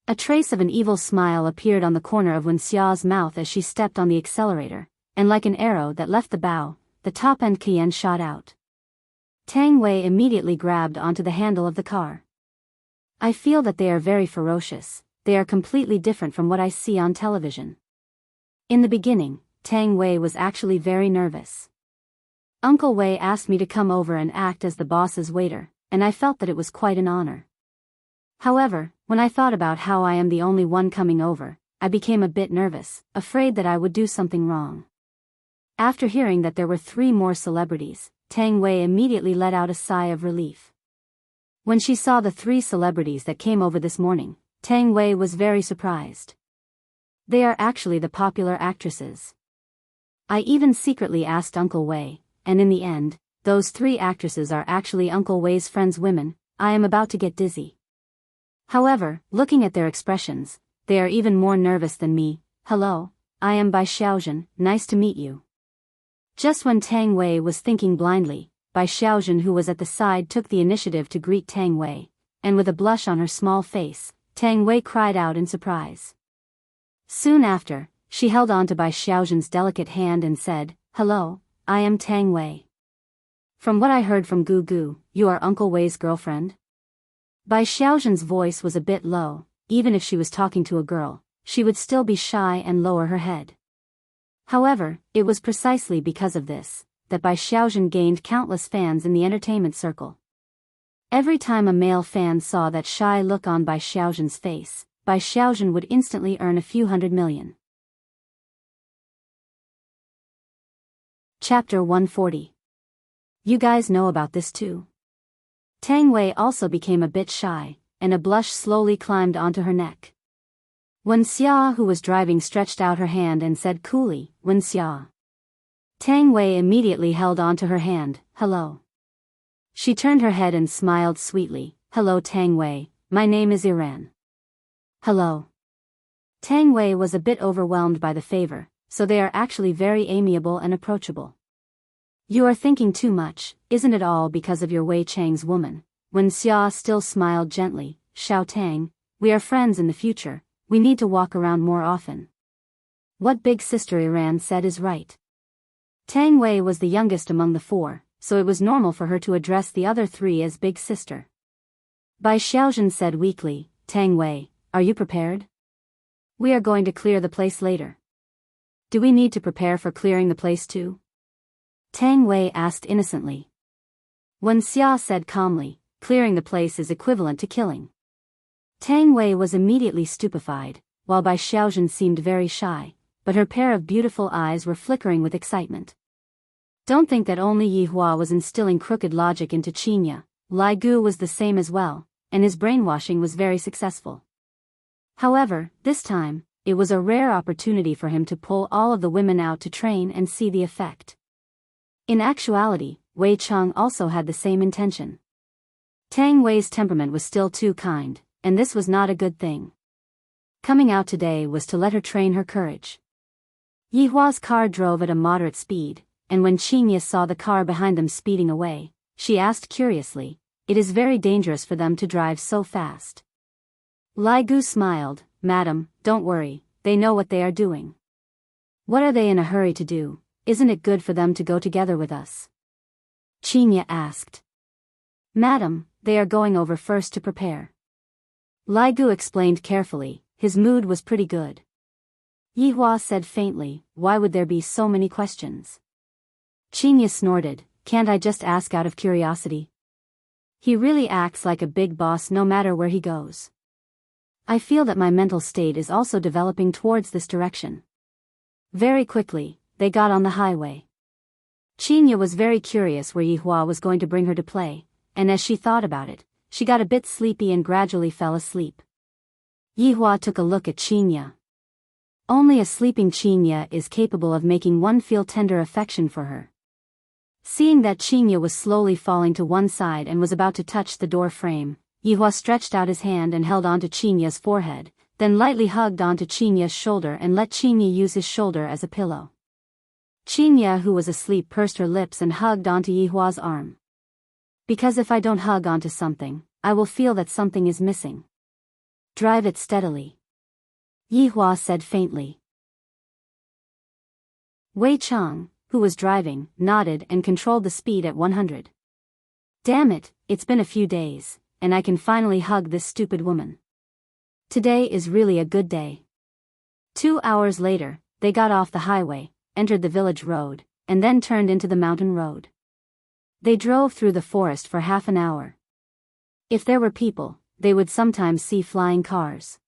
A trace of an evil smile appeared on the corner of Wen Xia's mouth as she stepped on the accelerator, and like an arrow that left the bow, the top-end Cayenne shot out. Tang Wei immediately grabbed onto the handle of the car. I feel that they are very ferocious. They are completely different from what I see on television. In the beginning, Tang Wei was actually very nervous. Uncle Wei asked me to come over and act as the boss's waiter, and I felt that it was quite an honor. However, when I thought about how I am the only one coming over, I became a bit nervous, afraid that I would do something wrong. After hearing that there were 3 more celebrities, Tang Wei immediately let out a sigh of relief. When she saw the 3 celebrities that came over this morning, Tang Wei was very surprised. They are actually the popular actresses. I even secretly asked Uncle Wei, and in the end, those 3 actresses are actually Uncle Wei's friends' women. I am about to get dizzy. However, looking at their expressions, they are even more nervous than me. "Hello, I am Bai Xiaozhen, nice to meet you." Just when Tang Wei was thinking blindly, Bai Xiaozhen who was at the side took the initiative to greet Tang Wei, and with a blush on her small face, Tang Wei cried out in surprise. Soon after, she held on to Bai Xiaozhen's delicate hand and said, "Hello, I am Tang Wei. From what I heard from Gu Gu, you are Uncle Wei's girlfriend?" Bai Xiaozhen's voice was a bit low. Even if she was talking to a girl, she would still be shy and lower her head. However, it was precisely because of this that Bai Xiaozhen gained countless fans in the entertainment circle. Every time a male fan saw that shy look on Bai Xiaozhen's face, Bai Xiaozhen would instantly earn a few hundred million. Chapter 140. You guys know about this too. Tang Wei also became a bit shy, and a blush slowly climbed onto her neck. Wen Xia who was driving stretched out her hand and said coolly, "Wen Xia." Tang Wei immediately held onto her hand. "Hello." She turned her head and smiled sweetly. "Hello Tang Wei, my name is Iran." "Hello." Tang Wei was a bit overwhelmed by the favor, so they are actually very amiable and approachable. "You are thinking too much, isn't it all because of your Wei Chang's woman?" Wen Xia still smiled gently. "Xiao Tang, we are friends in the future, we need to walk around more often." What big sister Iran said is right. Tang Wei was the youngest among the 4, so it was normal for her to address the other 3 as big sister. Bai Xiaozhen said weakly, "Tang Wei, are you prepared? We are going to clear the place later. Do we need to prepare for clearing the place too?" Tang Wei asked innocently. Wen Xia said calmly, "Clearing the place is equivalent to killing." Tang Wei was immediately stupefied, while Bai Xiaozhen seemed very shy, but her pair of beautiful eyes were flickering with excitement. Don't think that only Yihua was instilling crooked logic into Qinya. Lai Gu was the same as well, and his brainwashing was very successful. However, this time, it was a rare opportunity for him to pull all of the women out to train and see the effect. In actuality, Wei Chang also had the same intention. Tang Wei's temperament was still too kind, and this was not a good thing. Coming out today was to let her train her courage. Yihua's car drove at a moderate speed, and when Qingye saw the car behind them speeding away, she asked curiously, "It is very dangerous for them to drive so fast." Lai Gu smiled, "Madam, don't worry, they know what they are doing. What are they in a hurry to do? Isn't it good for them to go together with us?" Qingye asked. "Madam, they are going over first to prepare." Lai Gu explained carefully, his mood was pretty good. Yihua said faintly, "Why would there be so many questions?" Qingye snorted, "Can't I just ask out of curiosity? He really acts like a big boss no matter where he goes. I feel that my mental state is also developing towards this direction." Very quickly, they got on the highway. Qingye was very curious where Yihua was going to bring her to play, and as she thought about it, she got a bit sleepy and gradually fell asleep. Yihua took a look at Qingye. Only a sleeping Qingye is capable of making one feel tender affection for her. Seeing that Qingye was slowly falling to one side and was about to touch the door frame, Yihua stretched out his hand and held onto Qingye's forehead, then lightly hugged onto Qingye's shoulder and let Qingye use his shoulder as a pillow. Qingye, who was asleep, pursed her lips and hugged onto Yihua's arm. "Because if I don't hug onto something, I will feel that something is missing. Drive it steadily," Yihua said faintly. Wei Chang, who was driving, nodded and controlled the speed at 100. "Damn it, it's been a few days, and I can finally hug this stupid woman. Today is really a good day." 2 hours later, they got off the highway, entered the village road, and then turned into the mountain road. They drove through the forest for half an hour. If there were people, they would sometimes see flying cars.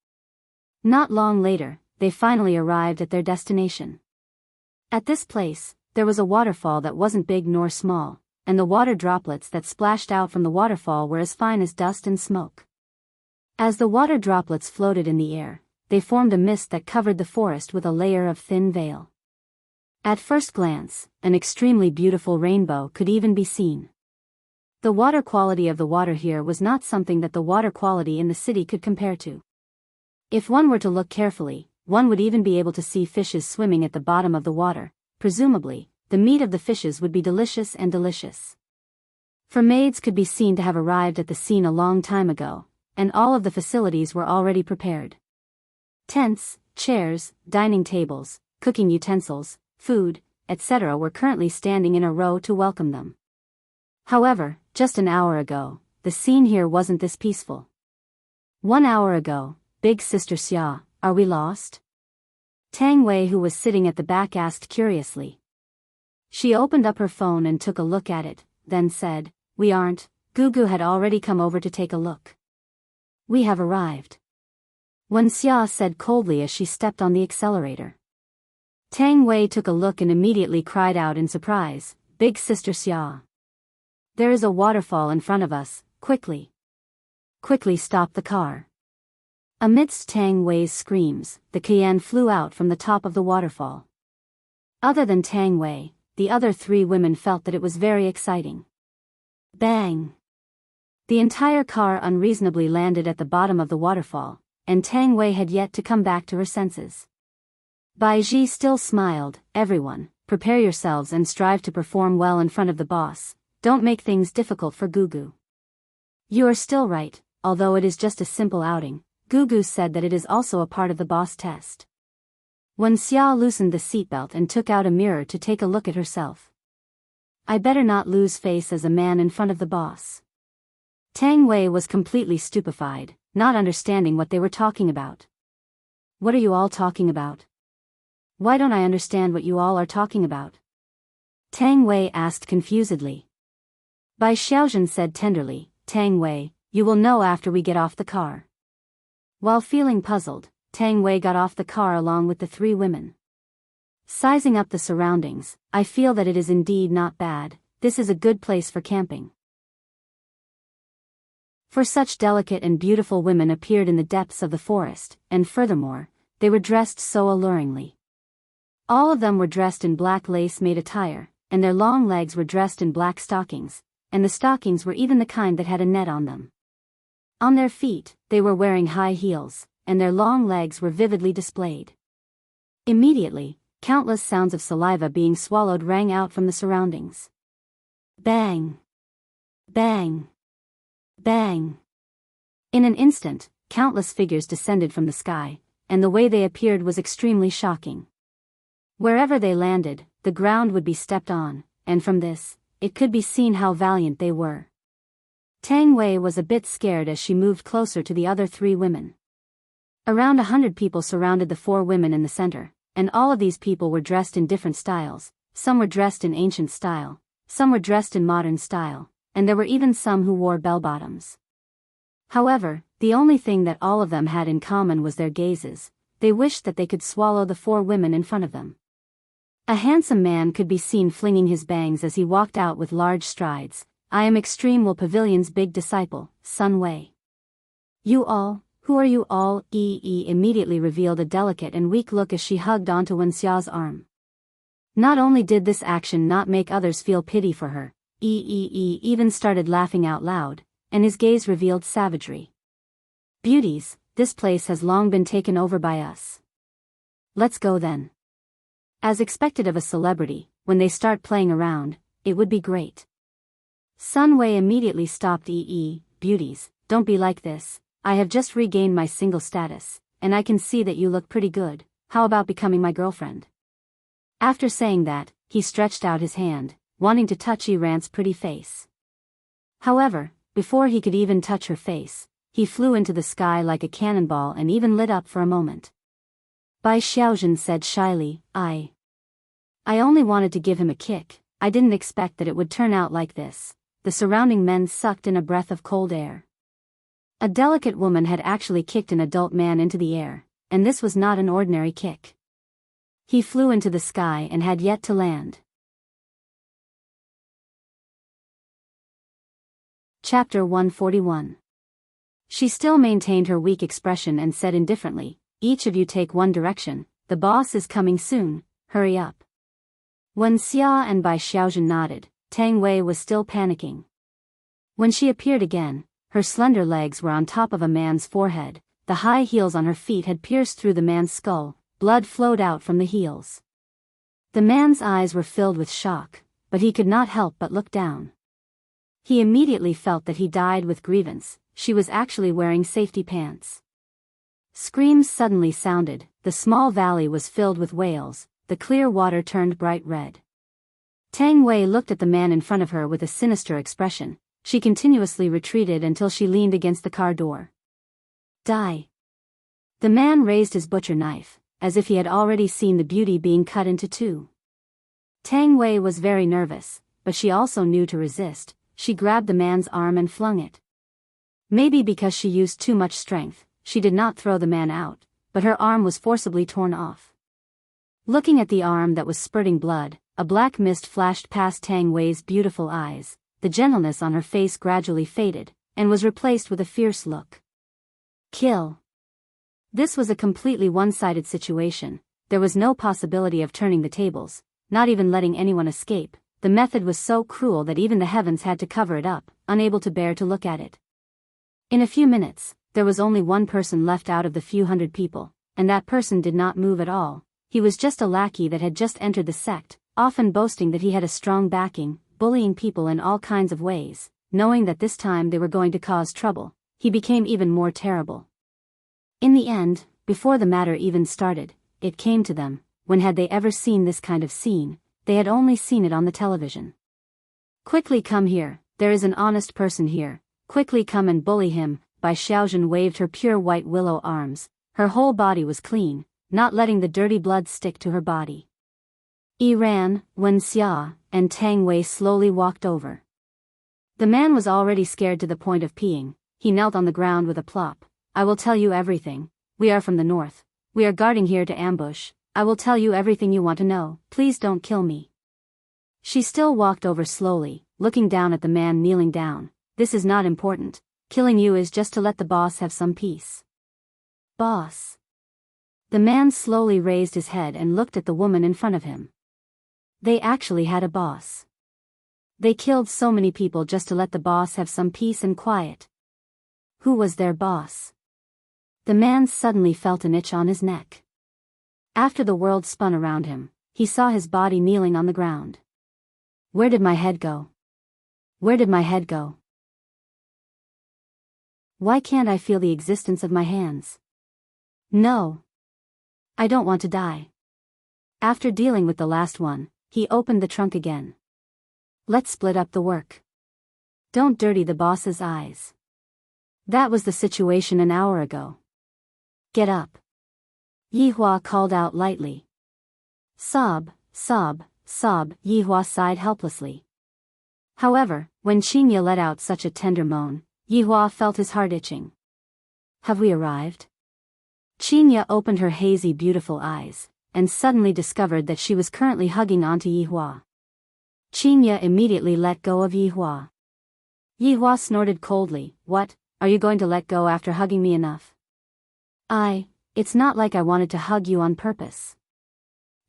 Not long later, they finally arrived at their destination. At this place, there was a waterfall that wasn't big nor small, and the water droplets that splashed out from the waterfall were as fine as dust and smoke. As the water droplets floated in the air, they formed a mist that covered the forest with a layer of thin veil. At first glance, an extremely beautiful rainbow could even be seen. The water quality of the water here was not something that the water quality in the city could compare to. If one were to look carefully, one would even be able to see fishes swimming at the bottom of the water. Presumably, the meat of the fishes would be delicious and delicious. For maids could be seen to have arrived at the scene a long time ago, and all of the facilities were already prepared. Tents, chairs, dining tables, cooking utensils, food, etc. were currently standing in a row to welcome them. However, just an hour ago, the scene here wasn't this peaceful. 1 hour ago, Big Sister Xia, are we lost? Tang Wei, who was sitting at the back, asked curiously. She opened up her phone and took a look at it, then said, "We aren't." Gugu had already come over to take a look. "We have arrived," Wen Xia said coldly as she stepped on the accelerator. Tang Wei took a look and immediately cried out in surprise, "Big Sister Xia! There is a waterfall in front of us, quickly! Quickly stop the car!" Amidst Tang Wei's screams, the Qian flew out from the top of the waterfall. Other than Tang Wei, the other 3 women felt that it was very exciting. Bang! The entire car unreasonably landed at the bottom of the waterfall, and Tang Wei had yet to come back to her senses. Bai Ji still smiled, "Everyone, prepare yourselves and strive to perform well in front of the boss. Don't make things difficult for Gugu." "You are still right, although it is just a simple outing." Gugu said that it is also a part of the boss test. Wen Xia loosened the seatbelt and took out a mirror to take a look at herself. "I better not lose face as a man in front of the boss." Tang Wei was completely stupefied, not understanding what they were talking about. "What are you all talking about? Why don't I understand what you all are talking about?" Tang Wei asked confusedly. Bai Xiaozhen said tenderly, "Tang Wei, you will know after we get off the car." While feeling puzzled, Tang Wei got off the car along with the 3 women. Sizing up the surroundings, "I feel that it is indeed not bad. This is a good place for camping." For such delicate and beautiful women appeared in the depths of the forest, and furthermore, they were dressed so alluringly. All of them were dressed in black lace-made attire, and their long legs were dressed in black stockings, and the stockings were even the kind that had a net on them. On their feet, they were wearing high heels, and their long legs were vividly displayed. Immediately, countless sounds of saliva being swallowed rang out from the surroundings. Bang! Bang! Bang! In an instant, countless figures descended from the sky, and the way they appeared was extremely shocking. Wherever they landed, the ground would be stepped on, and from this, it could be seen how valiant they were. Tang Wei was a bit scared as she moved closer to the other 3 women. Around 100 people surrounded the 4 women in the center, and all of these people were dressed in different styles. Some were dressed in ancient style, some were dressed in modern style, and there were even some who wore bell-bottoms. However, the only thing that all of them had in common was their gazes. They wished that they could swallow the 4 women in front of them. A handsome man could be seen flinging his bangs as he walked out with large strides. I am Extreme Will Pavilion's big disciple, Sun Wei. You all, who are you all? Immediately revealed a delicate and weak look as she hugged onto Wen Xia's arm. Not only did this action not make others feel pity for her, even started laughing out loud, and his gaze revealed savagery. Beauties, this place has long been taken over by us. Let's go then. As expected of a celebrity, when they start playing around, it would be great. Sun Wei immediately stopped. Beauties, don't be like this. I have just regained my single status, and I can see that you look pretty good. How about becoming my girlfriend? After saying that, he stretched out his hand, wanting to touch Rant's pretty face. However, before he could even touch her face, he flew into the sky like a cannonball and even lit up for a moment. Bai Xiaojun said shyly, I only wanted to give him a kick. I didn't expect that it would turn out like this. The surrounding men sucked in a breath of cold air. A delicate woman had actually kicked an adult man into the air, and this was not an ordinary kick. He flew into the sky and had yet to land. Chapter 141. She still maintained her weak expression and said indifferently, each of you take one direction, the boss is coming soon, hurry up. When Xia and Bai Xiaojun nodded, Tang Wei was still panicking. When she appeared again, her slender legs were on top of a man's forehead, the high heels on her feet had pierced through the man's skull, blood flowed out from the heels. The man's eyes were filled with shock, but he could not help but look down. He immediately felt that he died with grievance. She was actually wearing safety pants. Screams suddenly sounded, the small valley was filled with wails, the clear water turned bright red. Tang Wei looked at the man in front of her with a sinister expression. She continuously retreated until she leaned against the car door. Die. The man raised his butcher knife, as if he had already seen the beauty being cut into 2. Tang Wei was very nervous, but she also knew to resist. She grabbed the man's arm and flung it. Maybe because she used too much strength, she did not throw the man out, but her arm was forcibly torn off. Looking at the arm that was spurting blood, a black mist flashed past Tang Wei's beautiful eyes. The gentleness on her face gradually faded, and was replaced with a fierce look. Kill. This was a completely one-sided situation. There was no possibility of turning the tables, not even letting anyone escape. The method was so cruel that even the heavens had to cover it up, unable to bear to look at it. In a few minutes, there was only one person left out of the few hundred people, and that person did not move at all. He was just a lackey that had just entered the sect, often boasting that he had a strong backing, bullying people in all kinds of ways. Knowing that this time they were going to cause trouble, he became even more terrible. In the end, before the matter even started, it came to them. When had they ever seen this kind of scene? They had only seen it on the television. Quickly come here, there is an honest person here. Quickly come and bully him. Bai Xiaojun waved her pure white willow arms. Her whole body was clean, not letting the dirty blood stick to her body. Ran, Wen Xia, and Tang Wei slowly walked over. The man was already scared to the point of peeing. He knelt on the ground with a plop. I will tell you everything. We are from the north. We are guarding here to ambush. I will tell you everything you want to know. Please don't kill me. She still walked over slowly, looking down at the man kneeling down. This is not important. Killing you is just to let the boss have some peace. Boss. The man slowly raised his head and looked at the woman in front of him. They actually had a boss. They killed so many people just to let the boss have some peace and quiet. Who was their boss? The man suddenly felt an itch on his neck. After the world spun around him, he saw his body kneeling on the ground. Where did my head go? Where did my head go? Why can't I feel the existence of my hands? No. I don't want to die. After dealing with the last one, he opened the trunk again. Let's split up the work. Don't dirty the boss's eyes. That was the situation an hour ago. Get up. Yihua called out lightly. Sob, sob, sob, Yihua sighed helplessly. However, when Qinya let out such a tender moan, Yihua felt his heart itching. Have we arrived? Qinya opened her hazy beautiful eyes, and suddenly discovered that she was currently hugging onto Yihua. Qinya immediately let go of Yihua. Yihua snorted coldly. What, are you going to let go after hugging me enough? It's not like I wanted to hug you on purpose.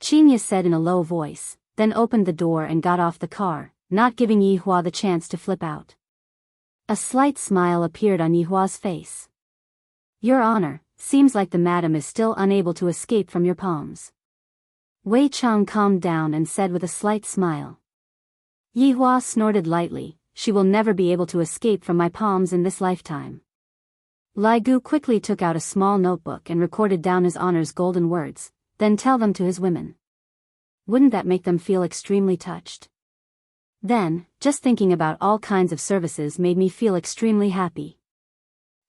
Qinya said in a low voice, then opened the door and got off the car, not giving Yihua the chance to flip out. A slight smile appeared on Yihua's face. Your Honor, seems like the madam is still unable to escape from your palms. Wei Chang calmed down and said with a slight smile. Yihua snorted lightly. She will never be able to escape from my palms in this lifetime. Lai Gu quickly took out a small notebook and recorded down His Honor's golden words, then tell them to his women. Wouldn't that make them feel extremely touched? Then, just thinking about all kinds of services made me feel extremely happy.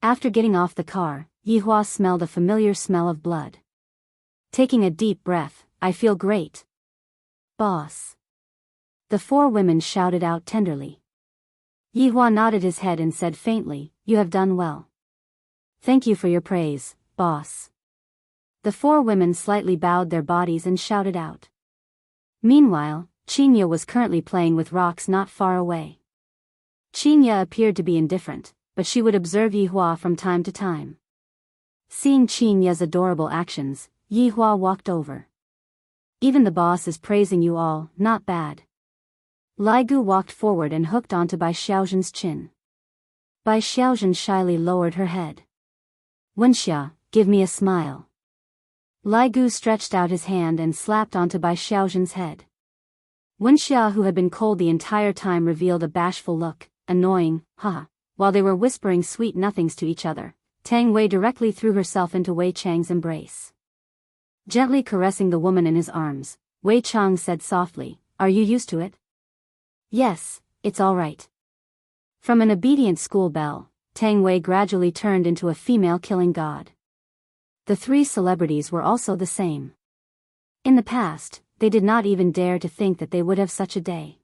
After getting off the car, Yihua smelled a familiar smell of blood. Taking a deep breath, I feel great. Boss. The four women shouted out tenderly. Yihua nodded his head and said faintly, You have done well. Thank you for your praise, boss. The four women slightly bowed their bodies and shouted out. Meanwhile, Qinya was currently playing with rocks not far away. Qinya appeared to be indifferent, but she would observe Yihua from time to time. Seeing Qinya's adorable actions, Yihua walked over. Even the boss is praising you all, not bad. Lai Gu walked forward and hooked onto Bai Xiaozhen's chin. Bai Xiaozhen shyly lowered her head. Wenxia, give me a smile. Lai Gu stretched out his hand and slapped onto Bai Xiaozhen's head. Wenxia, who had been cold the entire time, revealed a bashful look, annoying, haha. While they were whispering sweet nothings to each other, Tang Wei directly threw herself into Wei Chang's embrace. Gently caressing the woman in his arms, Wei Chang said softly, Are you used to it? Yes, it's all right. From an obedient school belle, Tang Wei gradually turned into a female-killing god. The three celebrities were also the same. In the past, they did not even dare to think that they would have such a day.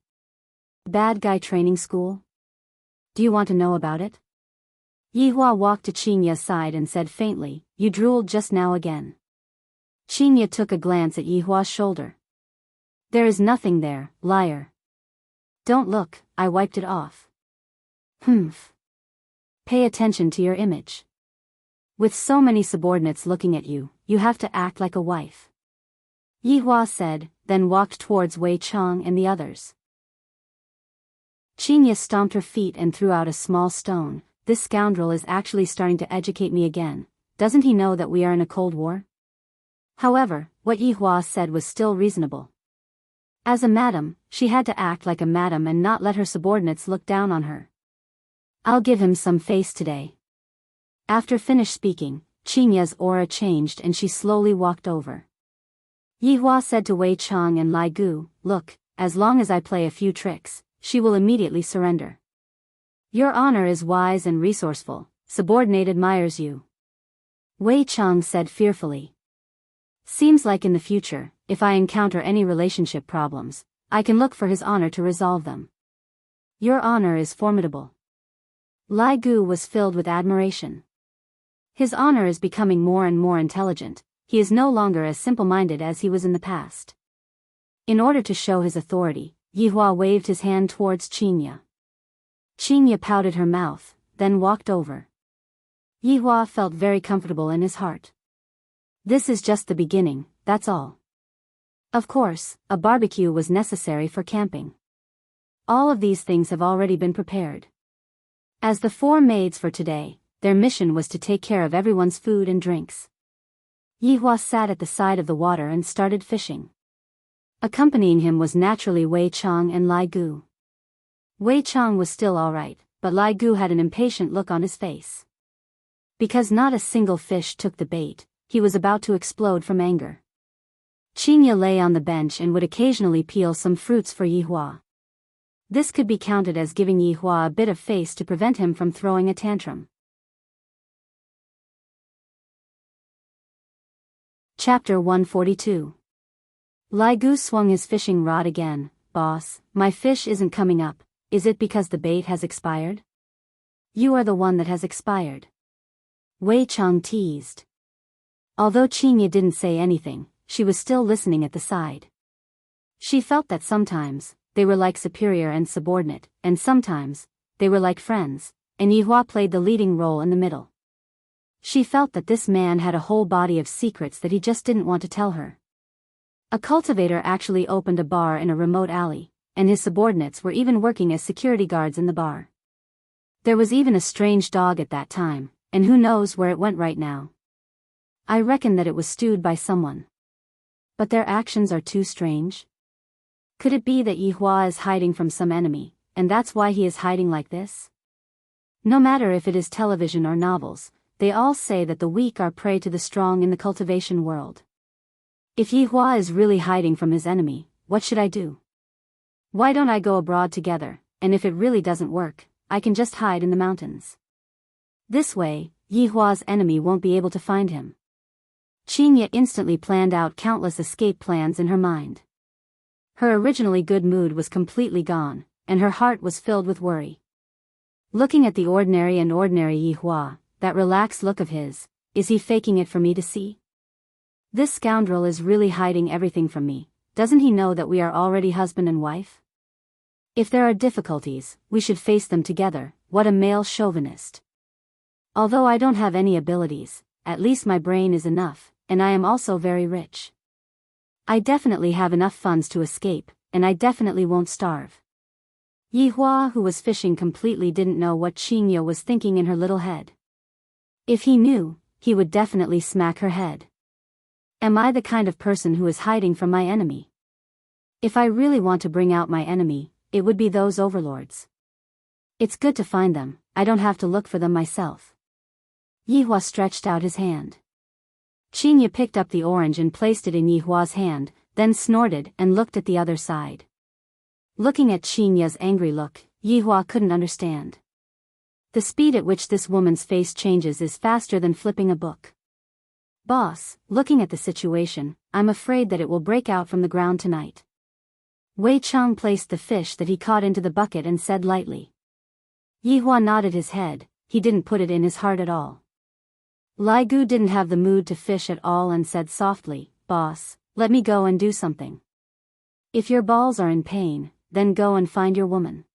Bad guy training school? Do you want to know about it? Yihua walked to Qinya's side and said faintly, You drooled just now again. Qinya took a glance at Yihua's shoulder. There is nothing there, liar. Don't look, I wiped it off. Humph. Pay attention to your image. With so many subordinates looking at you, you have to act like a wife. Yihua said, then walked towards Wei Chang and the others. Qinya stomped her feet and threw out a small stone. This scoundrel is actually starting to educate me again. Doesn't he know that we are in a cold war? However, what Yihua said was still reasonable. As a madam, she had to act like a madam and not let her subordinates look down on her. I'll give him some face today. After finished speaking, Qinya's aura changed and she slowly walked over. Yihua said to Wei Chang and Lai Gu, Look, as long as I play a few tricks, she will immediately surrender. Your honor is wise and resourceful, subordinate admires you. Wei Chang said fearfully. Seems like in the future, if I encounter any relationship problems, I can look for his honor to resolve them. Your honor is formidable. Lai Gu was filled with admiration. His honor is becoming more and more intelligent. He is no longer as simple-minded as he was in the past. In order to show his authority, Yihua waved his hand towards Qinya. Qinya pouted her mouth, then walked over. Yihua felt very comfortable in his heart. This is just the beginning, that's all. Of course, a barbecue was necessary for camping. All of these things have already been prepared. As the four maids for today, their mission was to take care of everyone's food and drinks. Yihua sat at the side of the water and started fishing. Accompanying him was naturally Wei Chang and Lai Gu. Wei Chang was still alright, but Lai Gu had an impatient look on his face. Because not a single fish took the bait, he was about to explode from anger. Qingye lay on the bench and would occasionally peel some fruits for Yihua. This could be counted as giving Yihua a bit of face to prevent him from throwing a tantrum. Chapter 142. Lai Gu swung his fishing rod again. Boss, my fish isn't coming up. Is it because the bait has expired? You are the one that has expired. Wei Chang teased. Although Qingye didn't say anything, she was still listening at the side. She felt that sometimes, they were like superior and subordinate, and sometimes, they were like friends, and Yihua played the leading role in the middle. She felt that this man had a whole body of secrets that he just didn't want to tell her. A cultivator actually opened a bar in a remote alley, and his subordinates were even working as security guards in the bar. There was even a strange dog at that time, and who knows where it went right now. I reckon that it was stewed by someone. But their actions are too strange. Could it be that Yihua is hiding from some enemy, and that's why he is hiding like this? No matter if it is television or novels, they all say that the weak are prey to the strong in the cultivation world. If Yihua is really hiding from his enemy, what should I do? Why don't I go abroad together, and if it really doesn't work, I can just hide in the mountains. This way, Yihua's enemy won't be able to find him. Qingye instantly planned out countless escape plans in her mind. Her originally good mood was completely gone, and her heart was filled with worry. Looking at the ordinary Yihua, that relaxed look of his, is he faking it for me to see? This scoundrel is really hiding everything from me. Doesn't he know that we are already husband and wife? If there are difficulties, we should face them together. What a male chauvinist. Although I don't have any abilities, at least my brain is enough, and I am also very rich. I definitely have enough funds to escape, and I definitely won't starve. Yihua, who was fishing completely, didn't know what Qingye was thinking in her little head. If he knew, he would definitely smack her head. Am I the kind of person who is hiding from my enemy? If I really want to bring out my enemy, it would be those overlords. It's good to find them, I don't have to look for them myself. Yihua stretched out his hand. Qingye picked up the orange and placed it in Yihua's hand, then snorted and looked at the other side. Looking at Qingye's angry look, Yihua couldn't understand. The speed at which this woman's face changes is faster than flipping a book. Boss, looking at the situation, I'm afraid that it will break out from the ground tonight. Wei Chang placed the fish that he caught into the bucket and said lightly. Yihua nodded his head, he didn't put it in his heart at all. Lai Gu didn't have the mood to fish at all and said softly, Boss, let me go and do something. If your balls are in pain, then go and find your woman.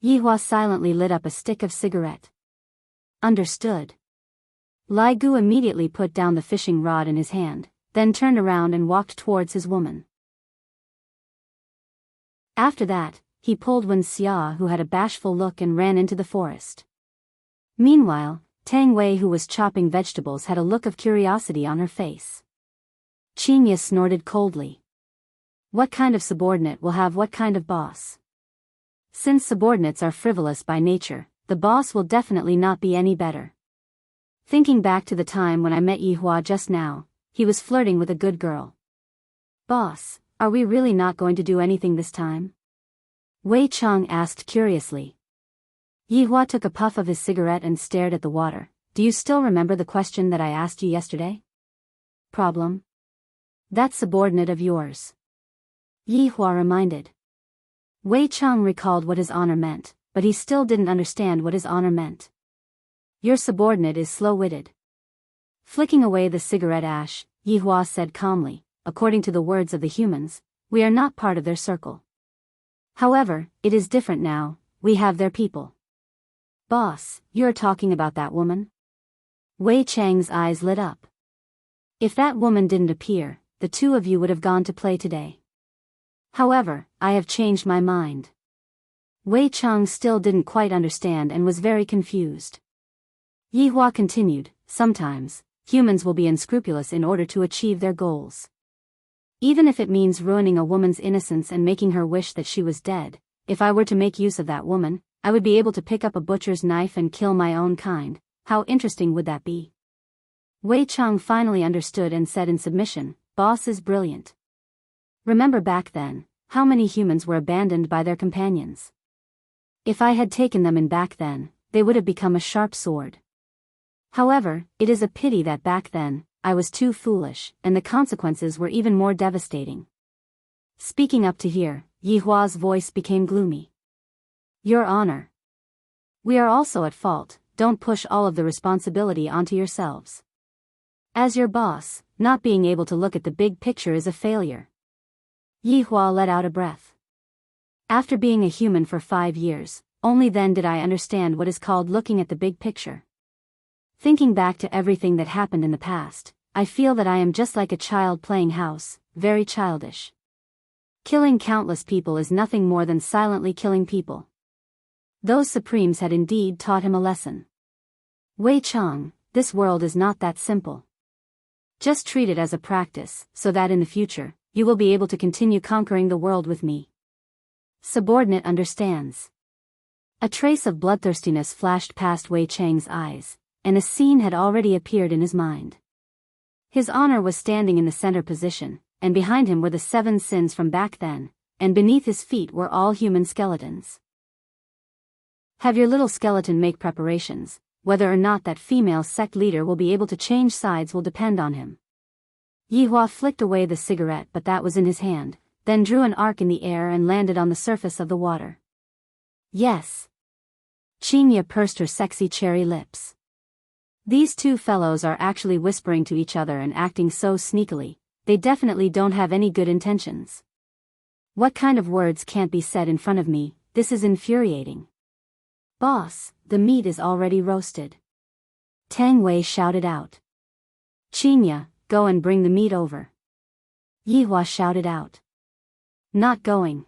Yihua silently lit up a stick of cigarette. Understood. Lai Gu immediately put down the fishing rod in his hand, then turned around and walked towards his woman. After that, he pulled Wen Xia, who had a bashful look, and ran into the forest. Meanwhile, Tang Wei, who was chopping vegetables, had a look of curiosity on her face. Qingye snorted coldly. What kind of subordinate will have what kind of boss? Since subordinates are frivolous by nature, the boss will definitely not be any better. Thinking back to the time when I met Yihua just now, he was flirting with a good girl. Boss, are we really not going to do anything this time? Wei Chang asked curiously. Yihua took a puff of his cigarette and stared at the water. Do you still remember the question that I asked you yesterday? Problem? That subordinate of yours. Yihua reminded. Wei Chang recalled what his honor meant, but he still didn't understand what his honor meant. Your subordinate is slow-witted. Flicking away the cigarette ash, Yihua said calmly, according to the words of the humans, we are not part of their circle. However, it is different now, we have their people. Boss, you're talking about that woman? Wei Chang's eyes lit up. If that woman didn't appear, the two of you would have gone to play today. However, I have changed my mind. Wei Chang still didn't quite understand and was very confused. Yihua continued, sometimes, humans will be unscrupulous in order to achieve their goals. Even if it means ruining a woman's innocence and making her wish that she was dead, if I were to make use of that woman, I would be able to pick up a butcher's knife and kill my own kind. How interesting would that be? Wei Chang finally understood and said in submission, "Boss is brilliant." Remember back then, how many humans were abandoned by their companions? If I had taken them in back then, they would have become a sharp sword. However, it is a pity that back then, I was too foolish, and the consequences were even more devastating. Speaking up to here, Yihua's voice became gloomy. Your Honor. We are also at fault, don't push all of the responsibility onto yourselves. As your boss, not being able to look at the big picture is a failure. Yihua let out a breath. After being a human for 5 years, only then did I understand what is called looking at the big picture. Thinking back to everything that happened in the past, I feel that I am just like a child playing house, very childish. Killing countless people is nothing more than silently killing people. Those Supremes had indeed taught him a lesson. Wei Chang, this world is not that simple. Just treat it as a practice, so that in the future, you will be able to continue conquering the world with me. Subordinate understands. A trace of bloodthirstiness flashed past Wei Chang's eyes, and a scene had already appeared in his mind. His honor was standing in the center position, and behind him were the 7 sins from back then, and beneath his feet were all human skeletons. Have your little skeleton make preparations. Whether or not that female sect leader will be able to change sides will depend on him. Yihua flicked away the cigarette but that was in his hand, then drew an arc in the air and landed on the surface of the water. Yes. Qinya pursed her sexy cherry lips. These two fellows are actually whispering to each other and acting so sneakily, they definitely don't have any good intentions. What kind of words can't be said in front of me? This is infuriating. Boss, the meat is already roasted. Tang Wei shouted out. Qinya, go and bring the meat over. Yihua shouted out. Not going.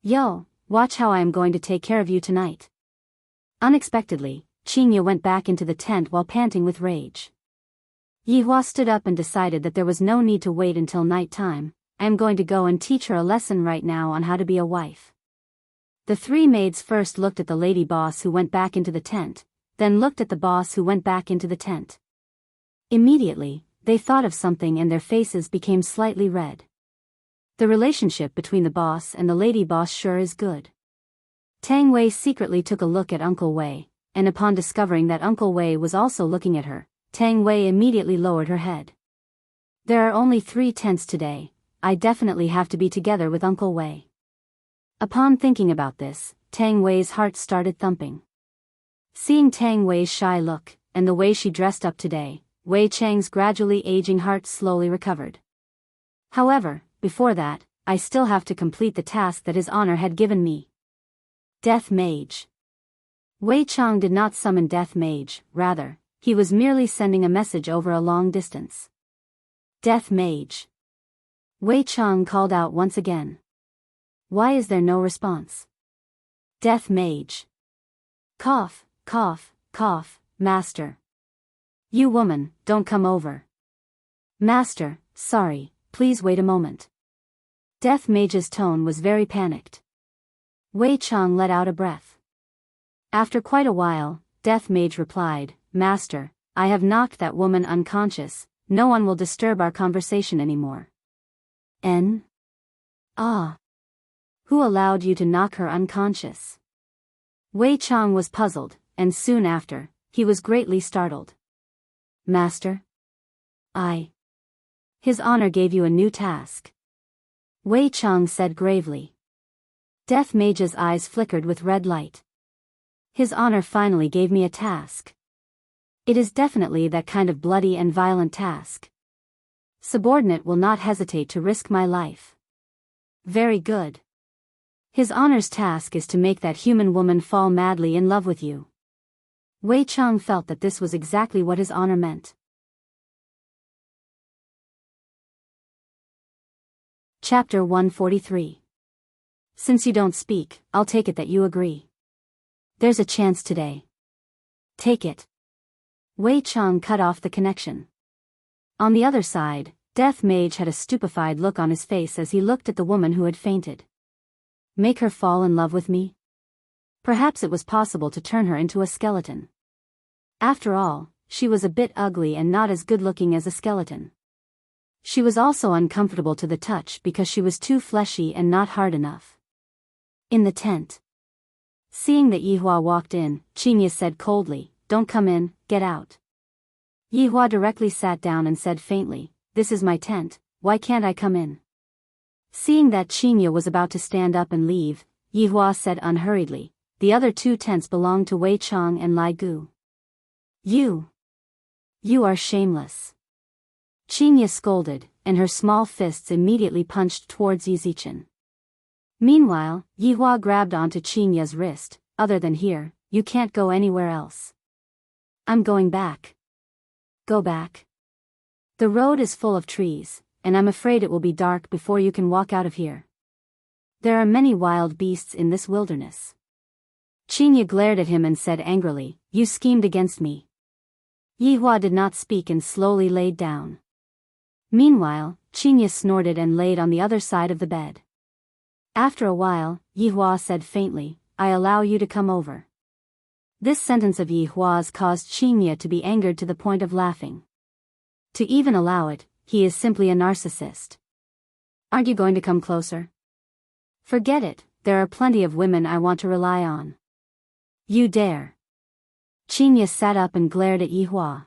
Yo, watch how I am going to take care of you tonight. Unexpectedly, Qinya went back into the tent while panting with rage. Yihua stood up and decided that there was no need to wait until night time. I am going to go and teach her a lesson right now on how to be a wife. The 3 maids first looked at the lady boss who went back into the tent, then looked at the boss who went back into the tent. Immediately, they thought of something and their faces became slightly red. The relationship between the boss and the lady boss sure is good. Tang Wei secretly took a look at Uncle Wei, and upon discovering that Uncle Wei was also looking at her, Tang Wei immediately lowered her head. There are only 3 tents today, I definitely have to be together with Uncle Wei. Upon thinking about this, Tang Wei's heart started thumping. Seeing Tang Wei's shy look, and the way she dressed up today, Wei Chang's gradually aging heart slowly recovered. However, before that, I still have to complete the task that his honor had given me. Death Mage. Wei Chang did not summon Death Mage, rather, he was merely sending a message over a long distance. Death Mage. Wei Chang called out once again. Why is there no response? Death Mage. Cough, cough, cough, Master. You woman, don't come over. Master, sorry, please wait a moment. Death Mage's tone was very panicked. Wei Chang let out a breath. After quite a while, Death Mage replied, Master, I have knocked that woman unconscious, no one will disturb our conversation anymore. Ah. Who allowed you to knock her unconscious? Wei Chang was puzzled, and soon after, he was greatly startled. Master? His honor gave you a new task. Wei Chang said gravely. Death Mage's eyes flickered with red light. His honor finally gave me a task. It is definitely that kind of bloody and violent task. Subordinate will not hesitate to risk my life. Very good. His honor's task is to make that human woman fall madly in love with you. Wei Chang felt that this was exactly what his honor meant. Chapter 143. Since you don't speak, I'll take it that you agree. There's a chance today. Take it. Wei Chang cut off the connection. On the other side, Death Mage had a stupefied look on his face as he looked at the woman who had fainted. Make her fall in love with me? Perhaps it was possible to turn her into a skeleton. After all, she was a bit ugly and not as good-looking as a skeleton. She was also uncomfortable to the touch because she was too fleshy and not hard enough. In the tent. Seeing that Yihua walked in, Qingye said coldly, "Don't come in, get out." Yihua directly sat down and said faintly, "This is my tent, why can't I come in?" Seeing that Qingye was about to stand up and leave, Yihua said unhurriedly, "The other two tents belong to Wei Chang and Lai Gu. You are shameless." Qingye scolded, and her small fists immediately punched towards Yizichen. Meanwhile, Yihua grabbed onto Qingye's wrist. "Other than here, you can't go anywhere else." "I'm going back." "Go back. The road is full of trees, and I'm afraid it will be dark before you can walk out of here. There are many wild beasts in this wilderness." Qingye glared at him and said angrily, "You schemed against me." Yihua did not speak and slowly laid down. Meanwhile, Qingye snorted and laid on the other side of the bed. After a while, Yihua said faintly, "I allow you to come over." This sentence of Yihua's caused Qingye to be angered to the point of laughing. To even allow it, he is simply a narcissist. "Aren't you going to come closer?" "Forget it, there are plenty of women I want to rely on." "You dare." Qingye sat up and glared at Yihua.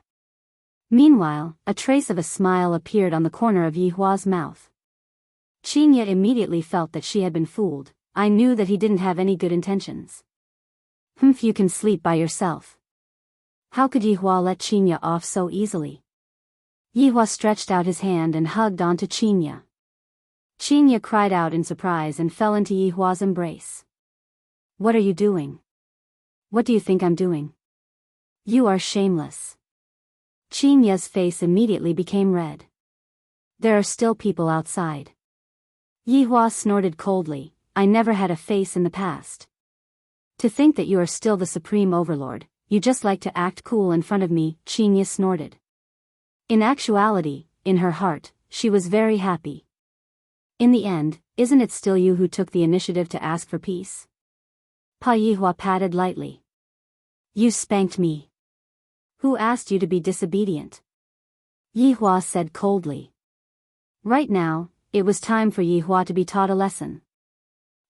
Meanwhile, a trace of a smile appeared on the corner of Yihua's mouth. Qingye immediately felt that she had been fooled. I knew that he didn't have any good intentions. "Humph, you can sleep by yourself." How could Yihua let Qingye off so easily? Yihua stretched out his hand and hugged onto Qingye. Qingye cried out in surprise and fell into Yihua's embrace. "What are you doing? What do you think I'm doing? You are shameless." Qingye's face immediately became red. "There are still people outside." Yihua snorted coldly, "I never had a face in the past. To think that you are still the supreme overlord, you just like to act cool in front of me," Qingye snorted. In actuality, in her heart, she was very happy. In the end, isn't it still you who took the initiative to ask for peace? Pa Yihua patted lightly. "You spanked me. Who asked you to be disobedient?" Yihua said coldly. Right now, it was time for Yihua to be taught a lesson.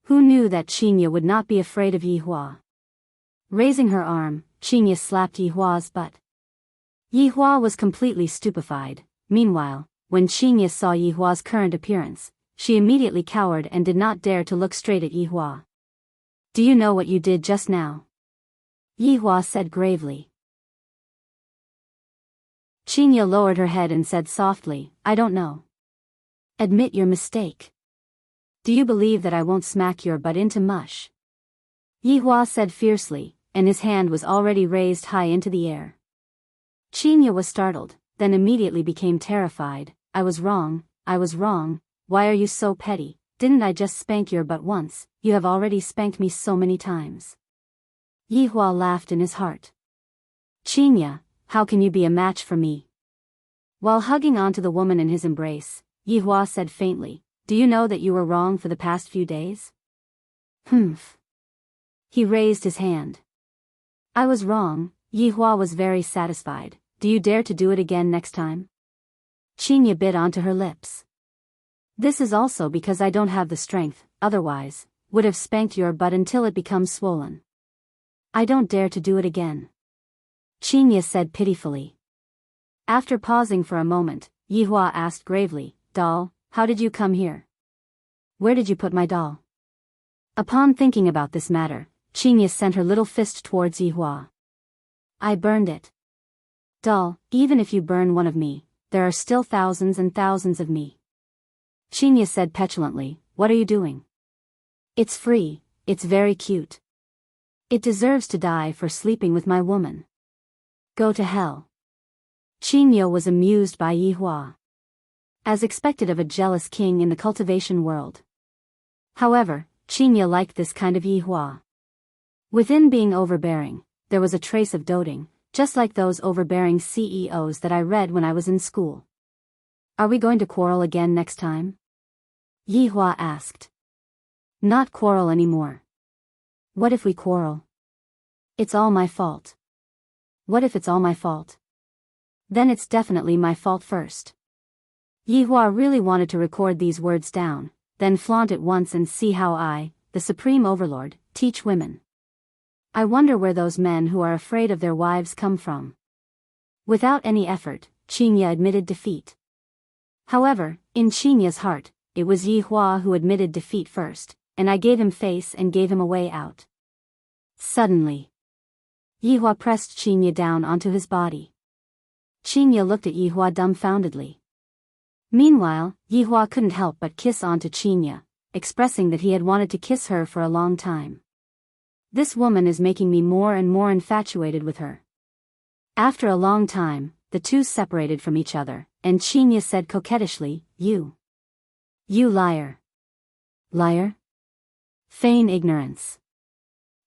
Who knew that Qingye would not be afraid of Yihua? Raising her arm, Qingye slapped Yihua's butt. Yihua was completely stupefied. Meanwhile, when Qingye saw Yihua's current appearance, she immediately cowered and did not dare to look straight at Yihua. "Do you know what you did just now?" Yihua said gravely. Qingye lowered her head and said softly, "I don't know." "Admit your mistake. Do you believe that I won't smack your butt into mush?" Yihua said fiercely, and his hand was already raised high into the air. Qingye was startled, then immediately became terrified. I was wrong. Why are you so petty? Didn't I just spank your butt once? You have already spanked me so many times." Yihua laughed in his heart. "Qingye, how can you be a match for me?" While hugging onto the woman in his embrace, Yihua said faintly, "Do you know that you were wrong for the past few days?" "Humph." He raised his hand. "I was wrong." Yihua was very satisfied. "Do you dare to do it again next time?" Qingye bit onto her lips. "This is also because I don't have the strength, otherwise, would have spanked your butt until it becomes swollen. I don't dare to do it again." Qingye said pitifully. After pausing for a moment, Yihua asked gravely, "Doll, how did you come here? Where did you put my doll?" Upon thinking about this matter, Qingye sent her little fist towards Yihua. "I burned it." "Doll, even if you burn one of me, there are still thousands and thousands of me." Qingye said petulantly, "What are you doing? It's free, it's very cute. It deserves to die for sleeping with my woman. Go to hell." Qingye was amused by Yihua. As expected of a jealous king in the cultivation world. However, Qingye liked this kind of Yihua. Within being overbearing, there was a trace of doting. just like those overbearing CEOs that I read when I was in school. Are we going to quarrel again next time? Yihua asked. Not quarrel anymore. What if we quarrel? It's all my fault. What if it's all my fault? Then it's definitely my fault first. Yihua really wanted to record these words down, then flaunt it once and see how I, the supreme overlord, teach women. I wonder where those men who are afraid of their wives come from. Without any effort, Qinya admitted defeat. However, in Qinya's heart, it was Yihua who admitted defeat first, and I gave him face and gave him a way out. Suddenly, Yihua pressed Qinya down onto his body. Qinya looked at Yihua dumbfoundedly. Meanwhile, Yihua couldn't help but kiss onto Qinya, expressing that he had wanted to kiss her for a long time. This woman is making me more and more infatuated with her. After a long time, the two separated from each other, and Qinya said coquettishly, You liar. Liar? Feign ignorance.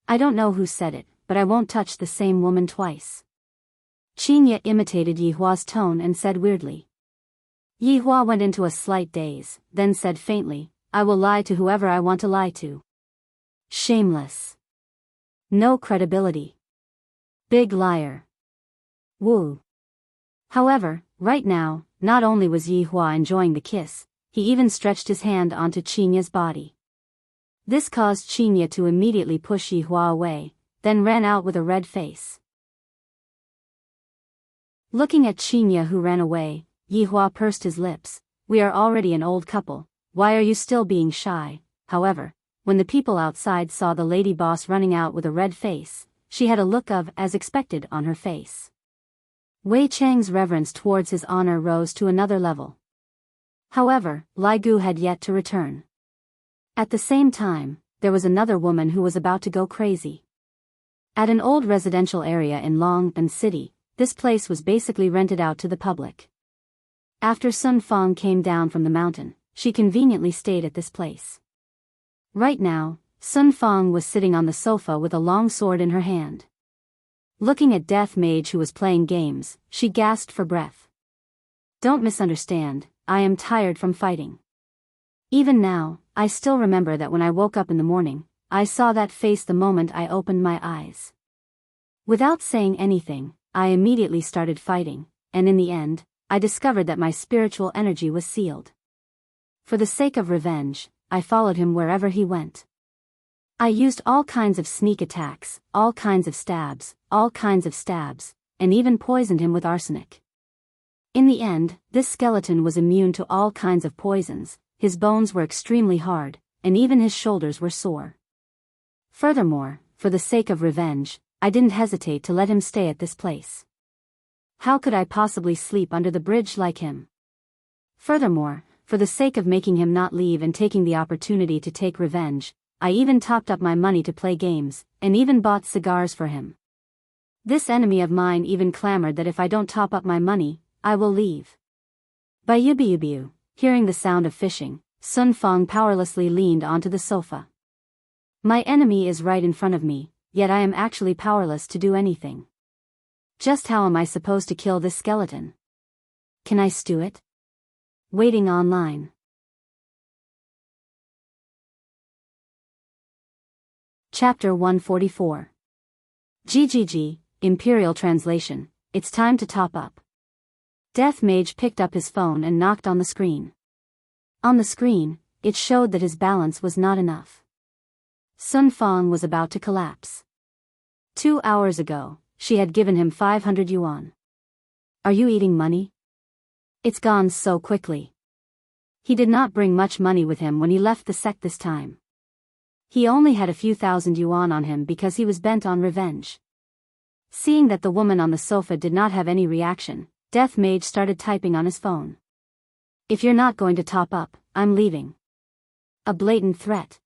I don't know who said it, but I won't touch the same woman twice. Qinya imitated Yihua's tone and said weirdly. Yihua went into a slight daze, then said faintly, I will lie to whoever I want to lie to. Shameless. No credibility. Big liar. Woo. However, right now, not only was Yihua enjoying the kiss, he even stretched his hand onto Qinya's body. This caused Qinya to immediately push Yihua away, then ran out with a red face. Looking at Qinya who ran away, Yihua pursed his lips. We are already an old couple, why are you still being shy? However, when the people outside saw the lady boss running out with a red face, she had a look of as expected on her face. Wei Chang's reverence towards his honor rose to another level. However, Lai Gu had yet to return. At the same time, there was another woman who was about to go crazy. At an old residential area in Longban City, this place was basically rented out to the public. After Sun Fang came down from the mountain, she conveniently stayed at this place. Right now, Sun Fang was sitting on the sofa with a long sword in her hand. Looking at Death Mage who was playing games, she gasped for breath. Don't misunderstand, I am tired from fighting. Even now, I still remember that when I woke up in the morning, I saw that face the moment I opened my eyes. Without saying anything, I immediately started fighting, and in the end, I discovered that my spiritual energy was sealed. For the sake of revenge, I followed him wherever he went. I used all kinds of sneak attacks, all kinds of stabs, and even poisoned him with arsenic. In the end, this skeleton was immune to all kinds of poisons, his bones were extremely hard, and even his shoulders were sore. Furthermore, for the sake of revenge, I didn't hesitate to let him stay at this place. How could I possibly sleep under the bridge like him? Furthermore, for the sake of making him not leave and taking the opportunity to take revenge, I even topped up my money to play games, and even bought cigars for him. This enemy of mine even clamored that if I don't top up my money, I will leave. Bayubiubiu, hearing the sound of fishing, Sun Fang powerlessly leaned onto the sofa. My enemy is right in front of me, yet I am actually powerless to do anything. Just how am I supposed to kill this skeleton? Can I stew it? Waiting online. Chapter 144. GGG, Imperial Translation, it's time to top up. Death Mage picked up his phone and knocked on the screen. On the screen, it showed that his balance was not enough. Sun Fang was about to collapse. 2 hours ago, she had given him 500 yuan. Are you eating money? It's gone so quickly. He did not bring much money with him when he left the sect this time. He only had a few thousand yuan on him because he was bent on revenge. Seeing that the woman on the sofa did not have any reaction, Death Mage started typing on his phone. If you're not going to top up, I'm leaving. A blatant threat.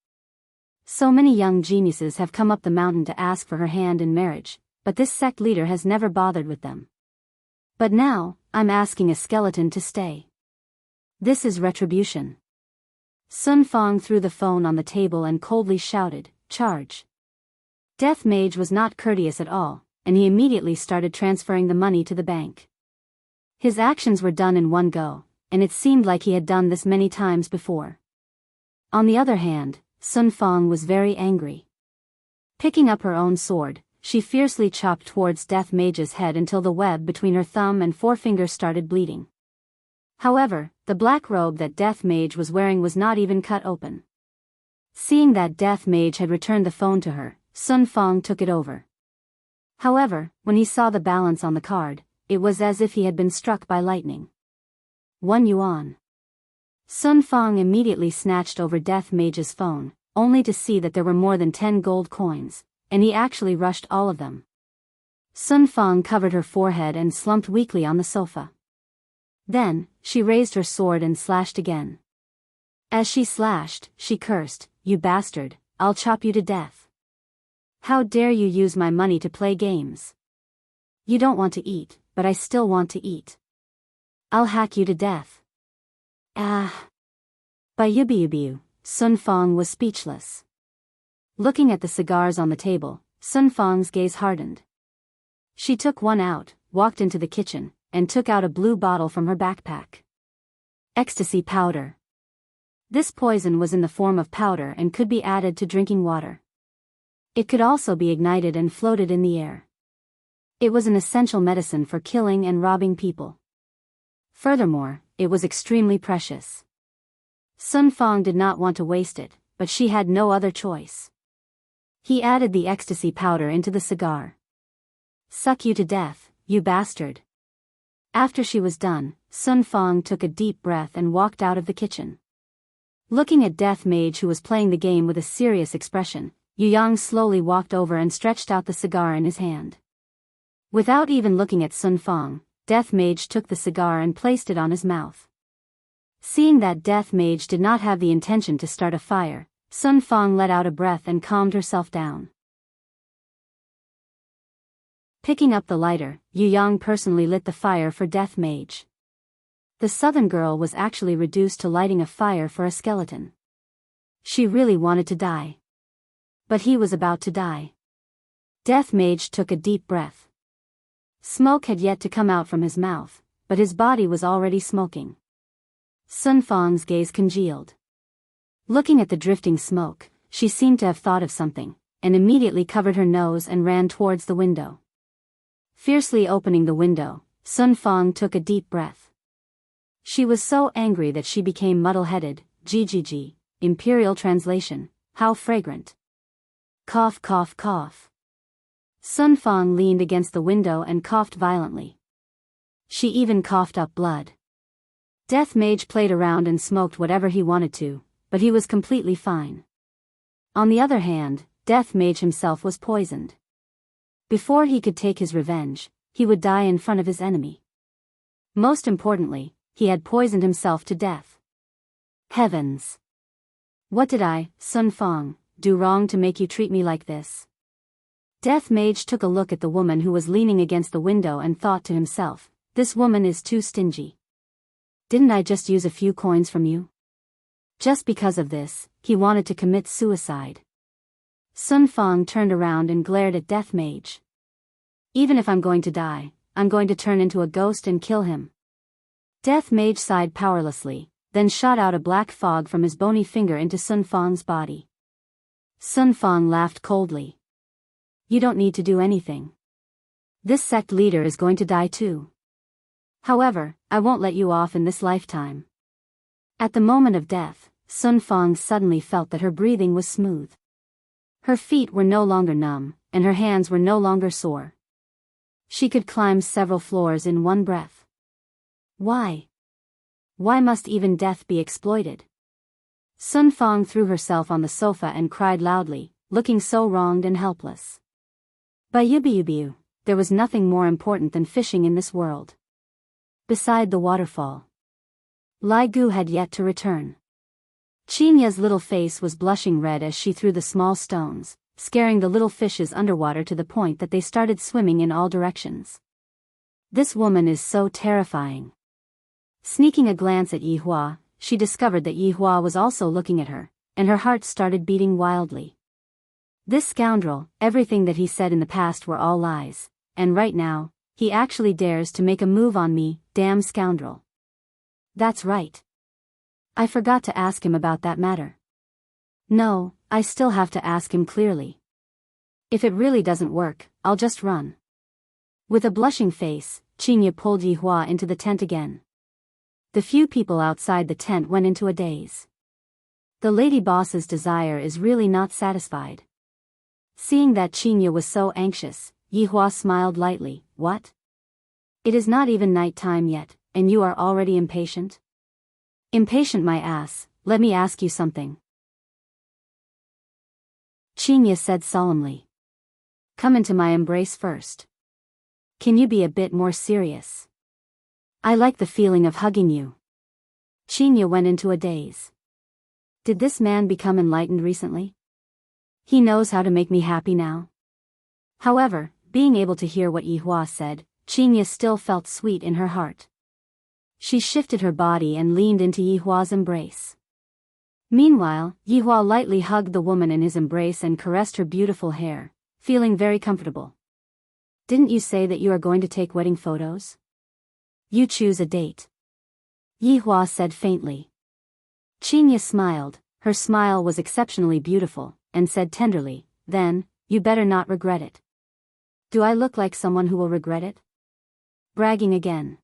So many young geniuses have come up the mountain to ask for her hand in marriage, but this sect leader has never bothered with them. But now, I'm asking a skeleton to stay. This is retribution. Sun Fang threw the phone on the table and coldly shouted, Charge. Death Mage was not courteous at all, and he immediately started transferring the money to the bank. His actions were done in one go, and it seemed like he had done this many times before. On the other hand, Sun Fang was very angry. Picking up her own sword, she fiercely chopped towards Death Mage's head until the web between her thumb and forefinger started bleeding. However, the black robe that Death Mage was wearing was not even cut open. Seeing that Death Mage had returned the phone to her, Sun Fang took it over. However, when he saw the balance on the card, it was as if he had been struck by lightning. 1 yuan. Sun Fang immediately snatched over Death Mage's phone, only to see that there were more than 10 gold coins, and he actually rushed all of them. Sun Fang covered her forehead and slumped weakly on the sofa. Then, she raised her sword and slashed again. As she slashed, she cursed, "You bastard, I'll chop you to death. How dare you use my money to play games? You don't want to eat, but I still want to eat. I'll hack you to death." Ah! By Yubiubiu, Sun Fang was speechless. Looking at the cigars on the table, Sun Fang's gaze hardened. She took one out, walked into the kitchen, and took out a blue bottle from her backpack. Ecstasy powder. This poison was in the form of powder and could be added to drinking water. It could also be ignited and floated in the air. It was an essential medicine for killing and robbing people. Furthermore, it was extremely precious. Sun Fang did not want to waste it, but she had no other choice. He added the ecstasy powder into the cigar. "Suck you to death, you bastard." After she was done, Sun Fang took a deep breath and walked out of the kitchen. Looking at Death Mage, who was playing the game with a serious expression, Yu Yang slowly walked over and stretched out the cigar in his hand. Without even looking at Sun Fang, Death Mage took the cigar and placed it on his mouth. Seeing that Death Mage did not have the intention to start a fire, Sun Fang let out a breath and calmed herself down. Picking up the lighter, Yu Yang personally lit the fire for Death Mage. The southern girl was actually reduced to lighting a fire for a skeleton. She really wanted to die. But he was about to die. Death Mage took a deep breath. Smoke had yet to come out from his mouth, but his body was already smoking. Sun Fang's gaze congealed. Looking at the drifting smoke, she seemed to have thought of something, and immediately covered her nose and ran towards the window. Fiercely opening the window, Sun Fang took a deep breath. She was so angry that she became muddle-headed. GGG, Imperial Translation, how fragrant. Cough cough cough. Sun Fang leaned against the window and coughed violently. She even coughed up blood. Death Mage played around and smoked whatever he wanted to, but he was completely fine. On the other hand, Death Mage himself was poisoned. Before he could take his revenge, he would die in front of his enemy. Most importantly, he had poisoned himself to death. Heavens! What did I, Sun Fang, do wrong to make you treat me like this? Death Mage took a look at the woman who was leaning against the window and thought to himself, this woman is too stingy. Didn't I just use a few coins from you? Just because of this, he wanted to commit suicide. Sun Fang turned around and glared at Death Mage. Even if I'm going to die, I'm going to turn into a ghost and kill him. Death Mage sighed powerlessly, then shot out a black fog from his bony finger into Sun Fang's body. Sun Fang laughed coldly. You don't need to do anything. This sect leader is going to die too. However, I won't let you off in this lifetime. At the moment of death, Sun Fang suddenly felt that her breathing was smooth. Her feet were no longer numb, and her hands were no longer sore. She could climb several floors in one breath. Why? Why must even death be exploited? Sun Fang threw herself on the sofa and cried loudly, looking so wronged and helpless. By Yubiubiu, there was nothing more important than fishing in this world. Beside the waterfall, Lai Gu had yet to return. Chinya's little face was blushing red as she threw the small stones, scaring the little fishes underwater to the point that they started swimming in all directions. This woman is so terrifying. Sneaking a glance at Yi Hua, she discovered that Yi Hua was also looking at her, and her heart started beating wildly. This scoundrel, everything that he said in the past were all lies, and right now, he actually dares to make a move on me, damn scoundrel. That's right. I forgot to ask him about that matter. No, I still have to ask him clearly. If it really doesn't work, I'll just run. With a blushing face, Qinya pulled Yihua into the tent again. The few people outside the tent went into a daze. The lady boss's desire is really not satisfied. Seeing that Qinya was so anxious, Yihua smiled lightly. What? It is not even night time yet, and you are already impatient? Impatient my ass, let me ask you something. Qinya said solemnly. Come into my embrace first. Can you be a bit more serious? I like the feeling of hugging you. Qinya went into a daze. Did this man become enlightened recently? He knows how to make me happy now. However, being able to hear what Yihua said, Qinya still felt sweet in her heart. She shifted her body and leaned into Yihua's embrace. Meanwhile, Yihua lightly hugged the woman in his embrace and caressed her beautiful hair, feeling very comfortable. Didn't you say that you are going to take wedding photos? You choose a date. Yihua said faintly. Qinya smiled, her smile was exceptionally beautiful, and said tenderly, then, you better not regret it. Do I look like someone who will regret it? Bragging again.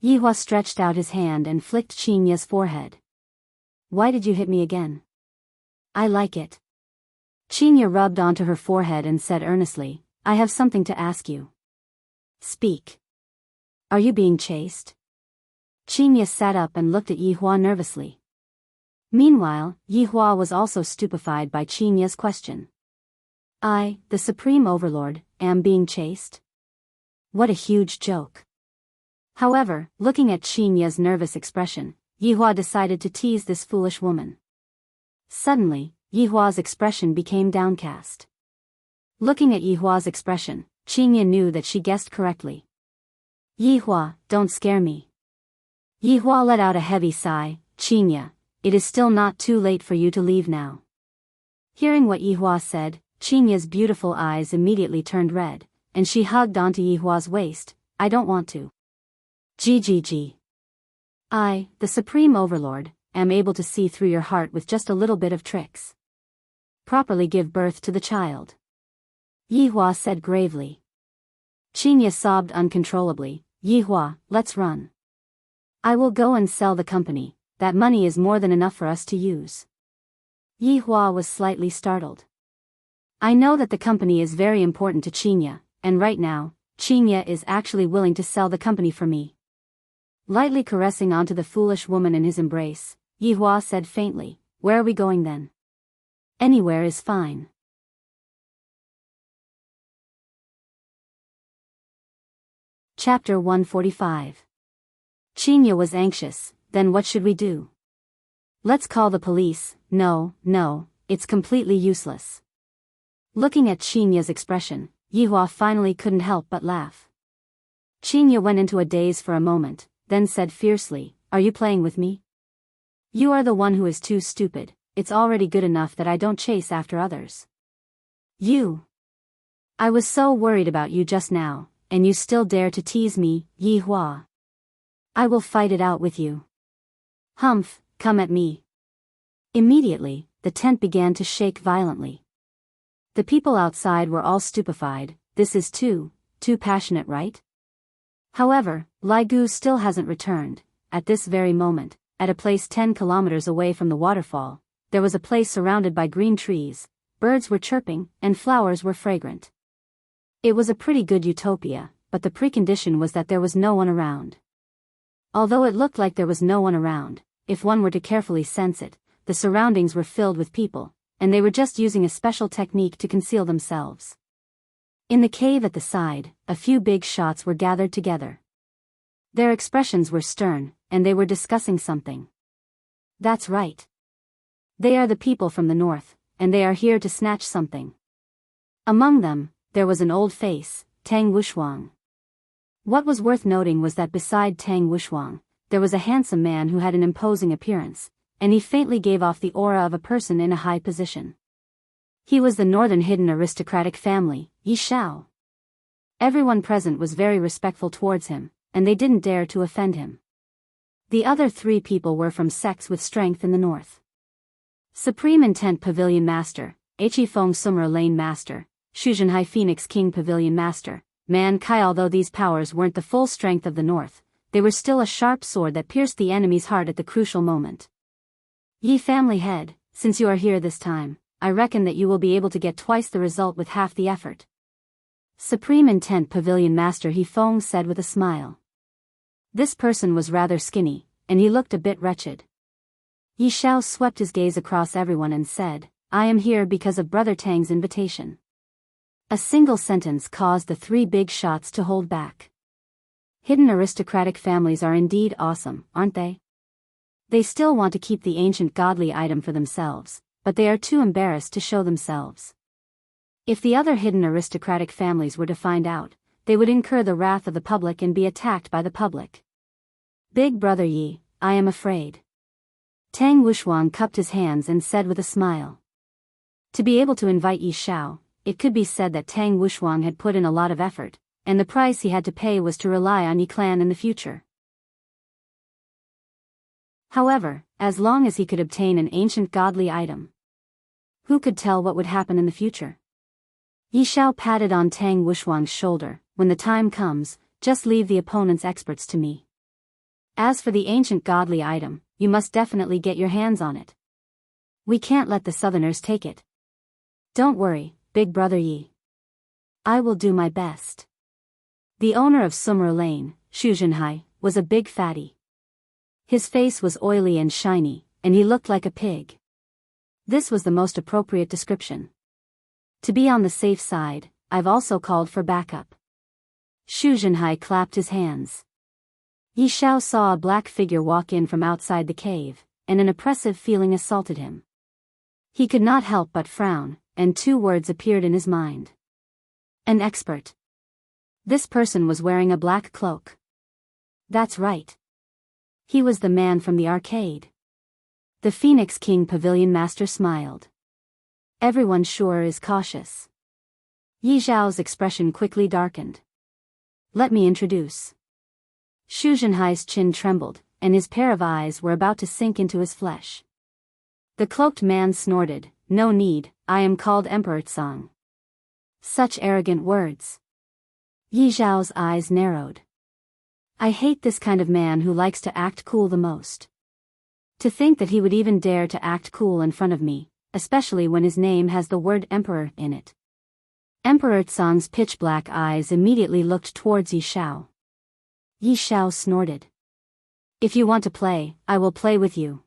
Yihua stretched out his hand and flicked Qinya's forehead. Why did you hit me again? I like it. Qinya rubbed onto her forehead and said earnestly, I have something to ask you. Speak. Are you being chased? Qinya sat up and looked at Yihua nervously. Meanwhile, Yihua was also stupefied by Qinya's question. I, the Supreme Overlord, am being chased? What a huge joke. However, looking at Qinya's nervous expression, Yihua decided to tease this foolish woman. Suddenly, Yihua's expression became downcast. Looking at Yihua's expression, Qinya knew that she guessed correctly. Yihua, don't scare me. Yihua let out a heavy sigh. Qinya, it is still not too late for you to leave now. Hearing what Yihua said, Qinya's beautiful eyes immediately turned red, and she hugged onto Yihua's waist. I don't want to. GGG. I, the Supreme Overlord, am able to see through your heart with just a little bit of tricks. Properly give birth to the child. Yihua said gravely. Qinya sobbed uncontrollably. Yihua, let's run. I will go and sell the company, that money is more than enough for us to use. Yihua was slightly startled. I know that the company is very important to Qinya, and right now, Qinya is actually willing to sell the company for me. Lightly caressing onto the foolish woman in his embrace, Yihua said faintly, where are we going then? Anywhere is fine. Chapter 145. Qinya was anxious, then what should we do? Let's call the police. No, it's completely useless. Looking at Qinya's expression, Yihua finally couldn't help but laugh. Qinya went into a daze for a moment, then said fiercely, are you playing with me? You are the one who is too stupid, it's already good enough that I don't chase after others. You. I was so worried about you just now, and you still dare to tease me, Yihua. I will fight it out with you. Humph, come at me. Immediately, the tent began to shake violently. The people outside were all stupefied. This is too passionate, right? However, Lai Gu still hasn't returned. At this very moment, at a place 10 kilometers away from the waterfall, there was a place surrounded by green trees, birds were chirping, and flowers were fragrant. It was a pretty good utopia, but the precondition was that there was no one around. Although it looked like there was no one around, if one were to carefully sense it, the surroundings were filled with people, and they were just using a special technique to conceal themselves. In the cave at the side, a few big shots were gathered together. Their expressions were stern, and they were discussing something. That's right. They are the people from the north, and they are here to snatch something. Among them, there was an old face, Tang Wushuang. What was worth noting was that beside Tang Wushuang, there was a handsome man who had an imposing appearance, and he faintly gave off the aura of a person in a high position. He was the northern hidden aristocratic family, Yi Shao. Everyone present was very respectful towards him, and they didn't dare to offend him. The other 3 people were from sects with strength in the north. Supreme Intent Pavilion Master, Feng Summer Lane Master, Shuzhenhai Phoenix King Pavilion Master, Man Kai. Although these powers weren't the full strength of the north, they were still a sharp sword that pierced the enemy's heart at the crucial moment. Yi family head, since you are here this time, I reckon that you will be able to get twice the result with half the effort. Supreme Intent Pavilion Master He Feng said with a smile. This person was rather skinny, and he looked a bit wretched. Yi Xiao swept his gaze across everyone and said, I am here because of Brother Tang's invitation. A single sentence caused the 3 big shots to hold back. Hidden aristocratic families are indeed awesome, aren't they? They still want to keep the ancient godly item for themselves, but they are too embarrassed to show themselves. If the other hidden aristocratic families were to find out, they would incur the wrath of the public and be attacked by the public. Big Brother Yi, I am afraid. Tang Wushuang cupped his hands and said with a smile. To be able to invite Yi Xiao, it could be said that Tang Wushuang had put in a lot of effort, and the price he had to pay was to rely on Yi clan in the future. However, as long as he could obtain an ancient godly item, who could tell what would happen in the future? Yi Xiao patted on Tang Wushuang's shoulder. When the time comes, just leave the opponent's experts to me. As for the ancient godly item, you must definitely get your hands on it. We can't let the southerners take it. Don't worry, Big Brother Yi. I will do my best. The owner of Summer Lane, Xu Zhenhai, was a big fatty. His face was oily and shiny, and he looked like a pig. This was the most appropriate description. To be on the safe side, I've also called for backup. Xu Zhenhai clapped his hands. Yi Xiao saw a black figure walk in from outside the cave, and an oppressive feeling assaulted him. He could not help but frown, and 2 words appeared in his mind. An expert. This person was wearing a black cloak. That's right. He was the man from the arcade. The Phoenix King Pavilion Master smiled. Everyone sure is cautious. Yi Xiao's expression quickly darkened. Let me introduce. Xu Zhenhai's chin trembled, and his pair of eyes were about to sink into his flesh. The cloaked man snorted, No need, I am called Emperor Tsang. Such arrogant words. Yi Xiao's eyes narrowed. I hate this kind of man who likes to act cool the most. To think that he would even dare to act cool in front of me, especially when his name has the word Emperor in it. Emperor Tsang's pitch-black eyes immediately looked towards Yi Xiao. Yi Xiao snorted. If you want to play, I will play with you.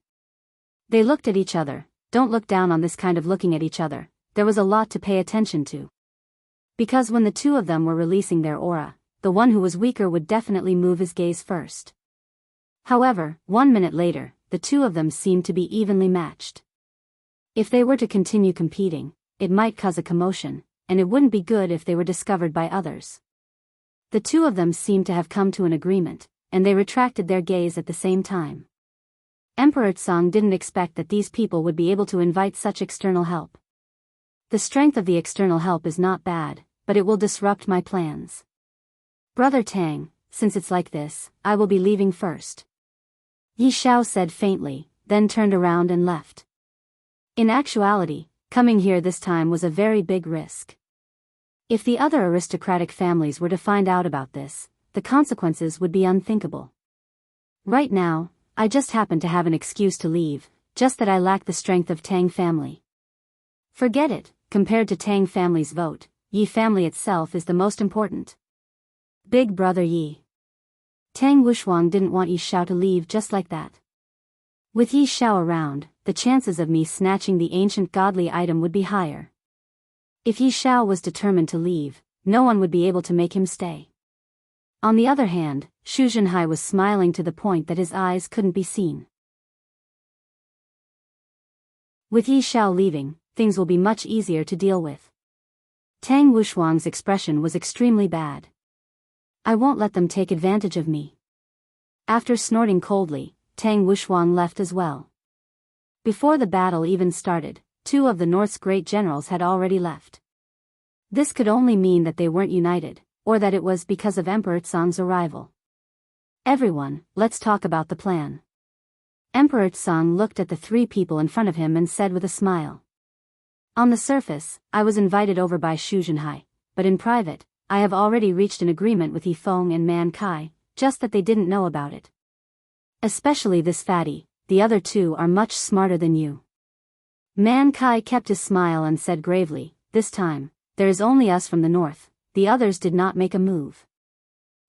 They looked at each other. Don't look down on this kind of looking at each other. There was a lot to pay attention to. Because when the 2 of them were releasing their aura, the one who was weaker would definitely move his gaze first. However, 1 minute later, the 2 of them seemed to be evenly matched. If they were to continue competing, it might cause a commotion, and it wouldn't be good if they were discovered by others. The 2 of them seemed to have come to an agreement, and they retracted their gaze at the same time. Emperor Tsang didn't expect that these people would be able to invite such external help. The strength of the external help is not bad, but it will disrupt my plans. Brother Tang, since it's like this, I will be leaving first. Yi Xiao said faintly, then turned around and left. In actuality, coming here this time was a very big risk. If the other aristocratic families were to find out about this, the consequences would be unthinkable. Right now, I just happen to have an excuse to leave, just that I lack the strength of Tang family. Forget it, compared to Tang family's vote, Yi family itself is the most important. Big Brother Yi. Tang Wushuang didn't want Yi Xiao to leave just like that. With Yi Xiao around, the chances of me snatching the ancient godly item would be higher. If Yi Xiao was determined to leave, no one would be able to make him stay. On the other hand, Xu Zhenhai was smiling to the point that his eyes couldn't be seen. With Yi Xiao leaving, things will be much easier to deal with. Tang Wushuang's expression was extremely bad. I won't let them take advantage of me. After snorting coldly, Tang Wushuang left as well. Before the battle even started, 2 of the North's great generals had already left. This could only mean that they weren't united, or that it was because of Emperor Tsang's arrival. Everyone, let's talk about the plan. Emperor Tsang looked at the three people in front of him and said with a smile. On the surface, I was invited over by Xu Zhenhai, but in private, I have already reached an agreement with Yifeng and Man Kai, just that they didn't know about it. Especially this fatty, the other two are much smarter than you. Man Kai kept his smile and said gravely, this time, there is only us from the north, the others did not make a move.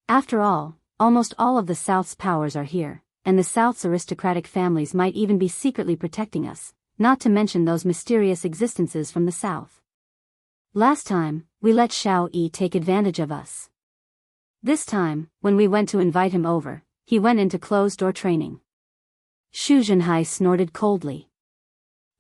After all, almost all of the South's powers are here, and the South's aristocratic families might even be secretly protecting us, not to mention those mysterious existences from the South. Last time, we let Xiao Yi take advantage of us. This time, when we went to invite him over, he went into closed-door training. Xu Zhenhai snorted coldly.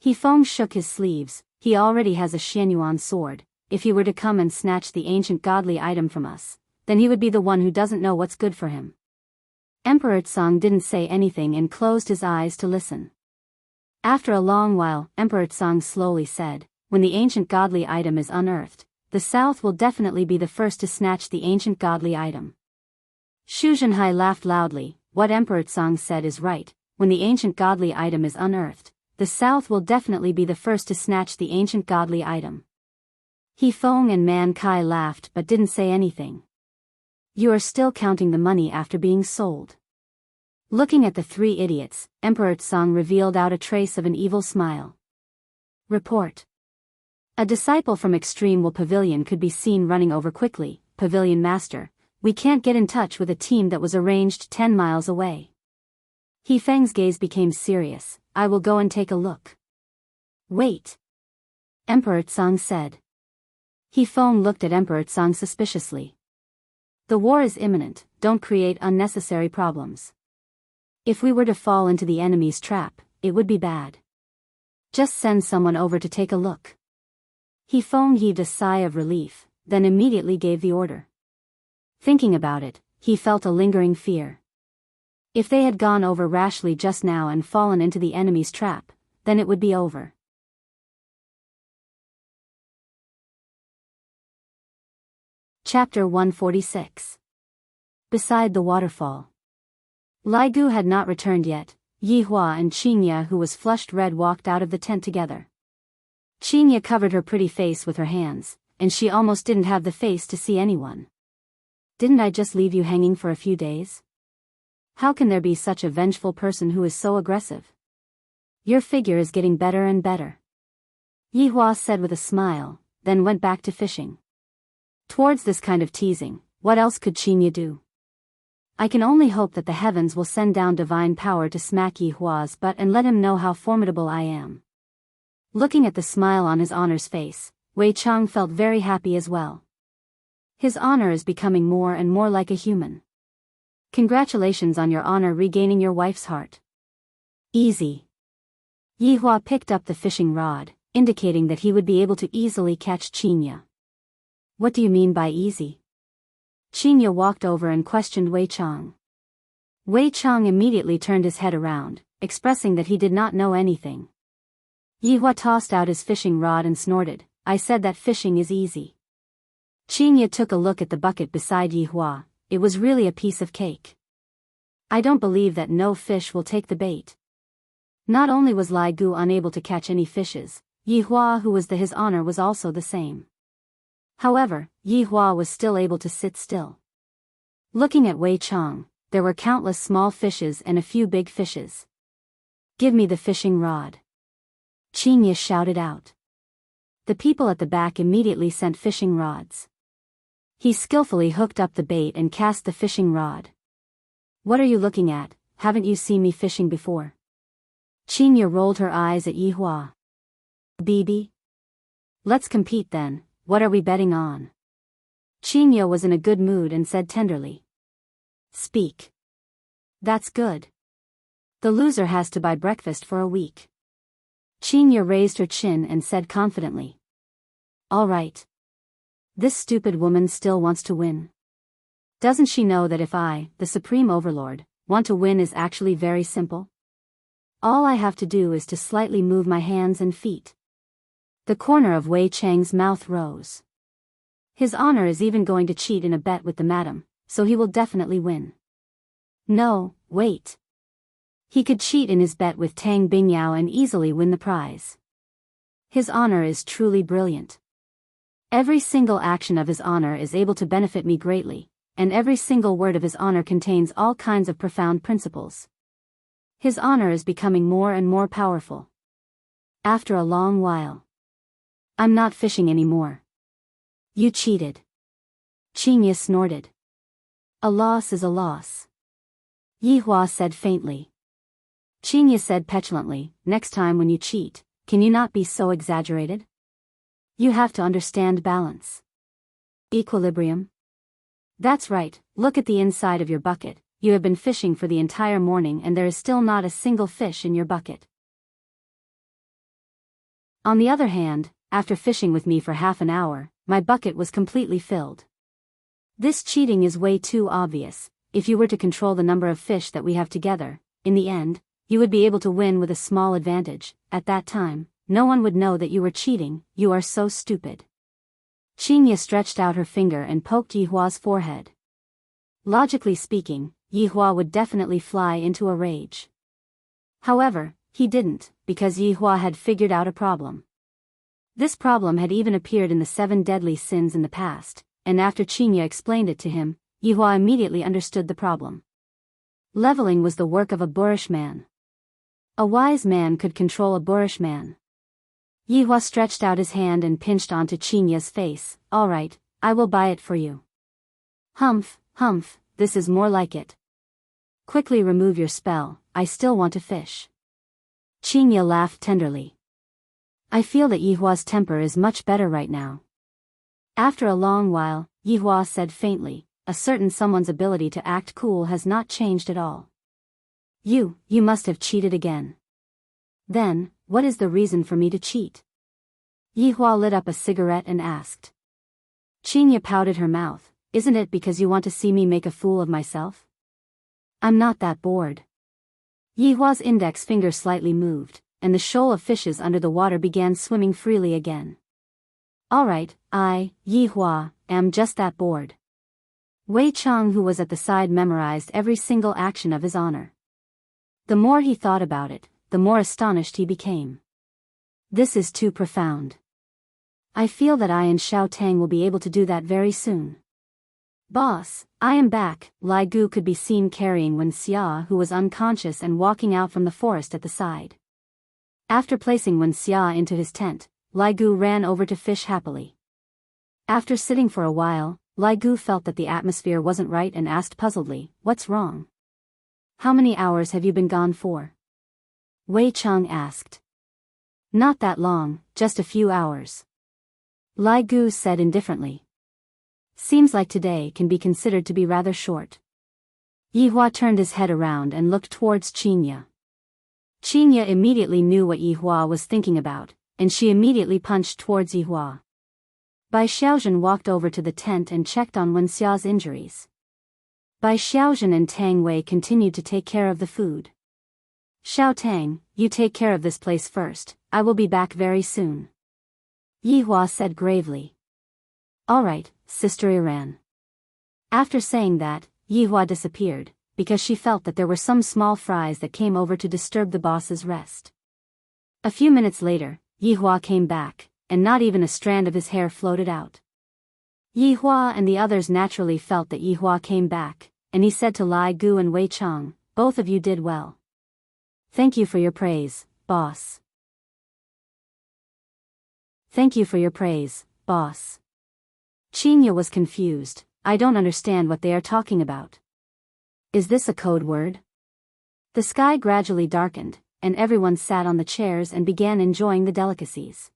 Yifeng shook his sleeves. He already has a Xianyuan sword. If he were to come and snatch the ancient godly item from us, then he would be the one who doesn't know what's good for him. Emperor Tsang didn't say anything and closed his eyes to listen. After a long while, Emperor Tsang slowly said, when the ancient godly item is unearthed, the South will definitely be the first to snatch the ancient godly item. Xu Zhenhai laughed loudly. What Emperor Tsang said is right. When the ancient godly item is unearthed, the South will definitely be the first to snatch the ancient godly item. Yifeng and Man Kai laughed but didn't say anything. You are still counting the money after being sold. Looking at the three idiots, Emperor Tsang revealed out a trace of an evil smile. Report. A disciple from Extreme Will Pavilion could be seen running over quickly. Pavilion Master, we can't get in touch with a team that was arranged 10 miles away. Yifeng's gaze became serious. I will go and take a look. Wait. Emperor Tsang said. Yifeng looked at Emperor Tsang suspiciously. The war is imminent, don't create unnecessary problems. If we were to fall into the enemy's trap, it would be bad. Just send someone over to take a look. Yifeng heaved a sigh of relief, then immediately gave the order. Thinking about it, he felt a lingering fear. If they had gone over rashly just now and fallen into the enemy's trap, then it would be over. Chapter 146. Beside the waterfall. Lai Gu had not returned yet. Yi Hua and Qingya, who was flushed red, walked out of the tent together. Qingya covered her pretty face with her hands, and she almost didn't have the face to see anyone. Didn't I just leave you hanging for a few days? How can there be such a vengeful person who is so aggressive? Your figure is getting better and better. Yi Hua said with a smile, then went back to fishing. Towards this kind of teasing, what else could Qingya do? I can only hope that the heavens will send down divine power to smack Yi Hua's butt and let him know how formidable I am. Looking at the smile on his honor's face, Wei Chang felt very happy as well. His honor is becoming more and more like a human. Congratulations on your honor regaining your wife's heart. Easy. Yi Hua picked up the fishing rod, indicating that he would be able to easily catch Qingya. What do you mean by easy? Qingya walked over and questioned Wei Chang. Wei Chang immediately turned his head around, expressing that he did not know anything. Yi Hua tossed out his fishing rod and snorted, I said that fishing is easy. Qingya took a look at the bucket beside Yi Hua. It was really a piece of cake. I don't believe that no fish will take the bait. Not only was Lai Gu unable to catch any fishes, Yi Hua, who was his honor, was also the same. However, Yi Hua was still able to sit still. Looking at Wei Chang, there were countless small fishes and a few big fishes. Give me the fishing rod. Qingya shouted out. The people at the back immediately sent fishing rods. He skillfully hooked up the bait and cast the fishing rod. What are you looking at? Haven't you seen me fishing before? Qingya rolled her eyes at Yi Hua. Bibi? Let's compete then, what are we betting on? Qingya was in a good mood and said tenderly. Speak. That's good. The loser has to buy breakfast for a week. Qingya raised her chin and said confidently. All right. This stupid woman still wants to win. Doesn't she know that if I, the Supreme Overlord, want to win is actually very simple? All I have to do is to slightly move my hands and feet. The corner of Wei Chang's mouth rose. His honor is even going to cheat in a bet with the madam, so he will definitely win. No, wait. He could cheat in his bet with Tang Bingyao and easily win the prize. His honor is truly brilliant. Every single action of his honor is able to benefit me greatly, and every single word of his honor contains all kinds of profound principles. His honor is becoming more and more powerful. After a long while. I'm not fishing anymore. You cheated. Qingye snorted. A loss is a loss. Yihua said faintly. Qingye said petulantly, next time when you cheat, can you not be so exaggerated? You have to understand balance. Equilibrium. That's right, look at the inside of your bucket. You have been fishing for the entire morning and there is still not a single fish in your bucket. On the other hand, after fishing with me for half an hour, my bucket was completely filled. This cheating is way too obvious. If you were to control the number of fish that we have together, in the end, you would be able to win with a small advantage. At that time, no one would know that you were cheating. You are so stupid. Qingye stretched out her finger and poked Yihua's forehead. Logically speaking, Yihua would definitely fly into a rage. However, he didn't, because Yihua had figured out a problem. This problem had even appeared in the 7 deadly sins in the past, and after Qingye explained it to him, Yihua immediately understood the problem. Leveling was the work of a boorish man. A wise man could control a boorish man. Yihua stretched out his hand and pinched onto Qingye's face. All right, I will buy it for you. Humph, humph, this is more like it. Quickly remove your spell, I still want to fish. Qingye laughed tenderly. I feel that Yihua's temper is much better right now. After a long while, Yihua said faintly, a certain someone's ability to act cool has not changed at all. You must have cheated again. Then, what is the reason for me to cheat? Yihua lit up a cigarette and asked. Qingye pouted her mouth, isn't it because you want to see me make a fool of myself? I'm not that bored. Yihua's index finger slightly moved, and the shoal of fishes under the water began swimming freely again. Alright, Yihua, am just that bored. Wei Cheng, who was at the side, memorized every single action of his honor. The more he thought about it, the more astonished he became. This is too profound. I feel that I and Xiao Tang will be able to do that very soon. Boss, I am back. Lai Gu could be seen carrying Wen Xia, who was unconscious, and walking out from the forest at the side. After placing Wen Xia into his tent, Lai Gu ran over to fish happily. After sitting for a while, Lai Gu felt that the atmosphere wasn't right and asked puzzledly, what's wrong? How many hours have you been gone for? Wei Cheng asked. Not that long, just a few hours. Lai Gu said indifferently. Seems like today can be considered to be rather short. Yihua turned his head around and looked towards Qingye. Qingye immediately knew what Yihua was thinking about, and she immediately punched towards Yihua. Bai Xiaozhen walked over to the tent and checked on Wen Xia's injuries. Bai Xiaozhen and Tang Wei continued to take care of the food. Xiao Tang, you take care of this place first, I will be back very soon. Yihua said gravely. Alright, Sister Iran. After saying that, Yihua disappeared, because she felt that there were some small fries that came over to disturb the boss's rest. A few minutes later, Yihua came back, and not even a strand of his hair floated out. Yihua and the others naturally felt that Yihua came back, and he said to Lai Gu and Wei Cheng, both of you did well. Thank you for your praise, boss. Thank you for your praise, boss. Qingye was confused. I don't understand what they are talking about. Is this a code word? The sky gradually darkened, and everyone sat on the chairs and began enjoying the delicacies.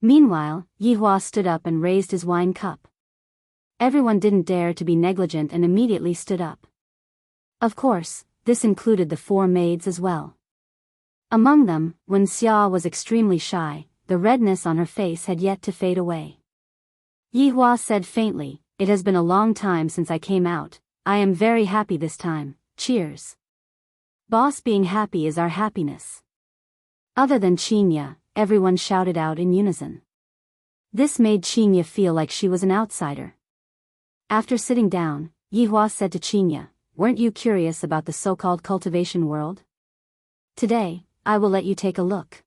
Meanwhile, Yihua stood up and raised his wine cup. Everyone didn't dare to be negligent and immediately stood up. Of course, this included the 4 maids as well. Among them, Wen Xia was extremely shy. The redness on her face had yet to fade away. Yihua said faintly, it has been a long time since I came out. I am very happy this time. Cheers. Boss being happy is our happiness. Other than Qingye, everyone shouted out in unison. This made Qinya feel like she was an outsider. After sitting down, Yihua said to Qinya, "Weren't you curious about the so-called cultivation world? Today, I will let you take a look."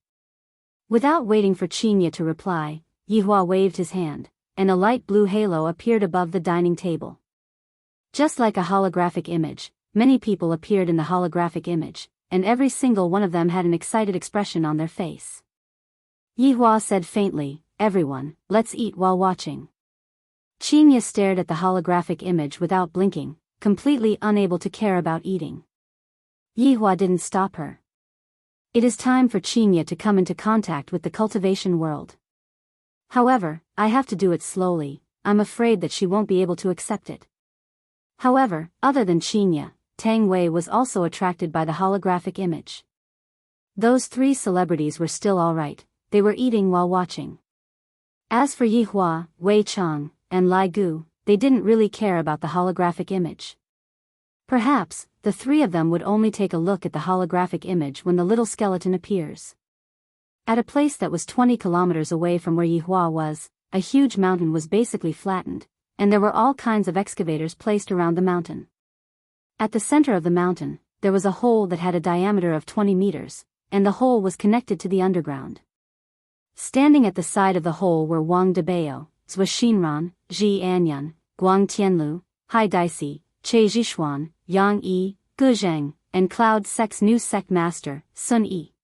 Without waiting for Qinya to reply, Yihua waved his hand, and a light blue halo appeared above the dining table. Just like a holographic image, many people appeared in the holographic image, and every single one of them had an excited expression on their face. Yihua said faintly, "Everyone, let's eat while watching." Qinya stared at the holographic image without blinking, completely unable to care about eating. Yihua didn't stop her. It is time for Qinya to come into contact with the cultivation world. However, I have to do it slowly. I'm afraid that she won't be able to accept it. However, other than Qinya, Tang Wei was also attracted by the holographic image. Those three celebrities were still alright, they were eating while watching. As for Yihua, Wei Chang, and Lai Gu, they didn't really care about the holographic image. Perhaps, the three of them would only take a look at the holographic image when the little skeleton appears. At a place that was 20 kilometers away from where Yihua was, a huge mountain was basically flattened, and there were all kinds of excavators placed around the mountain. At the center of the mountain, there was a hole that had a diameter of 20 meters, and the hole was connected to the underground. Standing at the side of the hole were Wang Debao, Zhua Xinran, Ji Anyun, Guang Tianlu, Hai Daisi, Che Zhishuan, Yang Yi, Gu Zheng, and Cloud Sec's new sect master, Sun Yi.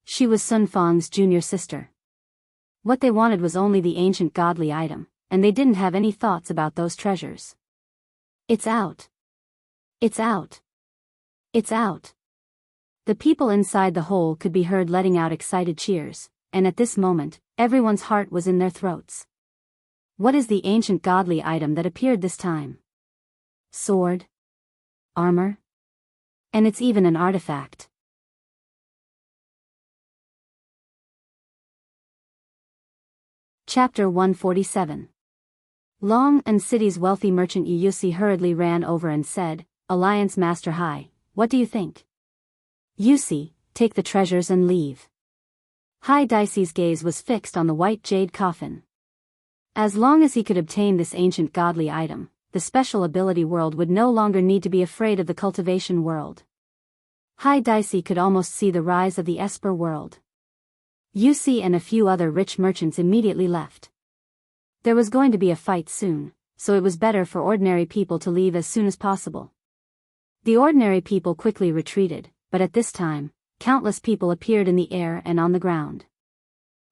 She was Sun Fang's junior sister. What they wanted was only the ancient godly item, and they didn't have any thoughts about those treasures. "It's out! It's out! It's out!" The people inside the hole could be heard letting out excited cheers, and at this moment, everyone's heart was in their throats. What is the ancient godly item that appeared this time? Sword? Armor? And it's even an artifact. Chapter 147. Long and City's wealthy merchant Yusi hurriedly ran over and said, "Alliance Master Hai, what do you think?" "Yusi, take the treasures and leave." Hai Daisi's gaze was fixed on the white jade coffin. As long as he could obtain this ancient godly item, the special ability world would no longer need to be afraid of the cultivation world. Hai Daisi could almost see the rise of the Esper world. Yusi and a few other rich merchants immediately left. There was going to be a fight soon, so it was better for ordinary people to leave as soon as possible. The ordinary people quickly retreated, but at this time, countless people appeared in the air and on the ground.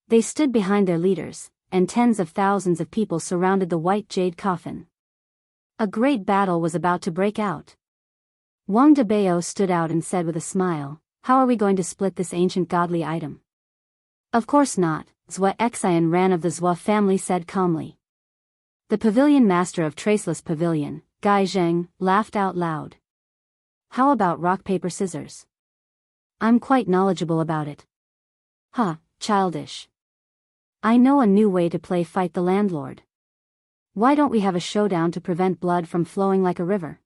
They stood behind their leaders, and tens of thousands of people surrounded the white jade coffin. A great battle was about to break out. Wang Debao stood out and said with a smile, "How are we going to split this ancient godly item?" "Of course not," Zhua Xian Ran of the Zhua family said calmly. The pavilion master of Traceless Pavilion, Gai Zheng, laughed out loud. "How about rock paper scissors? I'm quite knowledgeable about it." "Huh, childish. I know a new way to play Fight the Landlord. Why don't we have a showdown to prevent blood from flowing like a river?"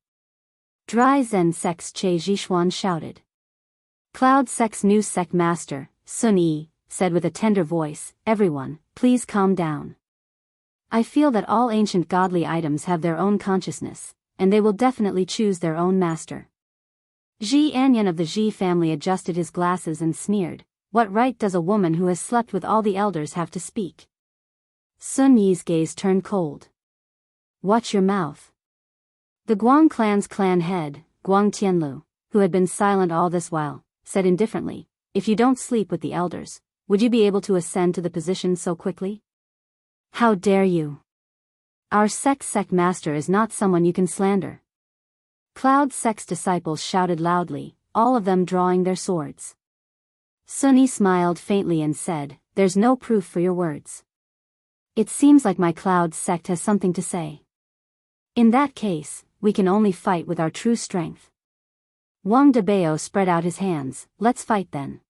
Dry Zen Sec's Che Zhishuan shouted. Cloud Sec's new sect master, Sun Yi, said with a tender voice, "Everyone, please calm down. I feel that all ancient godly items have their own consciousness, and they will definitely choose their own master." Ji Anyun of the Ji family adjusted his glasses and sneered, "What right does a woman who has slept with all the elders have to speak?" Sun Yi's gaze turned cold. "Watch your mouth." The Guang clan's clan head, Guang Tianlu, who had been silent all this while, said indifferently, "If you don't sleep with the elders, would you be able to ascend to the position so quickly?" "How dare you! Our sect master is not someone you can slander." Cloud Sec's disciples shouted loudly, all of them drawing their swords. Sun Yi smiled faintly and said, "There's no proof for your words. It seems like my Cloud sect has something to say. In that case, we can only fight with our true strength." Wang Debao spread out his hands, "Let's fight then.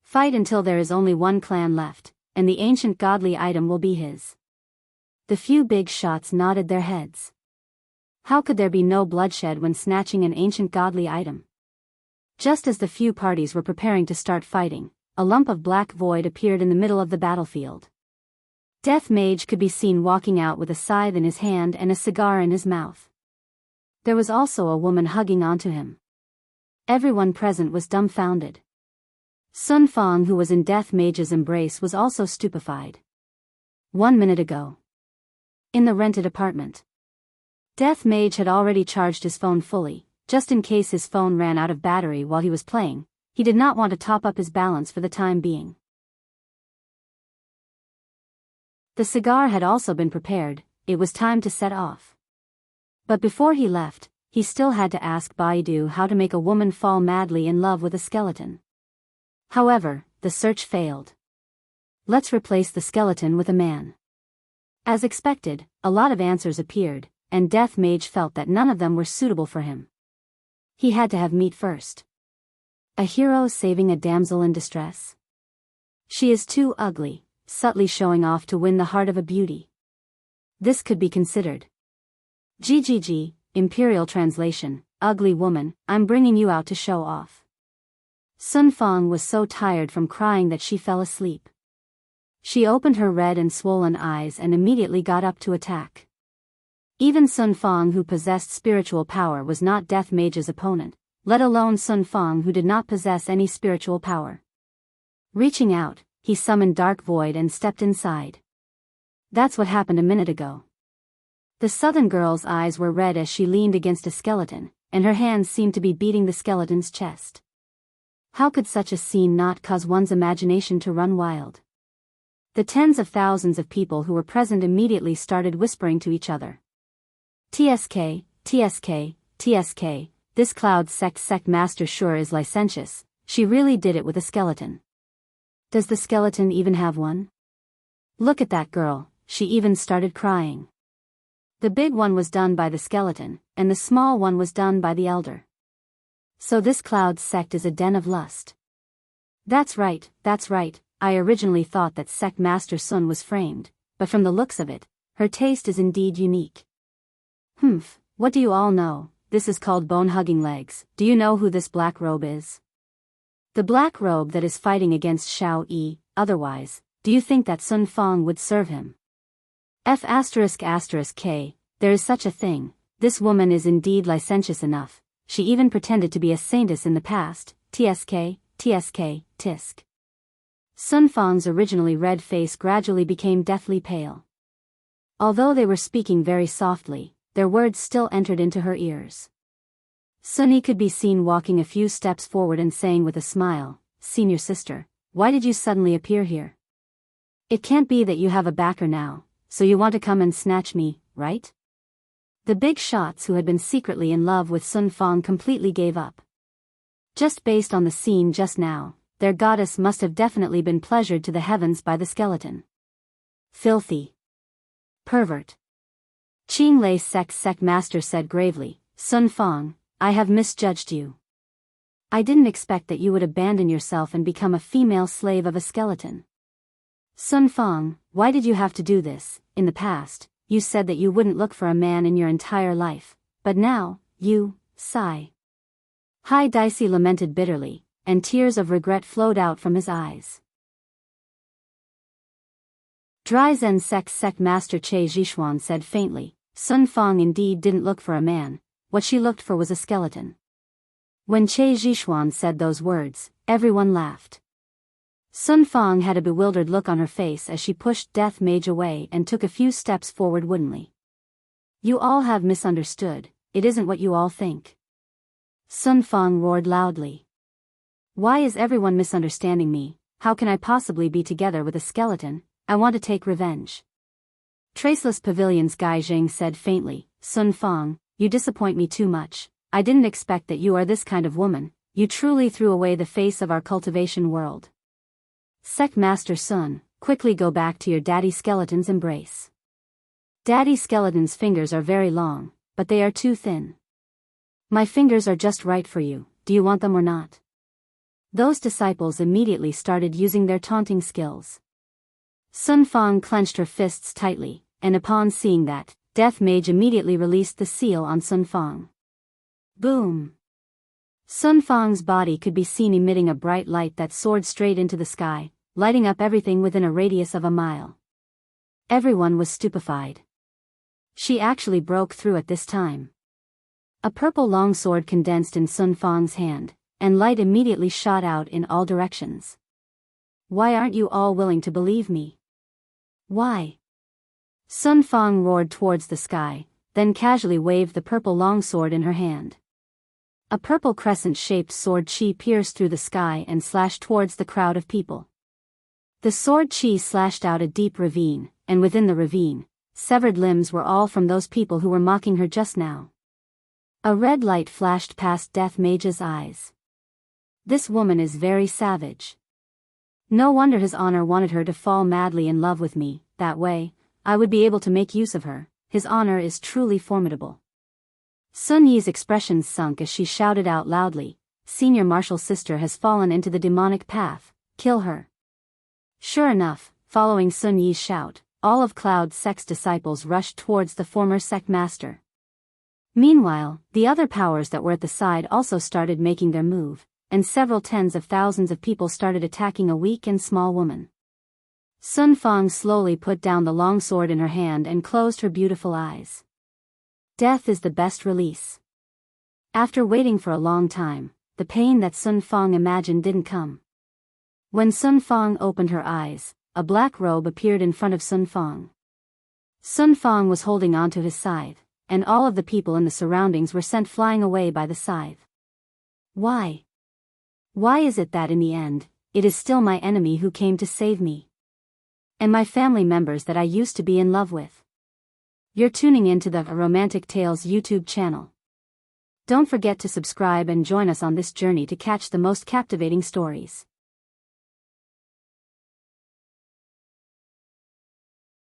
Fight until there is only one clan left, and the ancient godly item will be his." The few big shots nodded their heads. How could there be no bloodshed when snatching an ancient godly item? Just as the few parties were preparing to start fighting, a lump of black void appeared in the middle of the battlefield. Death Mage could be seen walking out with a scythe in his hand and a cigar in his mouth. There was also a woman hugging onto him. Everyone present was dumbfounded. Sun Fang, who was in Death Mage's embrace, was also stupefied. 1 minute ago. In the rented apartment. Death Mage had already charged his phone fully, just in case his phone ran out of battery while he was playing. He did not want to top up his balance for the time being. The cigar had also been prepared, it was time to set off. But before he left, he still had to ask Baidu how to make a woman fall madly in love with a skeleton. However, the search failed. Let's replace the skeleton with a man. As expected, a lot of answers appeared, and Death Mage felt that none of them were suitable for him. He had to have meat first. A hero saving a damsel in distress? She is too ugly, subtly showing off to win the heart of a beauty. This could be considered. GGG, Imperial Translation, ugly woman, I'm bringing you out to show off. Sun Fang was so tired from crying that she fell asleep. She opened her red and swollen eyes and immediately got up to attack. Even Sun Fang, who possessed spiritual power, was not Death Mage's opponent, let alone Sun Fang, who did not possess any spiritual power. Reaching out, he summoned Dark Void and stepped inside. That's what happened a minute ago. The southern girl's eyes were red as she leaned against a skeleton, and her hands seemed to be beating the skeleton's chest. How could such a scene not cause one's imagination to run wild? The tens of thousands of people who were present immediately started whispering to each other. TSK, TSK, TSK, this Cloud sect master sure is licentious, she really did it with a skeleton. Does the skeleton even have one? Look at that girl, she even started crying. The big one was done by the skeleton, and the small one was done by the elder. So this Cloud sect is a den of lust. That's right, I originally thought that sect master Sun was framed, but from the looks of it, her taste is indeed unique. Humph, what do you all know? This is called bone-hugging legs. Do you know who this black robe is? The black robe that is fighting against Xiao Yi. Otherwise, do you think that Sun Fang would serve him? F***K, there is such a thing, this woman is indeed licentious enough, she even pretended to be a saintess in the past, TSK, tisk. Sun Fang's originally red face gradually became deathly pale. Although they were speaking very softly, their words still entered into her ears. Sunny could be seen walking a few steps forward and saying with a smile, "Senior sister, why did you suddenly appear here? It can't be that you have a backer now, so you want to come and snatch me, right?" The big shots who had been secretly in love with Sun Fang completely gave up. Just based on the scene just now, their goddess must have definitely been pleasured to the heavens by the skeleton. Filthy pervert. Qing Lei sect master said gravely, "Sun Fang, I have misjudged you. I didn't expect that you would abandon yourself and become a female slave of a skeleton. Sun Fang, why did you have to do this? In the past, you said that you wouldn't look for a man in your entire life, but now, you, sigh." Hai Daisy lamented bitterly, and tears of regret flowed out from his eyes. Dryzen sect master Che Zhishuan said faintly, "Sun Fang indeed didn't look for a man, what she looked for was a skeleton." When Che Zhishuan said those words, everyone laughed. Sun Fang had a bewildered look on her face as she pushed Death Mage away and took a few steps forward woodenly. "You all have misunderstood, it isn't what you all think." Sun Fang roared loudly. "Why is everyone misunderstanding me? How can I possibly be together with a skeleton? I want to take revenge." Traceless Pavilion's Gai Zhang said faintly, "Sun Fang, you disappoint me too much. I didn't expect that you are this kind of woman, you truly threw away the face of our cultivation world. Sect Master Sun, quickly go back to your daddy skeleton's embrace. Daddy skeleton's fingers are very long, but they are too thin. My fingers are just right for you, do you want them or not?" Those disciples immediately started using their taunting skills. Sun Fang clenched her fists tightly, and upon seeing that, Death Mage immediately released the seal on Sun Fang. Boom! Sun Fang's body could be seen emitting a bright light that soared straight into the sky, lighting up everything within a radius of a mile. Everyone was stupefied. She actually broke through at this time. A purple longsword condensed in Sun Fang's hand, and light immediately shot out in all directions. Why aren't you all willing to believe me? Why? Sun Fang roared towards the sky, then casually waved the purple longsword in her hand. A purple crescent-shaped sword chi pierced through the sky and slashed towards the crowd of people. The sword chi slashed out a deep ravine, and within the ravine, severed limbs were all from those people who were mocking her just now. A red light flashed past Death Mage's eyes. This woman is very savage. No wonder his honor wanted her to fall madly in love with me. That way, I would be able to make use of her. His honor is truly formidable. Sun Yi's expression sunk as she shouted out loudly, Senior Marshal's sister has fallen into the demonic path, kill her. Sure enough, following Sun Yi's shout, all of Cloud's sex disciples rushed towards the former sect master. Meanwhile, the other powers that were at the side also started making their move, and several tens of thousands of people started attacking a weak and small woman. Sun Fang slowly put down the long sword in her hand and closed her beautiful eyes. Death is the best release. After waiting for a long time, the pain that Sun Fang imagined didn't come. When Sun Fang opened her eyes, a black robe appeared in front of Sun Fang. Sun Fang was holding onto his scythe, and all of the people in the surroundings were sent flying away by the scythe. Why? Why is it that in the end, it is still my enemy who came to save me? And my family members that I used to be in love with? You're tuning into the Romantic Tales YouTube channel. Don't forget to subscribe and join us on this journey to catch the most captivating stories.